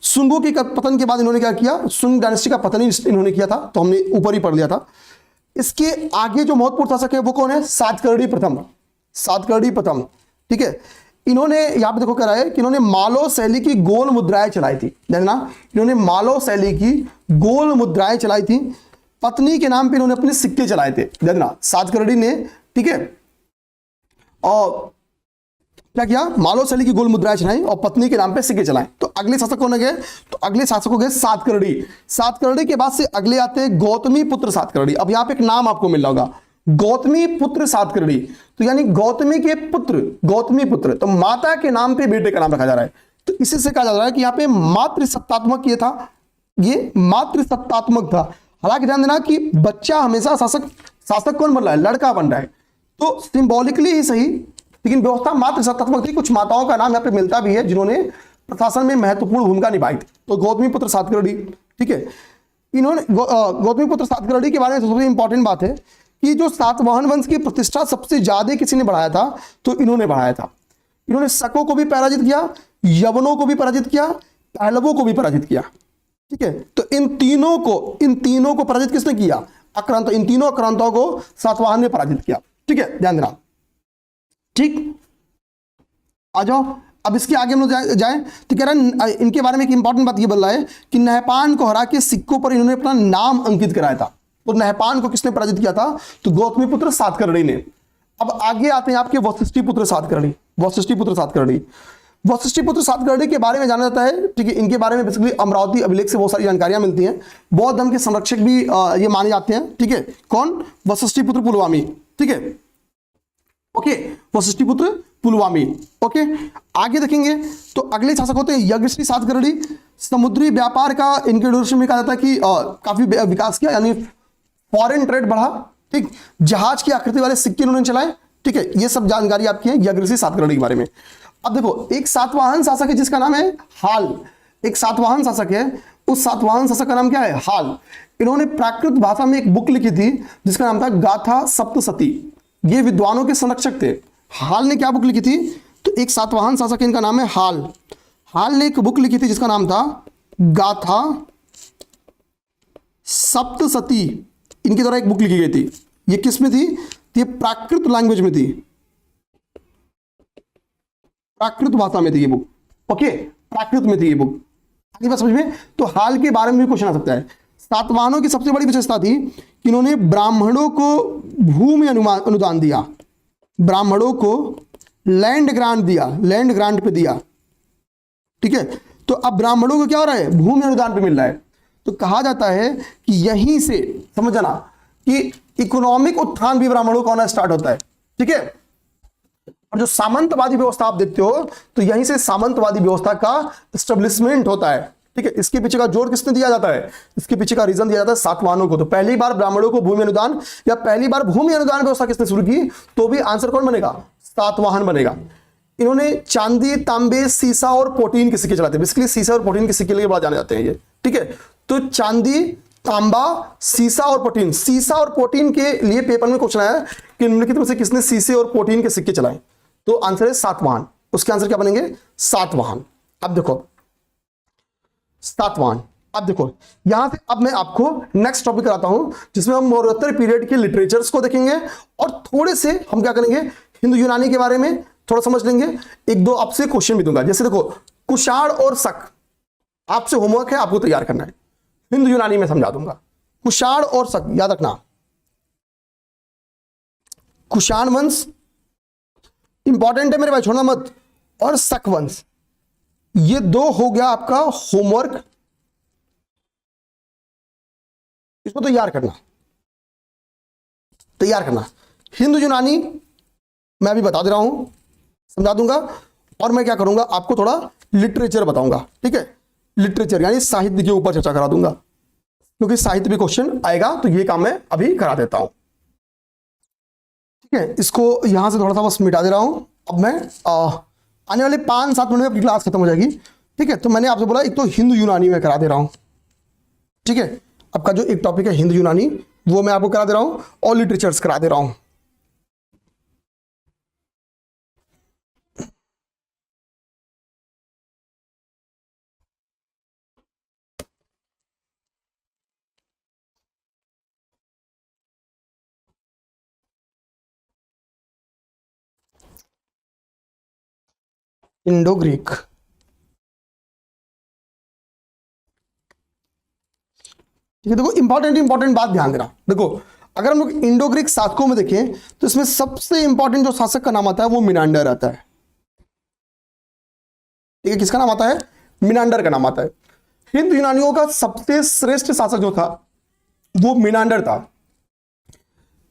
सुंगों के पतन के बाद इन्होंने क्या किया? सुंग डायनेस्टी का पतन ही इन्होंने किया था, तो हमने ऊपर ही पढ़ लिया था। इसके आगे जो महत्वपूर्ण शासक है वो कौन है? सातकर्णी प्रथम। सातकर्णी प्रथम। ठीक है, इन्होंने यहां पे देखो क्या है कि इन्होंने मालव शैली की गोल मुद्राएं चलाई थी। देखना, इन्होंने मालव शैली की गोल मुद्राएं चलाई थी। पत्नी के नाम पे इन्होंने अपने सिक्के चलाए थे। देखना, सातकर्णी ने, ठीक है, और क्या किया? मालव शैली की गोल मुद्राएं चलाई और पत्नी के नाम पे सिक्के चलाए। तो अगले शासक कौन गए? तो अगले शासक हो गए सातकर्णी। सातकर्णी के बाद से अगले आते हैं गौतमी पुत्र सातकर्णी। अब यहां पे एक नाम आपको मिल रहा होगा, गौतमी पुत्र सातकर्णी। तो यानी गौतमी के पुत्र, गौतमी पुत्र, तो माता के नाम पे बेटे का नाम रखा जा रहा है। तो इसी से कहा जा रहा है कि यहाँ पे मातृसत्तात्मक ये था, ये मातृसत्तात्मक था। हालांकि ध्यान देना कि बच्चा हमेशा शासक कौन बन रहा है? लड़का बन रहा है। तो सिंबॉलिकली ही सही, लेकिन व्यवस्था मातृसत्तात्मक थी। कुछ माताओं का नाम यहाँ पे मिलता भी है जिन्होंने प्रशासन में महत्वपूर्ण भूमिका निभाई थी। तो गौतमी पुत्र सातकर्णी। ठीक है, इन्होंने गौतमी पुत्र सातकर्णी के बारे में सबसे इंपॉर्टेंट बात है कि जो सातवाहन वंश की प्रतिष्ठा सबसे ज्यादा किसी ने बढ़ाया था? तो इन्होंने बढ़ाया था। इन्होंने शकों को भी पराजित किया, यवनों को भी पराजित किया, पहलवों को भी पराजित किया। ठीक है, तो इन तीनों को पराजित किसने किया? आक्रांत। इन तीनों आक्रांतों को सातवाहन ने पराजित किया। ठीक है, ध्यान देना। ठीक, आ जाओ। अब इसके आगे हम लोग जाएं तो कह रहा है इनके बारे में एक इंपॉर्टेंट बात ये बोल रहा है कि नहपान को हरा के सिक्कों पर इन्होंने अपना नाम अंकित कराया था। तो नहपान को किसने पराजित किया था? तो गौतमी पुत्र सातकर्णी ने। अब आगे आते हैं आपके वशिष्ठी पुत्र सातकर्णी। वशिष्ठी पुत्र सातकर्णी, वशिष्ठिपुत्र सातकर्णी के बारे में जाना जाता है, ठीक है। इनके बारे में बेसिकली अमरावती अभिलेख से बहुत सारी जानकारियां मिलती हैं। बौद्ध धर्म के संरक्षक भी ये माने जाते हैं, ठीक है। कौन? वशिष्ठिपुत्र पुलवामी, ठीक है, ओके, वशिष्ठिपुत्र पुलवामी, ओके। आगे देखेंगे तो अगले शासक होते हैं यज्ञश्री सातकर्णी। समुद्री व्यापार का इनके ड्यूरेशन में कहा जाता है कि काफी विकास किया, यानी फॉरेन ट्रेड बढ़ा, ठीक। जहाज की आकृति वाले सिक्के उन्होंने चलाए, ठीक है। ये सब जानकारी आपकी है यज्ञश्री सातकर्णी के बारे में। अब देखो एक सातवाहन शासक है जिसका नाम है हाल, एक सातवाहन शासक है, उस सातवाहन शासक का नाम क्या है? हाल। इन्होंने प्राकृत भाषा में एक बुक लिखी थी जिसका नाम था गाथा सप्तशती। ये विद्वानों के संरक्षक थे। हाल ने क्या बुक लिखी थी? तो एक सातवाहन शासक इनका नाम है हाल। हाल ने एक बुक लिखी थी जिसका नाम था गाथा सप्तशती। इनके द्वारा एक बुक लिखी गई थी। ये किस में थी? ये प्राकृत लैंग्वेज में थी, प्राकृत भाषा में थी ये बुक, ओके, प्राकृत में थी ये बुक। आगे बात समझ में? तो हाल के बारे में भी क्वेश्चन आ सकता है। सातवाहनों की सबसे बड़ी विशेषता थी कि इन्होंने ब्राह्मणों को भूमि अनुदान दिया, ब्राह्मणों को लैंड ग्रांट दिया, लैंड ग्रांट पे दिया, ठीक है। तो अब ब्राह्मणों को क्या हो रहा है? भूमि अनुदान पे मिल रहा है। तो कहा जाता है कि यहीं से समझ जाना कि इकोनॉमिक उत्थान भी ब्राह्मणों का होना स्टार्ट होता है, ठीक है। और जो सामंतवादी व्यवस्था आप देखते हो तो यहीं से सामंतवादी व्यवस्था का एस्टेब्लिशमेंट होता है, ठीक है। इसके पीछे का जोर किसने दिया जाता है? इसके पीछे का रीजन दिया जाता है सातवाहनों को। तो पहली बार ब्राह्मणों को भूमि अनुदान या पहली बार भूमि अनुदान व्यवस्था किसने शुरू की? तो भी आंसर कौन बनेगा? सातवाहन बनेगा। इन्होंने चांदी, तांबे, सीसा और प्रोटीन के सिक्के चलाते हैं। बेसिकली सीसा और प्रोटीन के सिक्के के लिए जाने जाते हैं ये, ठीक है। तो चांदी, तांबा, सीसा और प्रोटीन, सीसा और प्रोटीन के लिए पेपर में क्वेश्चन आया कि निम्नलिखित में से किसने सीसे और प्रोटीन के सिक्के चलाए? तो आंसर है सातवाहन। उसके आंसर क्या बनेंगे? सातवाहन। अब देखो सातवाहन। अब देखो यहां से अब मैं आपको नेक्स्ट टॉपिक कराता हूं जिसमें हम मौर्योत्तर पीरियड के लिटरेचर्स को देखेंगे और थोड़े से हम क्या करेंगे, हिंदू यूनानी के बारे में थोड़ा समझ लेंगे। एक दो आपसे क्वेश्चन भी दूंगा। जैसे देखो कुषाण और शक, आपसे होमवर्क है, आपको तैयार करना है। हिंदू यूनानी में समझा दूंगा। कुषाण और शक याद रखना। कुषाण वंश इंपॉर्टेंट है मेरे भाई, छोड़ना मत। और शक वंश, ये दो हो गया आपका होमवर्क, इसको तैयार करना, तैयार करना। हिंदू यूनानी मैं अभी बता दे रहा हूं, समझा दूंगा। और मैं क्या करूंगा, आपको थोड़ा लिटरेचर बताऊंगा, ठीक है। लिटरेचर यानी साहित्य के ऊपर चर्चा करा दूंगा, क्योंकि साहित्य में क्वेश्चन आएगा। तो ये काम मैं अभी करा देता हूं, ठीक है। इसको यहां से थोड़ा सा बस मिटा दे रहा हूं। अब मैं आने वाले 5-7 मिनट में अपनी क्लास खत्म हो जाएगी, ठीक है। तो मैंने आपसे बोला एक तो हिंदू यूनानी में करा दे रहा हूं, ठीक है। आपका जो एक टॉपिक है हिंदू यूनानी वो मैं आपको करा दे रहा हूं और लिटरेचर्स करा दे रहा हूं। इंडो ग्रीक, ठीक है। देखो इंपॉर्टेंट बात ध्यान देना। देखो अगर हम लोग इंडो ग्रीक शासकों में देखें तो इसमें सबसे इंपॉर्टेंट जो शासक का नाम आता है वो मिनांडर आता है, ठीक है। किसका नाम आता है? मिनांडर का नाम आता है। हिंदू यूनानियों का सबसे श्रेष्ठ शासक जो था वो मिनांडर था,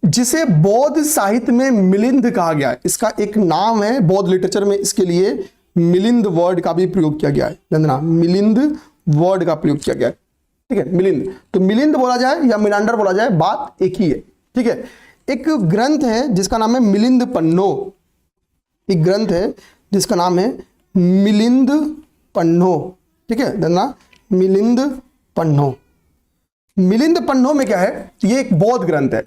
जिसे बौद्ध साहित्य में मिलिंद कहा गया है। इसका एक नाम है बौद्ध लिटरेचर में, इसके लिए मिलिंद वर्ड का भी प्रयोग किया गया है। ध्यान, मिलिंद वर्ड का प्रयोग किया गया है, ठीक है। मिलिंद, तो मिलिंद बोला जाए या मिनांडर बोला जाए, बात एक ही है, ठीक है। एक ग्रंथ है जिसका नाम है मिलिंद पन्नो, एक ग्रंथ है जिसका नाम है मिलिंद पन्नो, ठीक है। ध्यान, मिलिंद पन्नो। मिलिंद पन्नो में क्या है? ये एक बौद्ध ग्रंथ है।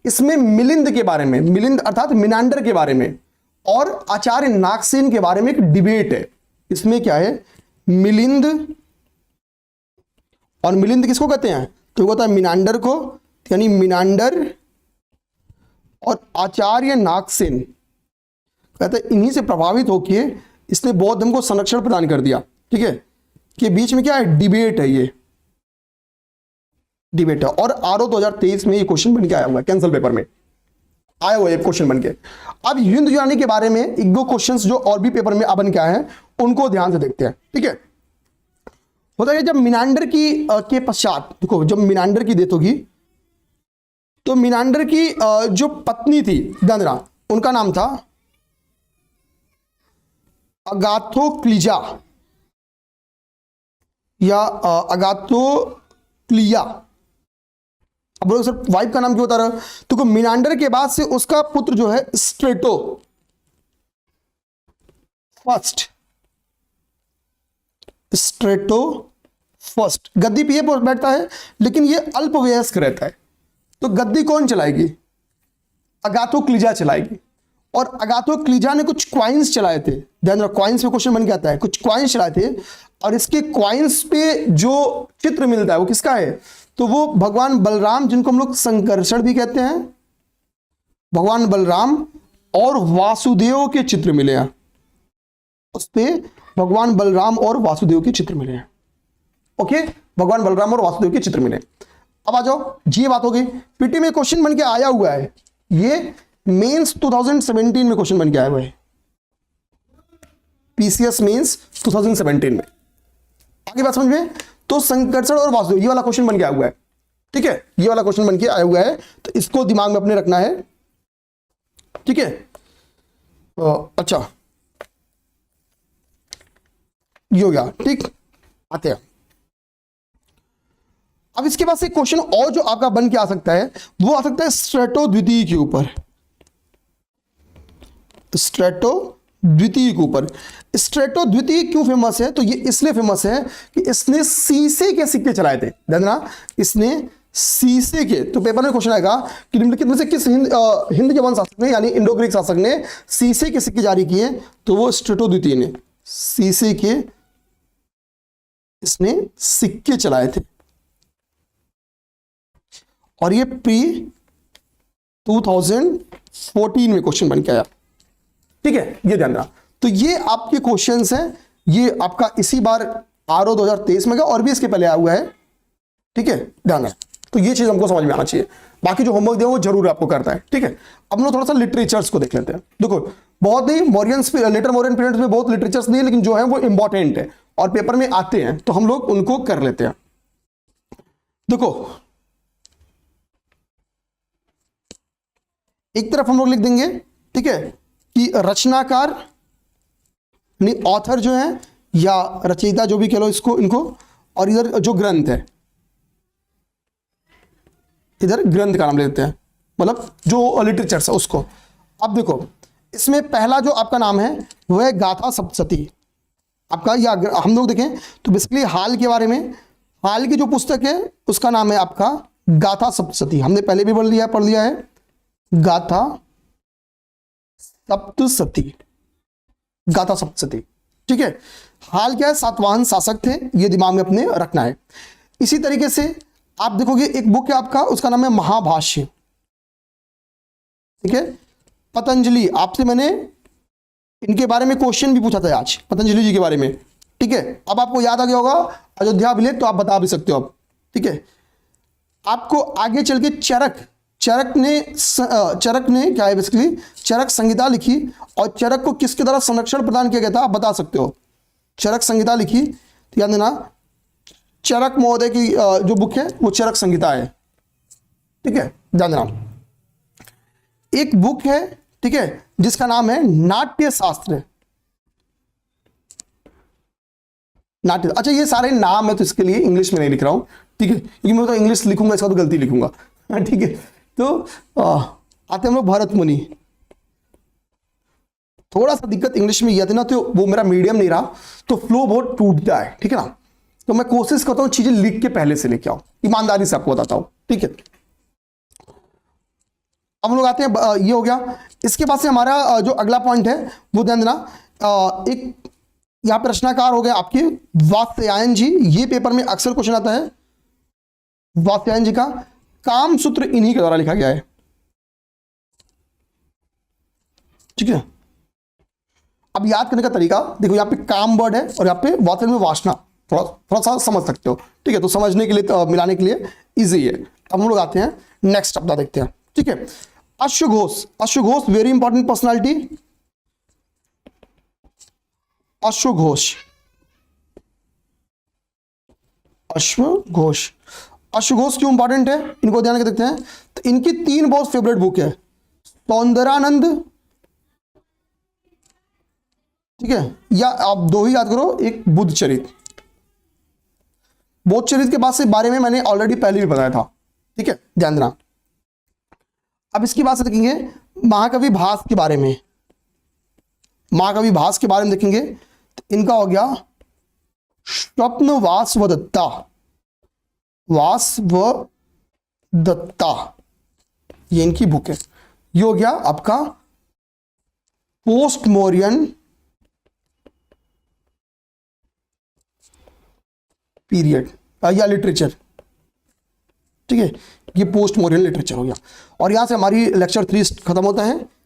इसमें मिलिंद के बारे में, मिलिंद अर्थात मिनांडर के बारे में और आचार्य नागसेन के बारे में एक डिबेट है। इसमें क्या है? मिलिंद, और मिलिंद किसको कहते हैं? तो कहता है मिनांडर को, यानी मिनांडर और आचार्य नागसेन कहते हैं इन्हीं से प्रभावित होकर इसने बौद्ध धर्म को संरक्षण प्रदान कर दिया, ठीक है। के बीच में क्या है? डिबेट है, ये डिबेट है। और आरओ 2023 में ये क्वेश्चन बन के आया हुआ है, कैंसल पेपर में आया हुआ है क्वेश्चन बन के। अब हिंदू यूनानी के बारे में एक दो क्वेश्चंस जो और भी पेपर में बन के आए हैं उनको ध्यान से देखते हैं। ठीक है, होता है जब मिनांडर की के पश्चात, देखो जब मिनांडर की डेथ होगी तो मिनांडर की जो पत्नी थी ध्यान देना, उनका नाम था अगाथोक्लिया या अगाथोक्लिया। अब बोलो सर वाइफ का नाम क्यों बता रहा? तो मिनांडर के बाद से उसका पुत्र जो है स्ट्रेटो फर्स्ट, स्ट्रेटो फर्स्ट गद्दी पे बैठता है, लेकिन ये अल्पवयस्क रहता है। तो गद्दी कौन चलाएगी? अगाथोक्लिया चलाएगी। और अगाथोक्लिया ने कुछ क्वाइंस चलाए थे, ध्यान रखो क्वाइंस में क्वेश्चन बन के आता है, कुछ क्वाइंस चलाए थे और इसके क्वाइंस पे जो चित्र मिलता है वो किसका है? तो वो भगवान बलराम, जिनको हम लोग संकर्षण भी कहते हैं, भगवान बलराम और वासुदेव के चित्र मिले हैं, उस पे भगवान बलराम और वासुदेव के चित्र मिले हैं। ओके, भगवान बलराम और वासुदेव के चित्र मिले। अब आ जाओ, ये बात हो गई। पीटी में क्वेश्चन बन के आया हुआ है, ये मेंस 2017 में क्वेश्चन बन के आया हुआ है, पीसीएस मेंस 2017 में। आगे बात समझ में? तो संकर्षण और वासुदेव ये वाला क्वेश्चन बन के आया हुआ है। ठीक है, ये वाला क्वेश्चन बन के आया हुआ है, तो इसको दिमाग में अपने रखना है। ठीक है, अच्छा ये हो गया। ठीक, आते हैं अब इसके बाद से क्वेश्चन और जो आपका बन के आ सकता है वो आ सकता है स्ट्रेटो द्वितीय के ऊपर। स्ट्रेटो द्वितीय के ऊपर। स्ट्रेटो द्वितीय क्यों फेमस है? तो ये इसलिए फेमस है कि इसने शीशे के सिक्के चलाए थे, ध्यान, इसने शीशे के। तो पेपर में क्वेश्चन आएगा कि निम्नलिखित में से किस हिंद के वंश शासक ने, यानी इंडो ग्रीक शासक ने शीशे के सिक्के जारी किए? तो वो स्ट्रेटो द्वितीय ने शीशे के इसने सिक्के चलाए थे और ये प्री 2014 में क्वेश्चन बन के आया। ठीक है, ये ध्यान रखना। तो ये आपके क्वेश्चंस हैं, ये आपका इसी बार आरओ 2023 में गया और भी इसके पहले आया हुआ है। ठीक है, ध्यान रखना। तो ये चीज हमको समझ में आना चाहिए। बाकी जो होमवर्क दिया वो जरूर आपको करता है। ठीक है, अब हम लोग थोड़ा सा लिटरेचर्स को देख लेते हैं। देखो बहुत ही लेटर मॉरियन पीरियड में बहुत लिटरेचर्स नहीं है, लेकिन जो है वो इंपॉर्टेंट है और पेपर में आते हैं, तो हम लोग उनको कर लेते हैं। देखो एक तरफ हम लोग लिख देंगे, ठीक है, कि रचनाकार ऑथर जो है या रचयिता जो भी कह लो इसको, इनको, और इधर जो ग्रंथ है, इधर ग्रंथ का नाम ले देते हैं, मतलब जो लिटरेचर है उसको। अब देखो इसमें पहला जो आपका नाम है वो है गाथा सप्तशती आपका, या हम लोग देखें तो बेसिकली हाल के बारे में, हाल की जो पुस्तक है उसका नाम है आपका गाथा सप्तशती। हमने पहले भी पढ़ लिया है गाथा सप्तशती, गाथा सप्तशती। ठीक है, हाल क्या है? सातवाहन शासक थे, ये दिमाग में अपने रखना है। इसी तरीके से आप देखोगे एक बुक है आपका, उसका नाम है महाभाष्य। ठीक है, पतंजलि, आपसे मैंने इनके बारे में क्वेश्चन भी पूछा था आज, पतंजलि जी के बारे में। ठीक है, अब आपको याद आ गया होगा अयोध्या अभिलेख, तो आप बता भी सकते हो अब। ठीक है, आपको आगे चल के चरक ने क्या है बेसिकली, चरक संहिता लिखी, और चरक को किसके द्वारा संरक्षण प्रदान किया गया था आप बता सकते हो। चरक संहिता लिखी, तो याद देना चरक महोदय की जो बुक है वो चरक संहिता है। ठीक है, ध्यान देना। एक बुक है, ठीक है, जिसका नाम है नाट्य शास्त्र। नाट्य, अच्छा ये सारे नाम है तो इसके लिए इंग्लिश में नहीं लिख रहा हूं। ठीक है, क्योंकि मैं तो इंग्लिश लिखूंगा इसका तो गलती लिखूंगा। ठीक है, तो आते हम लोग भरत मुनि। थोड़ा सा दिक्कत इंग्लिश में यह थी ना, तो वो मेरा मीडियम नहीं रहा, तो फ्लो बहुत टूटता है। ठीक है ना, तो मैं कोशिश करता हूं चीजें लिख के पहले से लेके आओ, ईमानदारी से आपको बताता हूं। ठीक है, अब हम लोग आते हैं, ये हो गया। इसके बाद से हमारा जो अगला पॉइंट है वो ध्यान देना, एक यहां पर रचनाकार हो गए आपके वात्स्यायन जी। ये पेपर में अक्सर क्वेश्चन आता है, वात्स्यायन जी का काम सूत्र इन्हीं के द्वारा लिखा गया है। ठीक है, अब याद करने का तरीका देखो, यहां पे काम वर्ड है और यहां पे वात्स्यायन में वासना, थोड़ा सा समझ सकते हो। ठीक है, तो समझने के लिए, तो मिलाने के लिए इजी है। अब हम लोग आते हैं नेक्स्ट अपना देखते हैं। ठीक है, अश्वघोष वेरी इंपॉर्टेंट पर्सनालिटी। अश्वघोष। अश्वघोष, अश्वघोष क्यों इंपॉर्टेंट है, इनको ध्यान के देखते हैं। तो इनकी 3 बहुत फेवरेट बुक है, सौंदरानंद, ठीक है, या आप 2 ही याद करो, एक बुद्ध चरित। बुद्ध चरित के बारे में मैंने ऑलरेडी पहले भी बताया था, ठीक है, ध्यान देना। अब इसकी बात से देखेंगे महाकवि भास के बारे में। महाकवि भास के बारे में देखेंगे तो इनका हो गया स्वप्न वासवदत्ता, वासवदत्ता, ये इनकी बुक है। ये हो गया आपका पोस्ट मौर्यन पीरियड या लिटरेचर, ठीक है, ये पोस्ट मॉडर्न लिटरेचर हो गया। और यहां से हमारी लेक्चर 3 खत्म होता है।